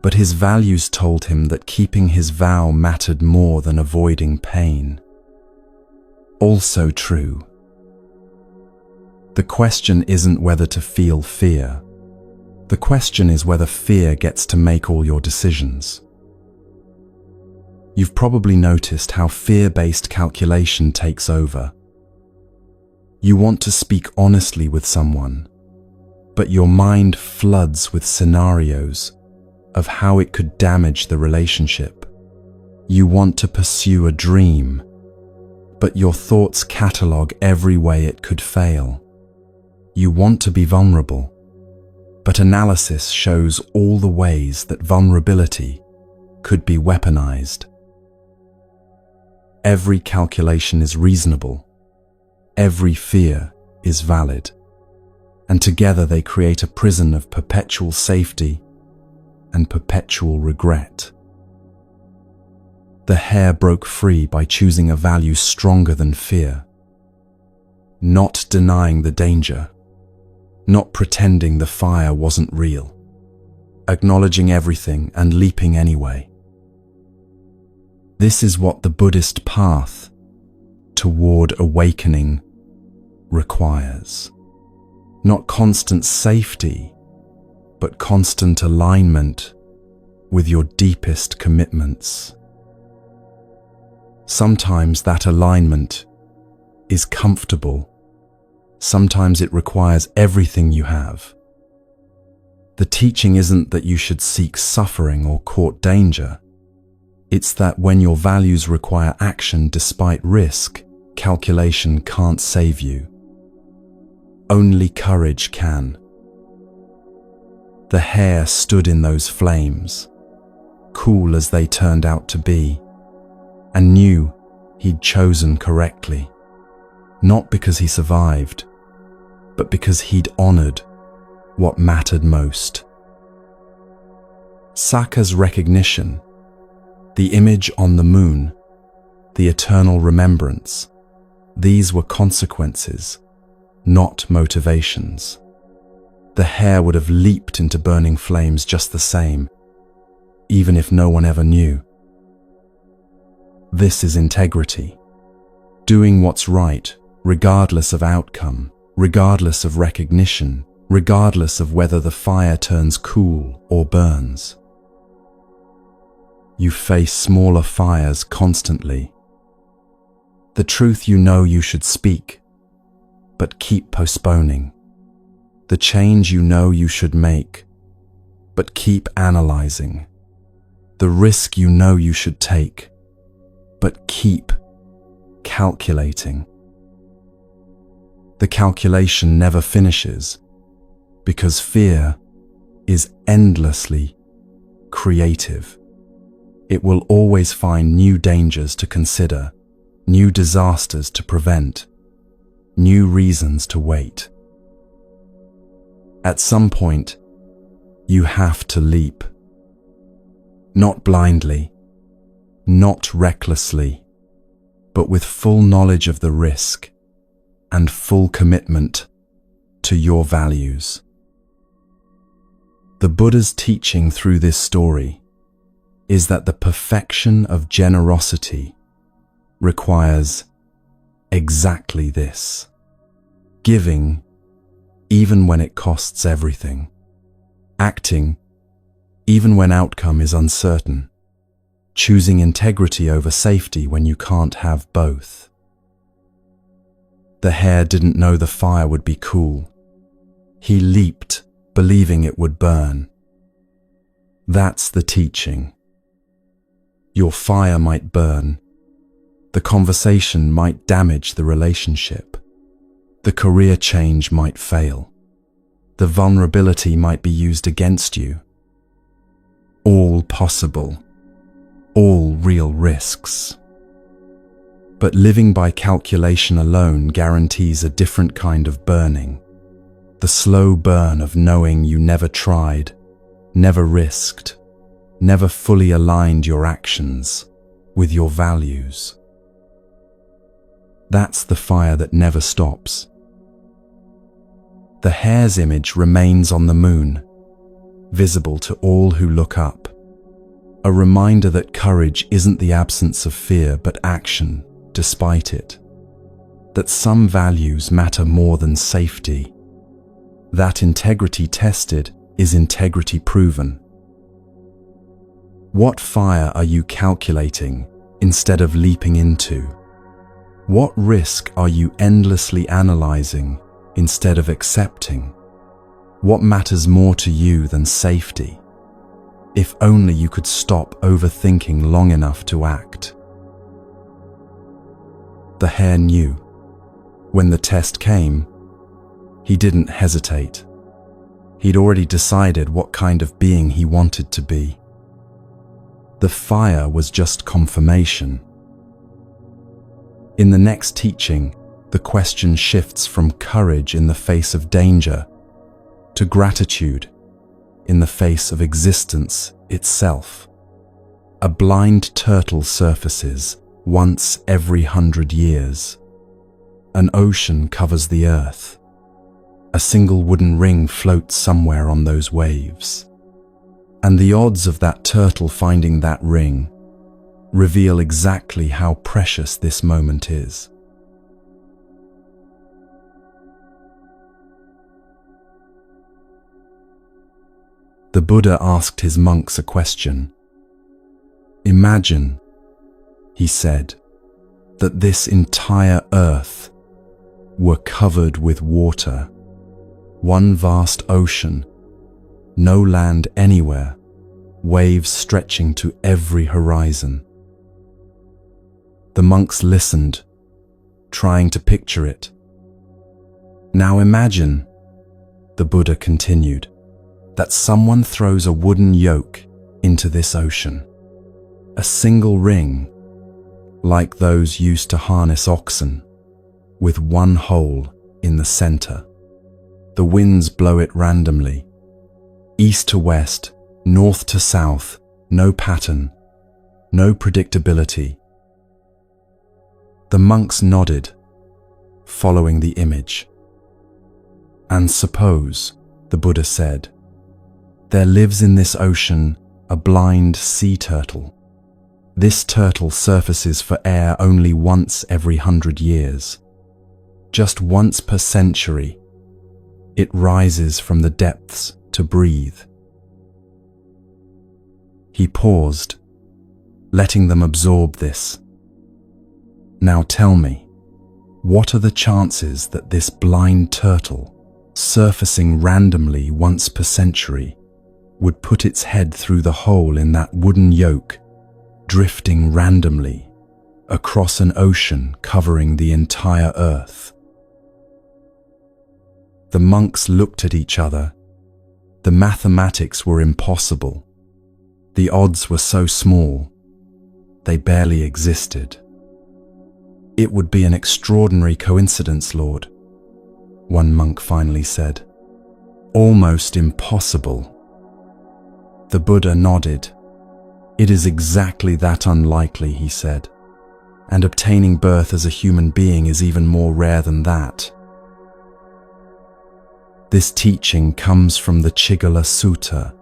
But his values told him that keeping his vow mattered more than avoiding pain. Also true. The question isn't whether to feel fear. The question is whether fear gets to make all your decisions. You've probably noticed how fear-based calculation takes over. You want to speak honestly with someone, but your mind floods with scenarios of how it could damage the relationship. You want to pursue a dream, but your thoughts catalogue every way it could fail. You want to be vulnerable, but analysis shows all the ways that vulnerability could be weaponized. Every calculation is reasonable. Every fear is valid. And together they create a prison of perpetual safety and perpetual regret. The hare broke free by choosing a value stronger than fear. Not denying the danger. Not pretending the fire wasn't real. Acknowledging everything and leaping anyway. This is what the Buddhist path toward awakening requires. Not constant safety, but constant alignment with your deepest commitments. Sometimes that alignment is comfortable. Sometimes it requires everything you have. The teaching isn't that you should seek suffering or court danger. It's that when your values require action despite risk, calculation can't save you. Only courage can. The hare stood in those flames, cool as they turned out to be, and knew he'd chosen correctly, not because he survived, but because he'd honored what mattered most. Saka's recognition, the image on the moon, the eternal remembrance, these were consequences, not motivations. The hare would have leaped into burning flames just the same, even if no one ever knew. This is integrity. Doing what's right, regardless of outcome, regardless of recognition, regardless of whether the fire turns cool or burns. You face smaller fires constantly. The truth you know you should speak, but keep postponing. The change you know you should make, but keep analyzing. The risk you know you should take, but keep calculating. The calculation never finishes because fear is endlessly creative. It will always find new dangers to consider, new disasters to prevent, new reasons to wait. At some point, you have to leap. Not blindly, not recklessly, but with full knowledge of the risk and full commitment to your values. The Buddha's teaching through this story is that the perfection of generosity requires exactly this: giving even when it costs everything, acting even when outcome is uncertain, choosing integrity over safety when you can't have both. The hare didn't know the fire would be cool. He leaped, believing it would burn. That's the teaching. Your fire might burn. The conversation might damage the relationship. The career change might fail. The vulnerability might be used against you. All possible. All real risks. But living by calculation alone guarantees a different kind of burning. The slow burn of knowing you never tried, never risked, never fully aligned your actions with your values. That's the fire that never stops. The hare's image remains on the moon, visible to all who look up. A reminder that courage isn't the absence of fear, but action despite it. That some values matter more than safety. That integrity tested is integrity proven. What fire are you calculating instead of leaping into? What risk are you endlessly analyzing instead of accepting? What matters more to you than safety? If only you could stop overthinking long enough to act. The hare knew. When the test came, he didn't hesitate. He'd already decided what kind of being he wanted to be. The fire was just confirmation. In the next teaching, the question shifts from courage in the face of danger to gratitude in the face of existence itself. A blind turtle surfaces once every 100 years. An ocean covers the earth. A single wooden ring floats somewhere on those waves. And the odds of that turtle finding that ring reveal exactly how precious this moment is. The Buddha asked his monks a question. Imagine, he said, that this entire earth were covered with water, one vast ocean, no land anywhere, waves stretching to every horizon. The monks listened, trying to picture it. Now imagine, the Buddha continued, that someone throws a wooden yoke into this ocean. A single ring, like those used to harness oxen, with one hole in the center. The winds blow it randomly, east to west, north to south, no pattern, no predictability. The monks nodded, following the image. And suppose, the Buddha said, there lives in this ocean a blind sea turtle. This turtle surfaces for air only once every 100 years. Just once per century, it rises from the depths to breathe. He paused, letting them absorb this. Now tell me, what are the chances that this blind turtle, surfacing randomly once per century, would put its head through the hole in that wooden yoke, drifting randomly across an ocean covering the entire earth? The monks looked at each other. The mathematics were impossible. The odds were so small, they barely existed. It would be an extraordinary coincidence, Lord, one monk finally said. Almost impossible. The Buddha nodded. It is exactly that unlikely, he said, and obtaining birth as a human being is even more rare than that. This teaching comes from the Chigala Sutta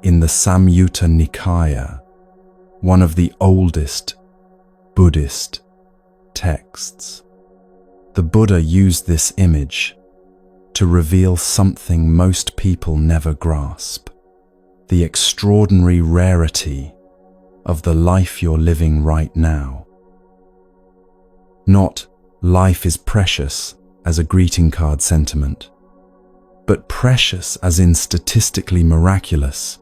in the Samyutta Nikaya, one of the oldest Buddhist texts. The Buddha used this image to reveal something most people never grasp: the extraordinary rarity of the life you're living right now. Not life is precious as a greeting card sentiment, but precious as in statistically miraculous,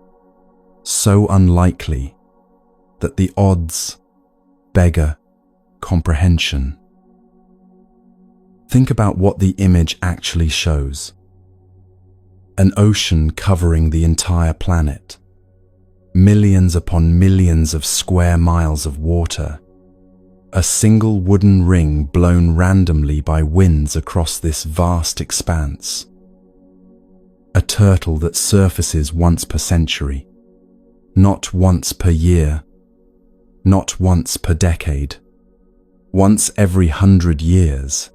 so unlikely that the odds beggar comprehension. Think about what the image actually shows. An ocean covering the entire planet, millions upon millions of square miles of water, a single wooden ring blown randomly by winds across this vast expanse. A turtle that surfaces once per century, not once per year, not once per decade, once every 100 years.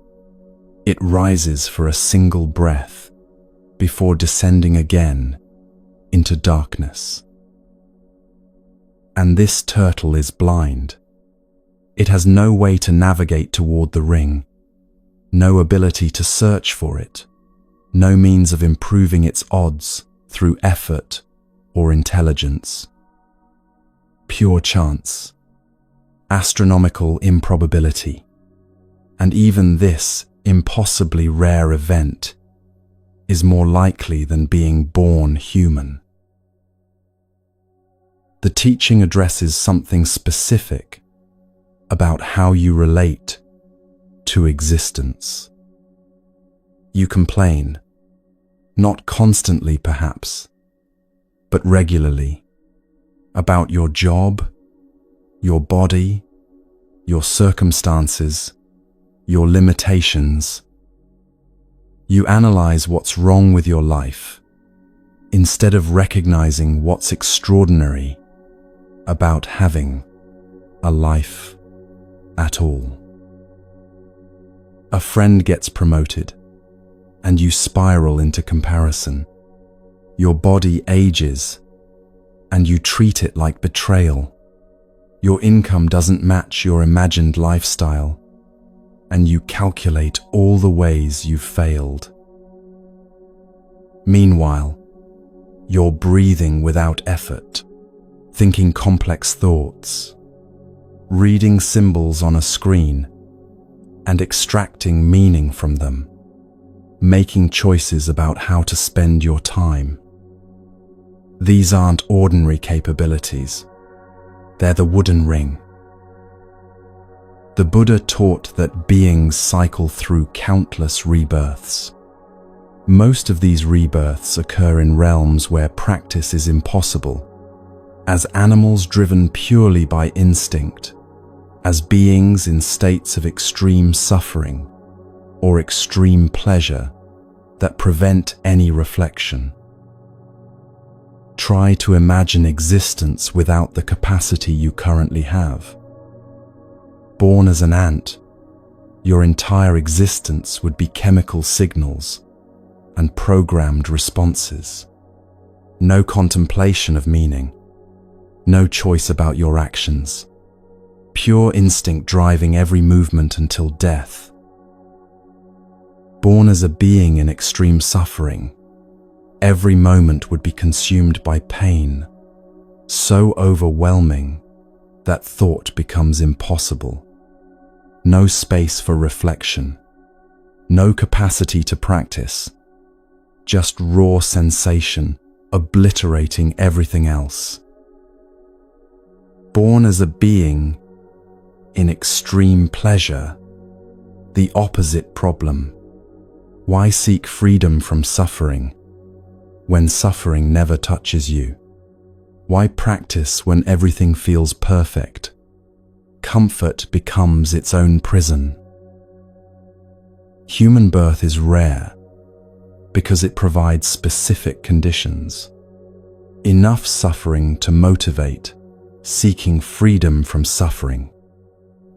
It rises for a single breath before descending again into darkness. And this turtle is blind. It has no way to navigate toward the ring, no ability to search for it, no means of improving its odds through effort or intelligence. Pure chance, astronomical improbability, and even this impossibly rare event is more likely than being born human. The teaching addresses something specific about how you relate to existence. You complain, not constantly perhaps, but regularly, about your job, your body, your circumstances, your limitations. You analyze what's wrong with your life instead of recognizing what's extraordinary about having a life at all. A friend gets promoted and you spiral into comparison. Your body ages and you treat it like betrayal. Your income doesn't match your imagined lifestyle, and you calculate all the ways you've failed. Meanwhile, you're breathing without effort, thinking complex thoughts, reading symbols on a screen, and extracting meaning from them, making choices about how to spend your time. These aren't ordinary capabilities. They're the wooden ring. The Buddha taught that beings cycle through countless rebirths. Most of these rebirths occur in realms where practice is impossible, as animals driven purely by instinct, as beings in states of extreme suffering or extreme pleasure that prevent any reflection. Try to imagine existence without the capacity you currently have. Born as an ant, your entire existence would be chemical signals and programmed responses. No contemplation of meaning, no choice about your actions, pure instinct driving every movement until death. Born as a being in extreme suffering, every moment would be consumed by pain, so overwhelming that thought becomes impossible. No space for reflection, no capacity to practice, just raw sensation obliterating everything else. Born as a being in extreme pleasure, the opposite problem. Why seek freedom from suffering when suffering never touches you? Why practice when everything feels perfect? Comfort becomes its own prison. Human birth is rare because it provides specific conditions. Enough suffering to motivate seeking freedom from suffering.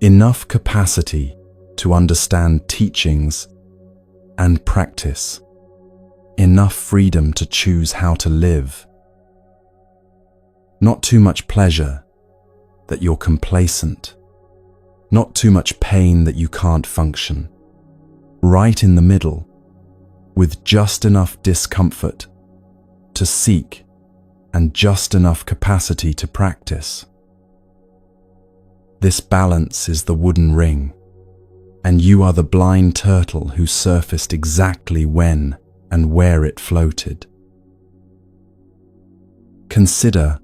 Enough capacity to understand teachings and practice. Enough freedom to choose how to live. Not too much pleasure that you're complacent. Not too much pain that you can't function. Right in the middle, with just enough discomfort to seek and just enough capacity to practice. This balance is the wooden ring, and you are the blind turtle who surfaced exactly when and where it floated. Consider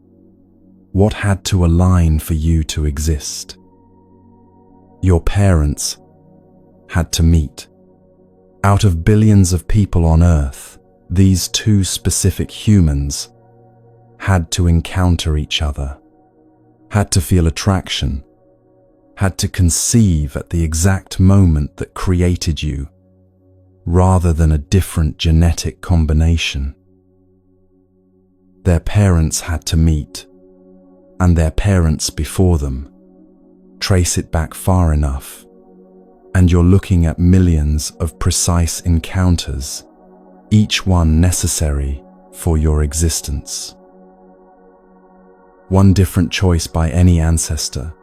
what had to align for you to exist. Your parents had to meet. Out of billions of people on Earth, these two specific humans had to encounter each other, had to feel attraction, had to conceive at the exact moment that created you, rather than a different genetic combination. Their parents had to meet, and their parents before them. Trace it back far enough, and you're looking at millions of precise encounters, each one necessary for your existence. One different choice by any ancestor,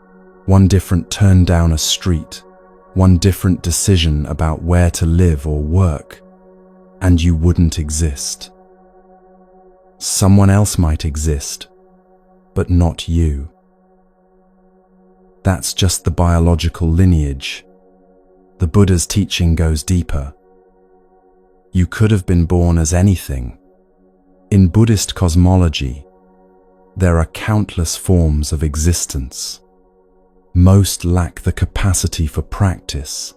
one different turn down a street, one different decision about where to live or work, and you wouldn't exist. Someone else might exist, but not you. That's just the biological lineage. The Buddha's teaching goes deeper. You could have been born as anything. In Buddhist cosmology, there are countless forms of existence. Most lack the capacity for practice,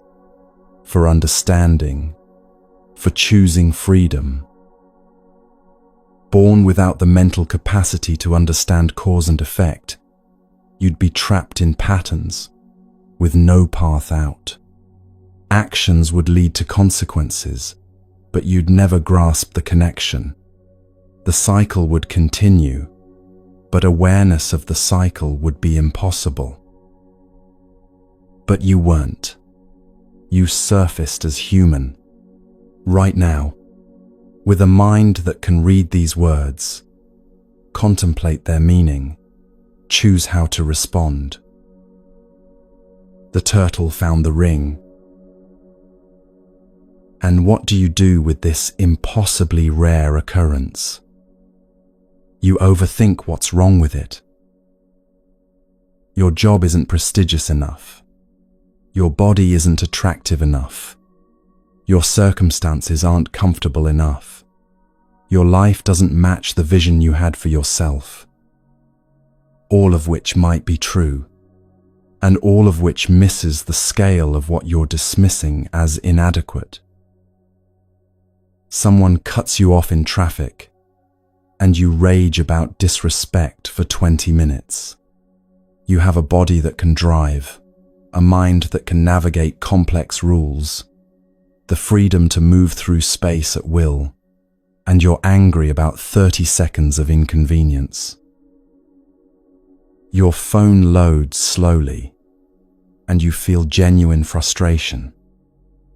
for understanding, for choosing freedom. Born without the mental capacity to understand cause and effect, you'd be trapped in patterns with no path out. Actions would lead to consequences, but you'd never grasp the connection. The cycle would continue, but awareness of the cycle would be impossible. But you weren't. You surfaced as human. Right now, with a mind that can read these words, contemplate their meaning, choose how to respond. The turtle found the ring. And what do you do with this impossibly rare occurrence? You overthink what's wrong with it. Your job isn't prestigious enough. Your body isn't attractive enough. Your circumstances aren't comfortable enough. Your life doesn't match the vision you had for yourself. All of which might be true, and all of which misses the scale of what you're dismissing as inadequate. Someone cuts you off in traffic, and you rage about disrespect for 20 minutes. You have a body that can drive, a mind that can navigate complex rules, the freedom to move through space at will, and you're angry about 30 seconds of inconvenience. Your phone loads slowly, and you feel genuine frustration.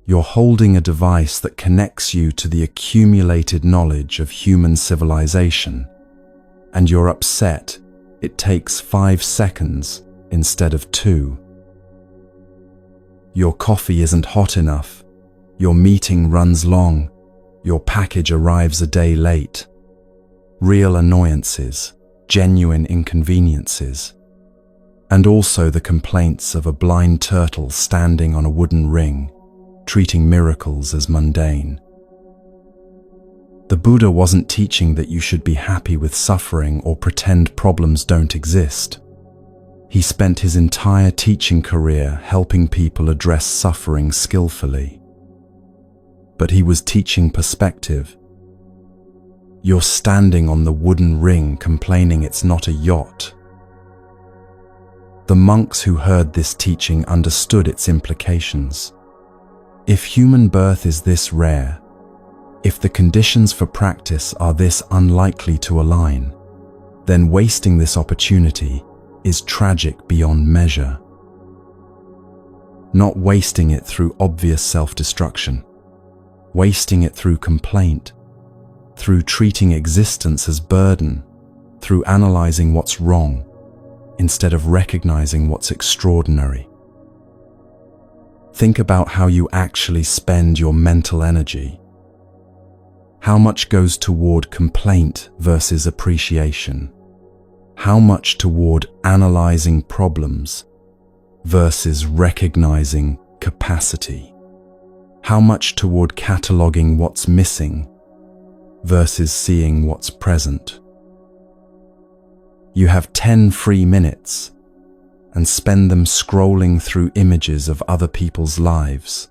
You're holding a device that connects you to the accumulated knowledge of human civilization, and you're upset it takes 5 seconds instead of 2. Your coffee isn't hot enough, your meeting runs long, your package arrives a day late. Real annoyances, genuine inconveniences, and also the complaints of a blind turtle standing on a wooden ring, treating miracles as mundane. The Buddha wasn't teaching that you should be happy with suffering or pretend problems don't exist. He spent his entire teaching career helping people address suffering skillfully. But he was teaching perspective. You're standing on the wooden ring complaining it's not a yacht. The monks who heard this teaching understood its implications. If human birth is this rare, if the conditions for practice are this unlikely to align, then wasting this opportunity is tragic beyond measure. Not wasting it through obvious self-destruction, wasting it through complaint, through treating existence as burden, through analyzing what's wrong, instead of recognizing what's extraordinary. Think about how you actually spend your mental energy. How much goes toward complaint versus appreciation? How much toward analyzing problems versus recognizing capacity? How much toward cataloging what's missing versus seeing what's present? You have 10 free minutes and spend them scrolling through images of other people's lives,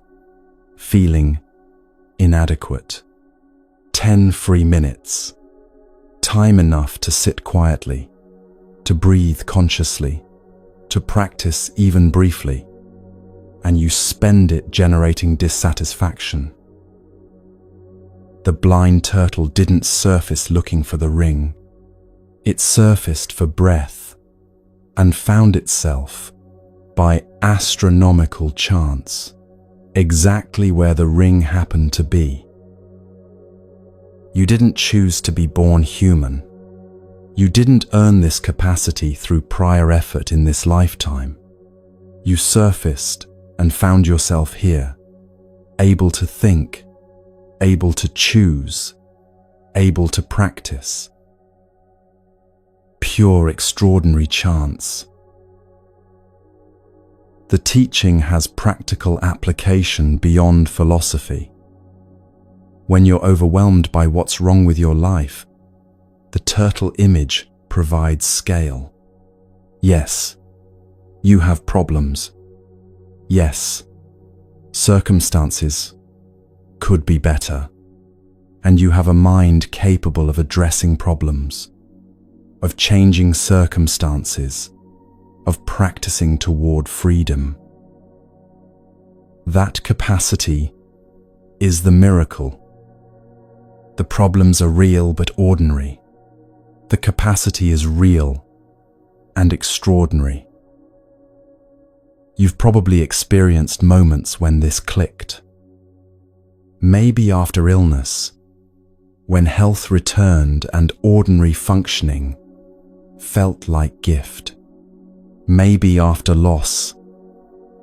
feeling inadequate. 10 free minutes. Time enough to sit quietly, to breathe consciously, to practice even briefly, and you spend it generating dissatisfaction. The blind turtle didn't surface looking for the ring. It surfaced for breath and found itself, by astronomical chance, exactly where the ring happened to be. You didn't choose to be born human. You didn't earn this capacity through prior effort in this lifetime. You surfaced and found yourself here, able to think, able to choose, able to practice. Pure extraordinary chance. The teaching has practical application beyond philosophy. When you're overwhelmed by what's wrong with your life, the turtle image provides scale. Yes, you have problems. Yes, circumstances could be better, and you have a mind capable of addressing problems, of changing circumstances, of practicing toward freedom. That capacity is the miracle. The problems are real but ordinary. The capacity is real and extraordinary. You've probably experienced moments when this clicked. Maybe after illness, when health returned and ordinary functioning felt like gift. Maybe after loss,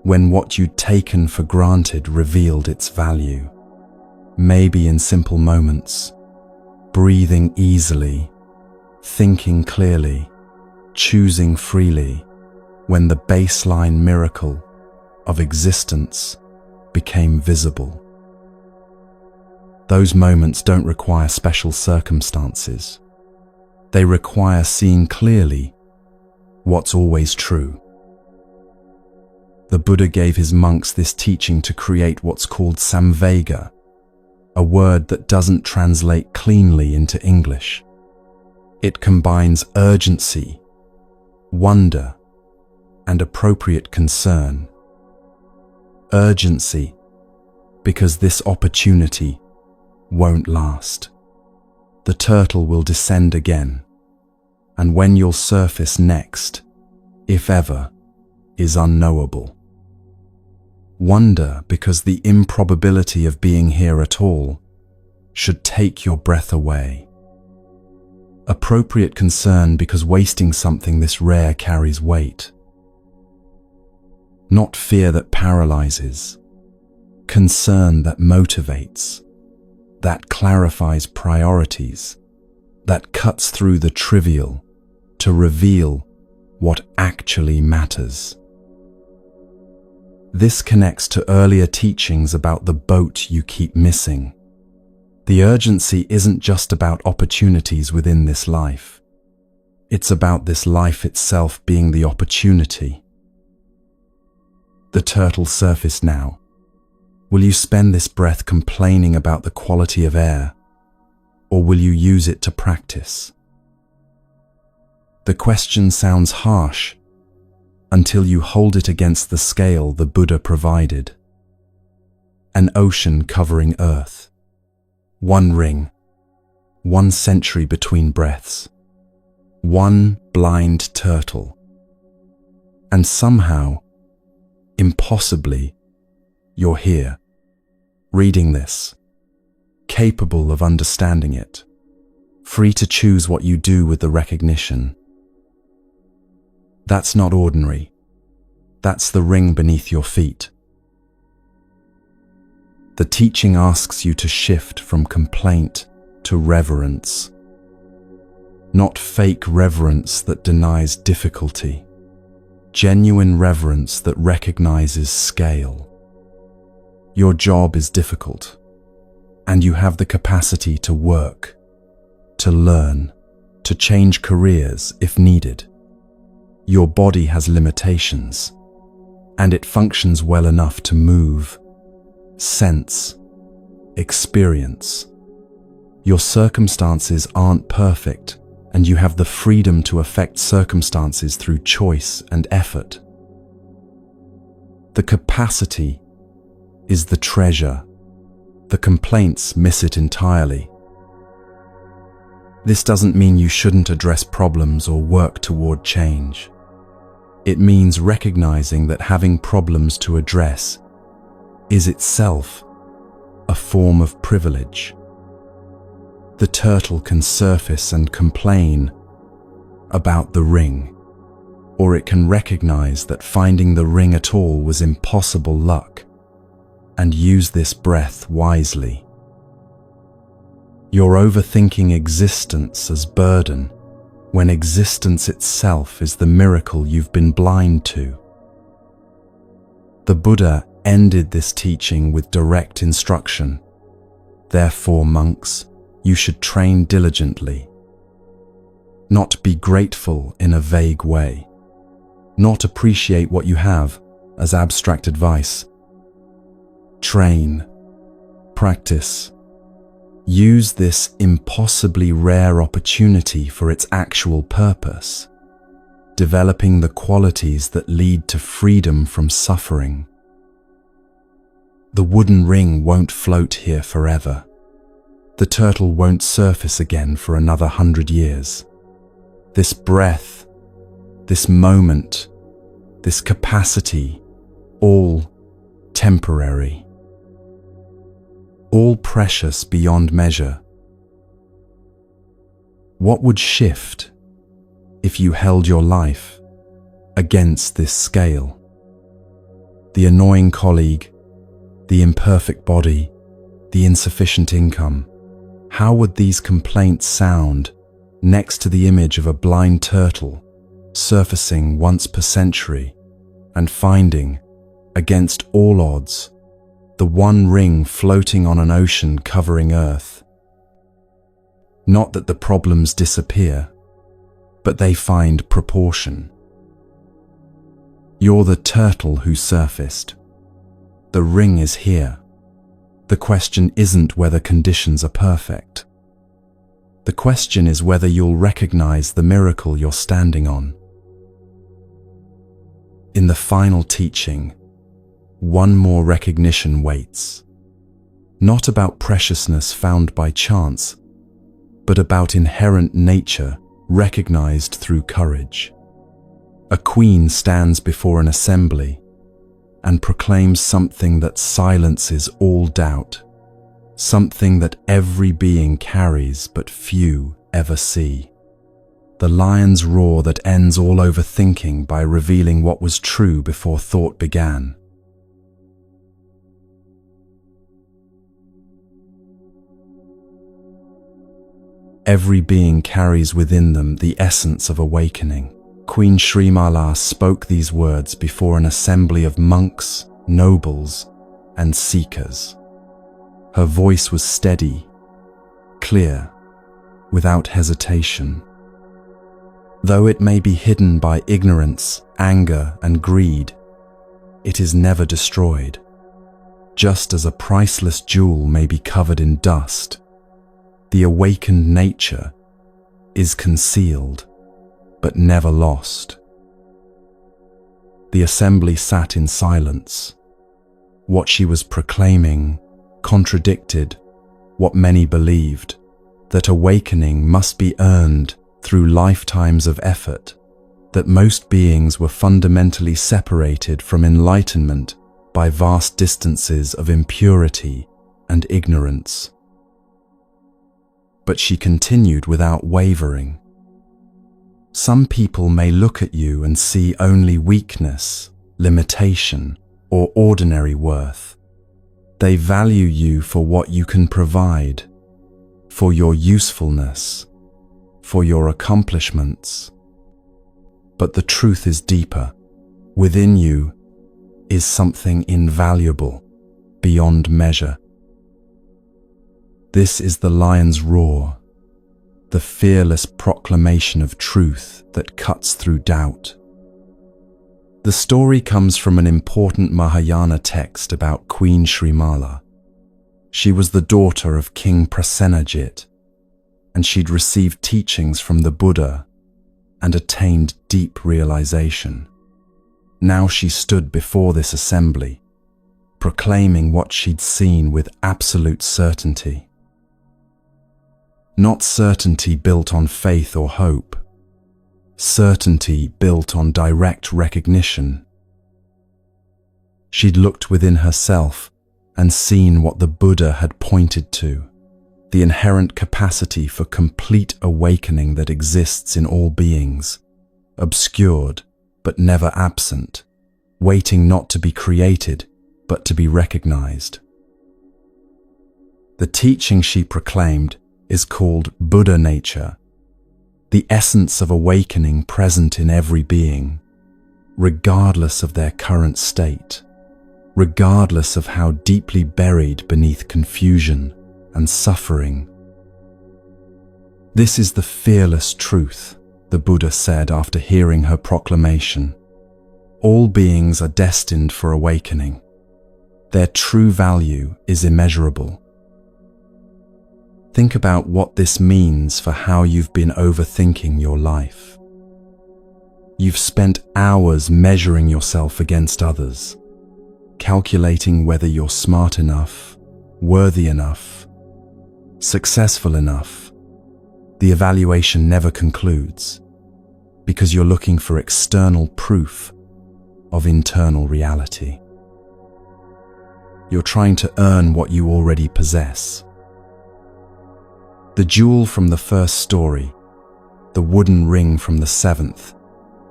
when what you'd taken for granted revealed its value. Maybe in simple moments, breathing easily, thinking clearly, choosing freely, when the baseline miracle of existence became visible. Those moments don't require special circumstances. They require seeing clearly what's always true. The Buddha gave his monks this teaching to create what's called samvega, a word that doesn't translate cleanly into English. It combines urgency, wonder, and appropriate concern. urgency, because this opportunity won't last. The turtle will descend again, and when you'll surface next, if ever, is unknowable. Wonder, because the improbability of being here at all should take your breath away. Appropriate concern, because wasting something this rare carries weight. Not fear that paralyzes, concern that motivates, that clarifies priorities, that cuts through the trivial to reveal what actually matters. This connects to earlier teachings about the boat you keep missing. The urgency isn't just about opportunities within this life. It's about this life itself being the opportunity. The turtle surfaced now. Will you spend this breath complaining about the quality of air, or will you use it to practice? The question sounds harsh until you hold it against the scale the Buddha provided. An ocean covering earth. One ring. 1 century between breaths. One blind turtle. And somehow, impossibly, you're here, reading this, capable of understanding it, free to choose what you do with the recognition. That's not ordinary. That's the ring beneath your feet. The teaching asks you to shift from complaint to reverence. Not fake reverence that denies difficulty. Genuine reverence that recognizes scale. Your job is difficult, and you have the capacity to work, to learn, to change careers if needed. Your body has limitations, and it functions well enough to move, sense, experience. Your circumstances aren't perfect, and you have the freedom to affect circumstances through choice and effort. The capacity is the treasure. The complaints miss it entirely. This doesn't mean you shouldn't address problems or work toward change. It means recognizing that having problems to address is itself a form of privilege. The turtle can surface and complain about the ring, or it can recognize that finding the ring at all was impossible luck and use this breath wisely. You're overthinking existence as burden when existence itself is the miracle you've been blind to. The Buddha ended this teaching with direct instruction. Therefore, monks, you should train diligently. Not be grateful in a vague way. Not appreciate what you have as abstract advice. Train. Practice. Use this impossibly rare opportunity for its actual purpose, developing the qualities that lead to freedom from suffering. The wooden ring won't float here forever. The turtle won't surface again for another 100 years. This breath, this moment, this capacity, all temporary. All precious beyond measure. What would shift if you held your life against this scale? The annoying colleague, the imperfect body, the insufficient income. How would these complaints sound next to the image of a blind turtle surfacing once per century and finding, against all odds, the one ring floating on an ocean covering Earth? Not that the problems disappear, but they find proportion. You're the turtle who surfaced. The ring is here. The question isn't whether conditions are perfect. The question is whether you'll recognize the miracle you're standing on. In the final teaching, one more recognition waits. Not about preciousness found by chance, but about inherent nature recognized through courage. A queen stands before an assembly and proclaims something that silences all doubt, something that every being carries but few ever see. The lion's roar that ends all overthinking by revealing what was true before thought began. Every being carries within them the essence of awakening. Queen Srimala spoke these words before an assembly of monks, nobles, and seekers. Her voice was steady, clear, without hesitation. Though it may be hidden by ignorance, anger, and greed, it is never destroyed. Just as a priceless jewel may be covered in dust, the awakened nature is concealed, but never lost. The assembly sat in silence. What she was proclaiming contradicted what many believed, that awakening must be earned through lifetimes of effort, that most beings were fundamentally separated from enlightenment by vast distances of impurity and ignorance. But she continued without wavering. Some people may look at you and see only weakness, limitation, or ordinary worth. They value you for what you can provide, for your usefulness, for your accomplishments. But the truth is deeper. Within you is something invaluable, beyond measure. This is the lion's roar, the fearless proclamation of truth that cuts through doubt. The story comes from an important Mahayana text about Queen Srimala. She was the daughter of King Prasenajit, and she'd received teachings from the Buddha and attained deep realization. Now she stood before this assembly, proclaiming what she'd seen with absolute certainty. Not certainty built on faith or hope, certainty built on direct recognition. She'd looked within herself and seen what the Buddha had pointed to, the inherent capacity for complete awakening that exists in all beings, obscured but never absent, waiting not to be created but to be recognized. The teaching she proclaimed is called Buddha nature, the essence of awakening present in every being, regardless of their current state, regardless of how deeply buried beneath confusion and suffering. This is the fearless truth, the Buddha said after hearing her proclamation. All beings are destined for awakening. Their true value is immeasurable. Think about what this means for how you've been overthinking your life. You've spent hours measuring yourself against others, calculating whether you're smart enough, worthy enough, successful enough. The evaluation never concludes because you're looking for external proof of internal reality. You're trying to earn what you already possess. The jewel from the first story, the wooden ring from the seventh,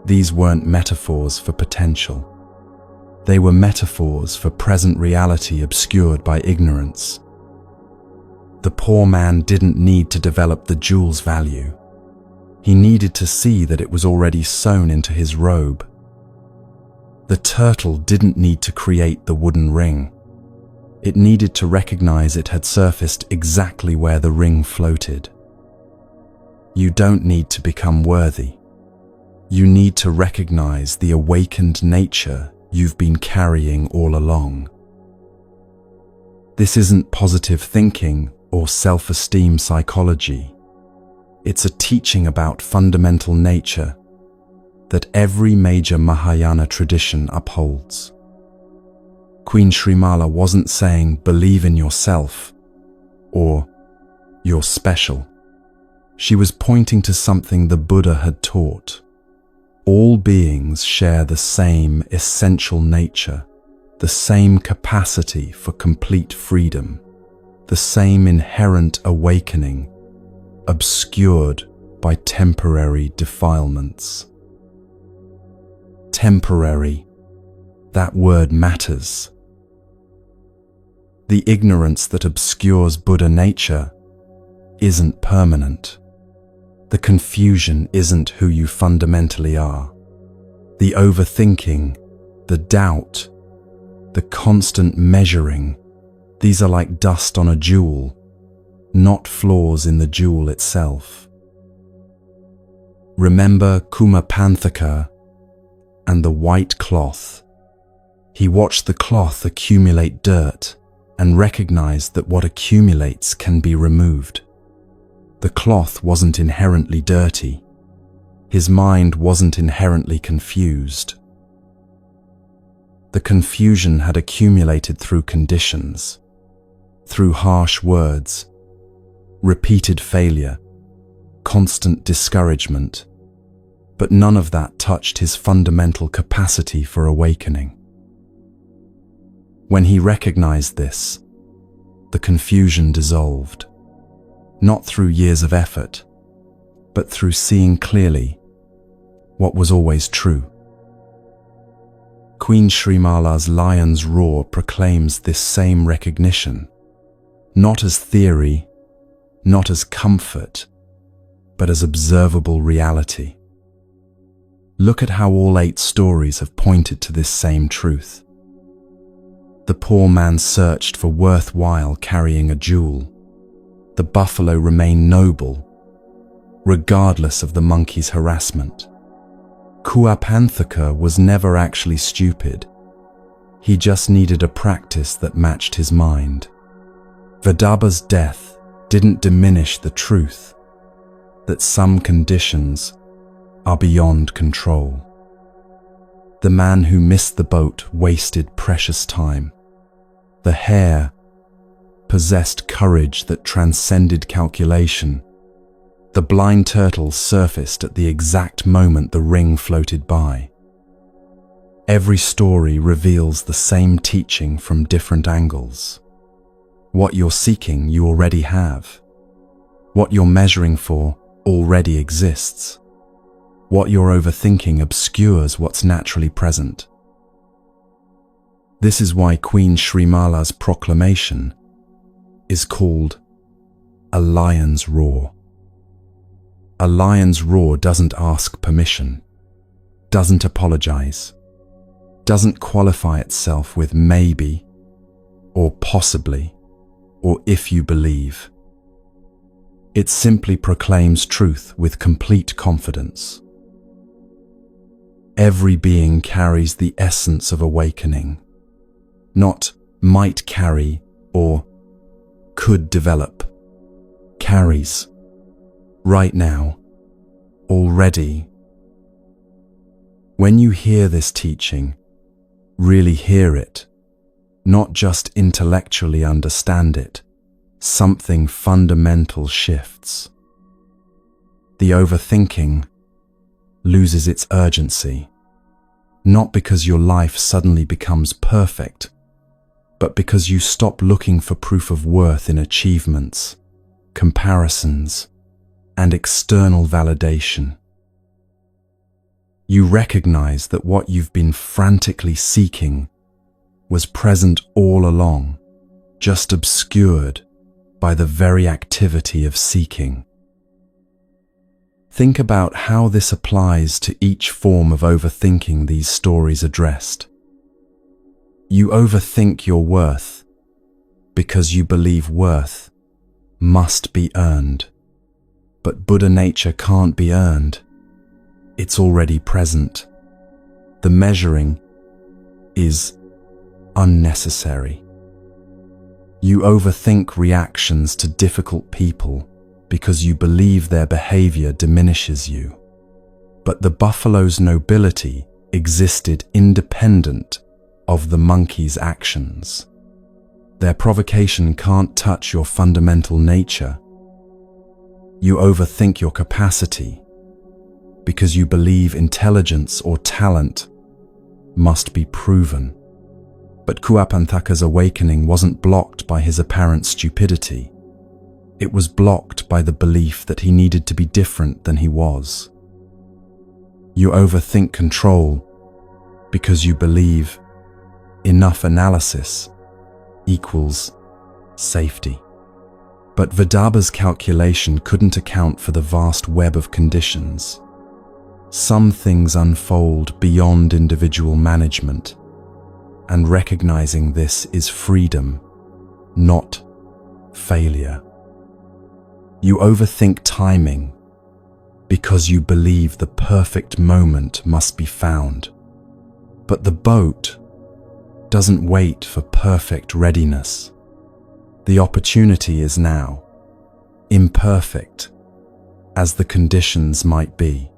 these weren't metaphors for potential. They were metaphors for present reality obscured by ignorance. The poor man didn't need to develop the jewel's value. He needed to see that it was already sewn into his robe. The turtle didn't need to create the wooden ring. It needed to recognize it had surfaced exactly where the ring floated. You don't need to become worthy. You need to recognize the awakened nature you've been carrying all along. This isn't positive thinking or self-esteem psychology. It's a teaching about fundamental nature that every major Mahayana tradition upholds. Queen Srimala wasn't saying believe in yourself or you're special. She was pointing to something the Buddha had taught. All beings share the same essential nature, the same capacity for complete freedom, the same inherent awakening, obscured by temporary defilements. Temporary, that word matters. The ignorance that obscures Buddha nature isn't permanent. The confusion isn't who you fundamentally are. The overthinking, the doubt, the constant measuring, these are like dust on a jewel, not flaws in the jewel itself. Remember Kumapanthaka and the white cloth. He watched the cloth accumulate dirt and recognized that what accumulates can be removed. The cloth wasn't inherently dirty. His mind wasn't inherently confused. The confusion had accumulated through conditions, through harsh words, repeated failure, constant discouragement, but none of that touched his fundamental capacity for awakening. When he recognized this, the confusion dissolved, not through years of effort, but through seeing clearly what was always true. Queen Srimala's lion's roar proclaims this same recognition, not as theory, not as comfort, but as observable reality. Look at how all 8 stories have pointed to this same truth. The poor man searched for worthwhile carrying a jewel. The buffalo remained noble, regardless of the monkey's harassment. Kuapanthaka was never actually stupid. He just needed a practice that matched his mind. Vidarbha's death didn't diminish the truth that some conditions are beyond control. The man who missed the boat wasted precious time. The hare possessed courage that transcended calculation. The blind turtle surfaced at the exact moment the ring floated by. Every story reveals the same teaching from different angles. What you're seeking, you already have. What you're measuring for already exists. What you're overthinking obscures what's naturally present. This is why Queen Srimala's proclamation is called a lion's roar. A lion's roar doesn't ask permission, doesn't apologize, doesn't qualify itself with maybe, or possibly, or if you believe. It simply proclaims truth with complete confidence. Every being carries the essence of awakening, not might carry or could develop. Carries. Right now. Already. When you hear this teaching, really hear it, not just intellectually understand it, something fundamental shifts. The overthinking loses its urgency, not because your life suddenly becomes perfect, but because you stop looking for proof of worth in achievements, comparisons, and external validation. You recognize that what you've been frantically seeking was present all along, just obscured by the very activity of seeking. Think about how this applies to each form of overthinking these stories addressed. You overthink your worth because you believe worth must be earned. But Buddha nature can't be earned. It's already present. The measuring is unnecessary. You overthink reactions to difficult people because you believe their behavior diminishes you. But the buffalo's nobility existed independent of the monkey's actions. Their provocation can't touch your fundamental nature. You overthink your capacity because you believe intelligence or talent must be proven. But Kuapanthaka's awakening wasn't blocked by his apparent stupidity. It was blocked by the belief that he needed to be different than he was. You overthink control because you believe enough analysis equals safety. But Vidarbha's calculation couldn't account for the vast web of conditions. Some things unfold beyond individual management, and recognizing this is freedom, not failure. You overthink timing because you believe the perfect moment must be found. But the boat doesn't wait for perfect readiness. The opportunity is now, imperfect as the conditions might be.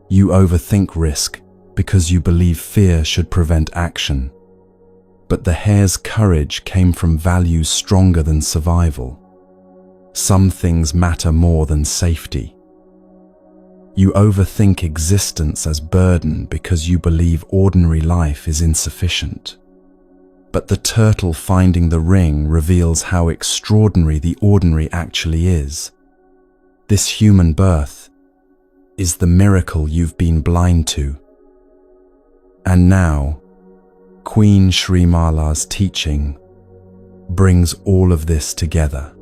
You overthink risk because you believe fear should prevent action. But the hare's courage came from values stronger than survival. Some things matter more than safety. You overthink existence as burden because you believe ordinary life is insufficient. But the turtle finding the ring reveals how extraordinary the ordinary actually is. This human birth is the miracle you've been blind to. And now, Queen Srimala's teaching brings all of this together.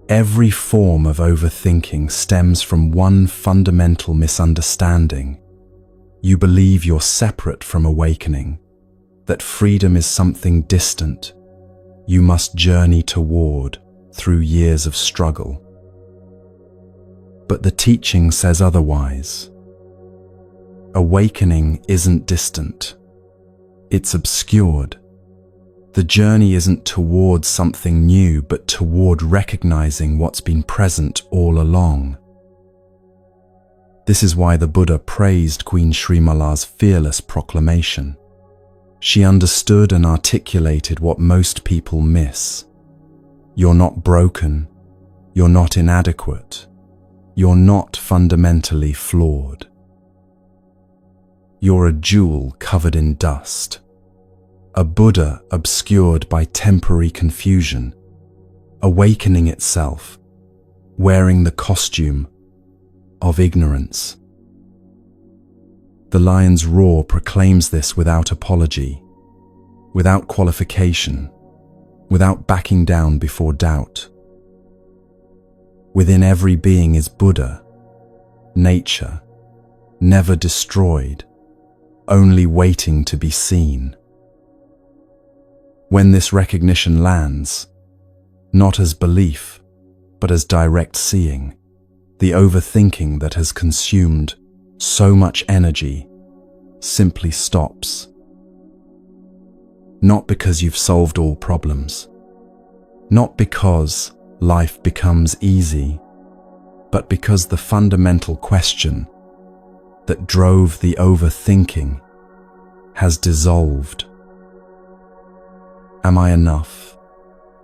Every form of overthinking stems from one fundamental misunderstanding. You believe you're separate from awakening, that freedom is something distant you must journey toward through years of struggle. But the teaching says otherwise. Awakening isn't distant. It's obscured. The journey isn't toward something new, but toward recognizing what's been present all along. This is why the Buddha praised Queen Srimala's fearless proclamation. She understood and articulated what most people miss. You're not broken. You're not inadequate. You're not fundamentally flawed. You're a jewel covered in dust. A Buddha obscured by temporary confusion, awakening itself, wearing the costume of ignorance. The lion's roar proclaims this without apology, without qualification, without backing down before doubt. Within every being is Buddha, nature, never destroyed, only waiting to be seen. When this recognition lands, not as belief, but as direct seeing, the overthinking that has consumed so much energy simply stops. Not because you've solved all problems, not because life becomes easy, but because the fundamental question that drove the overthinking has dissolved. Am I enough?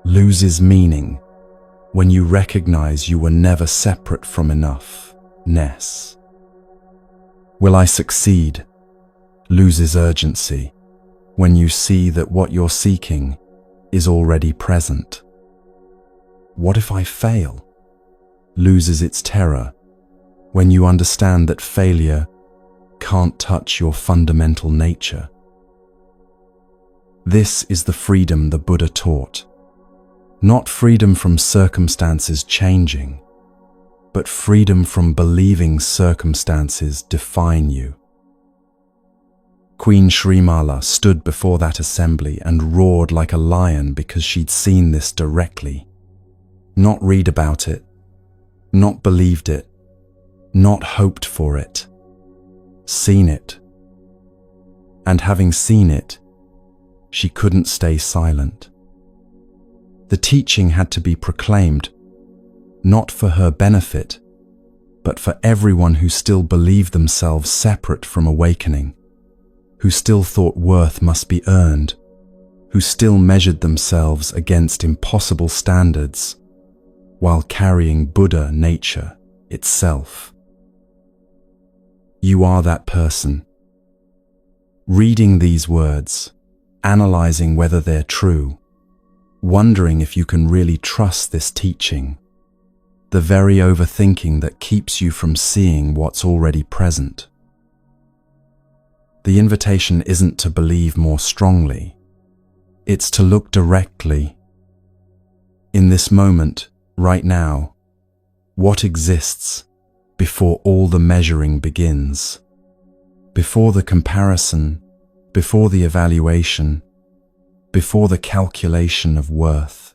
Loses meaning when you recognize you were never separate from enoughness. Will I succeed? Loses urgency when you see that what you're seeking is already present. What if I fail? Loses its terror when you understand that failure can't touch your fundamental nature. This is the freedom the Buddha taught. Not freedom from circumstances changing, but freedom from believing circumstances define you. Queen Srimala stood before that assembly and roared like a lion because she'd seen this directly. Not read about it, not believed it, not hoped for it. Seen it. And having seen it, she couldn't stay silent. The teaching had to be proclaimed, not for her benefit, but for everyone who still believed themselves separate from awakening. who still thought worth must be earned, who still measured themselves against impossible standards while carrying Buddha nature itself. You are that person. Reading these words, analyzing whether they're true, wondering if you can really trust this teaching, the very overthinking that keeps you from seeing what's already present. The invitation isn't to believe more strongly, it's to look directly. In this moment, right now, what exists before all the measuring begins, before the comparison, before the evaluation, before the calculation of worth.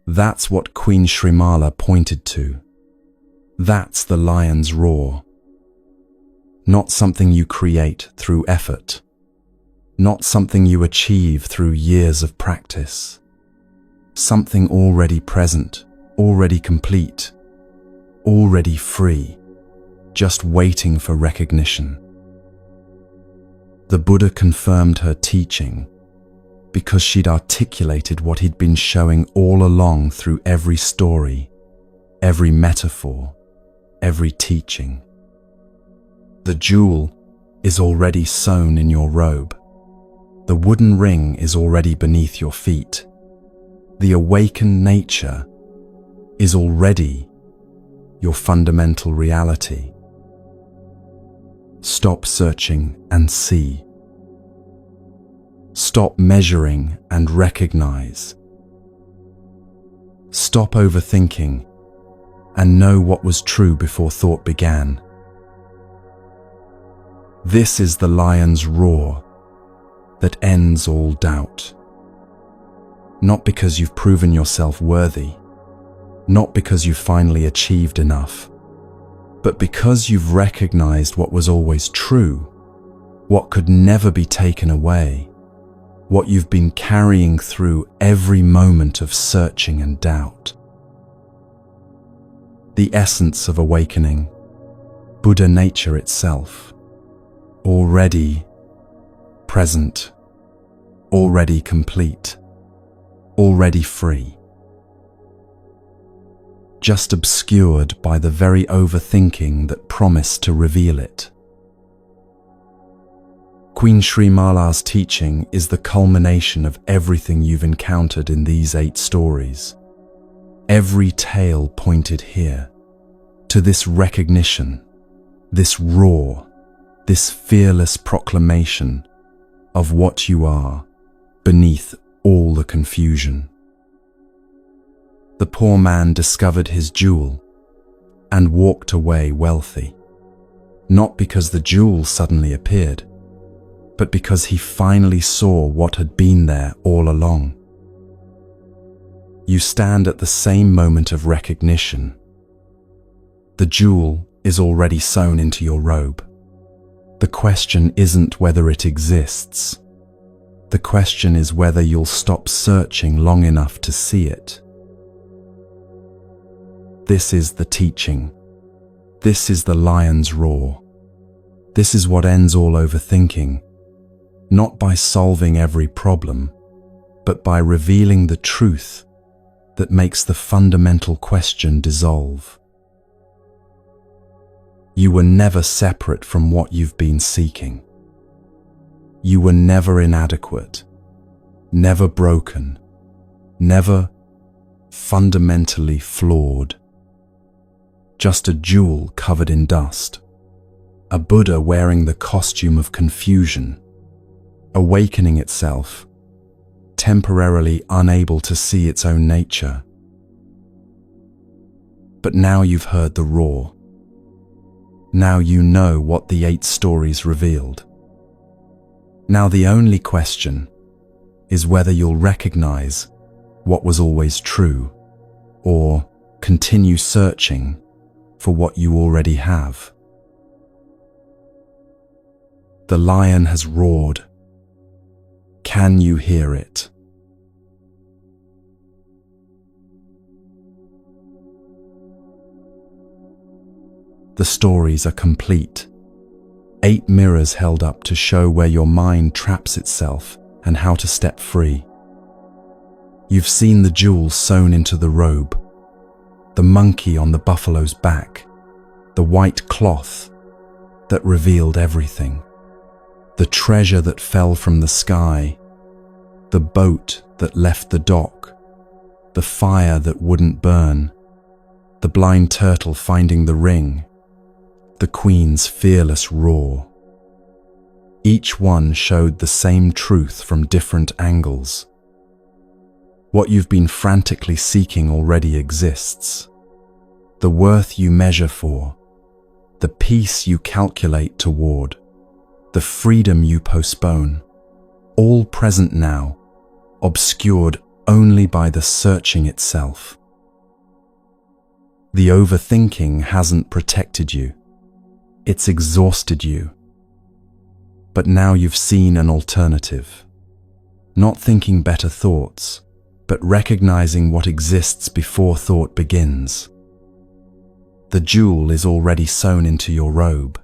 That's what Queen Srimala pointed to. That's the lion's roar. Not something you create through effort, not something you achieve through years of practice. Something already present, already complete, already free, just waiting for recognition. The Buddha confirmed her teaching because she'd articulated what he'd been showing all along through every story, every metaphor, every teaching. The jewel is already sewn in your robe. The wooden ring is already beneath your feet. The awakened nature is already your fundamental reality. Stop searching and see. Stop measuring and recognize. Stop overthinking and know what was true before thought began. This is the lion's roar that ends all doubt. Not because you've proven yourself worthy, not because you've finally achieved enough, but because you've recognized what was always true, what could never be taken away, what you've been carrying through every moment of searching and doubt. The essence of awakening, Buddha nature itself, already present, already complete, already free, just obscured by the very overthinking that promised to reveal it. Queen Srimala's teaching is the culmination of everything you've encountered in these 8 stories. Every tale pointed here, to this recognition, this roar, this fearless proclamation of what you are beneath all the confusion. The poor man discovered his jewel and walked away wealthy, not because the jewel suddenly appeared, but because he finally saw what had been there all along. You stand at the same moment of recognition. The jewel is already sewn into your robe. The question isn't whether it exists. The question is whether you'll stop searching long enough to see it. This is the teaching. This is the lion's roar. This is what ends all overthinking, not by solving every problem, but by revealing the truth that makes the fundamental question dissolve. You were never separate from what you've been seeking. You were never inadequate, never broken, never fundamentally flawed. Just a jewel covered in dust, a Buddha wearing the costume of confusion, awakening itself, temporarily unable to see its own nature. But now you've heard the roar. Now you know what the 8 stories revealed. Now the only question is whether you'll recognize what was always true, or continue searching for what you already have. The lion has roared. Can you hear it? The stories are complete. 8 mirrors held up to show where your mind traps itself and how to step free. You've seen the jewel sewn into the robe, the monkey on the buffalo's back, the white cloth that revealed everything, the treasure that fell from the sky, the boat that left the dock, the fire that wouldn't burn, the blind turtle finding the ring, the queen's fearless roar. Each one showed the same truth from different angles. What you've been frantically seeking already exists. The worth you measure for, the peace you calculate toward, the freedom you postpone, all present now, obscured only by the searching itself. The overthinking hasn't protected you. It's exhausted you. But now you've seen an alternative. Not thinking better thoughts, but recognizing what exists before thought begins. The jewel is already sewn into your robe.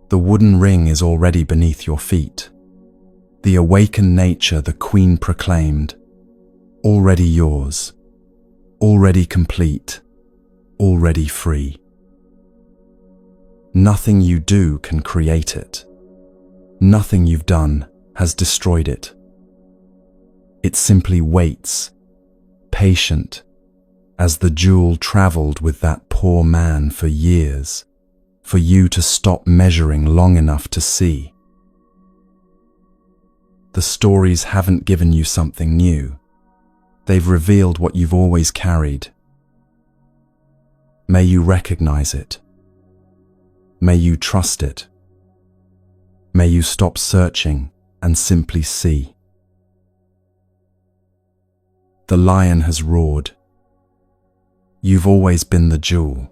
The wooden ring is already beneath your feet. The awakened nature the Queen proclaimed, already yours, already complete, already free. Nothing you do can create it. Nothing you've done has destroyed it. It simply waits, patient, as the jewel traveled with that poor man for years, for you to stop measuring long enough to see. The stories haven't given you something new. They've revealed what you've always carried. May you recognize it. May you trust it. May you stop searching and simply see. The lion has roared. You've always been the jewel.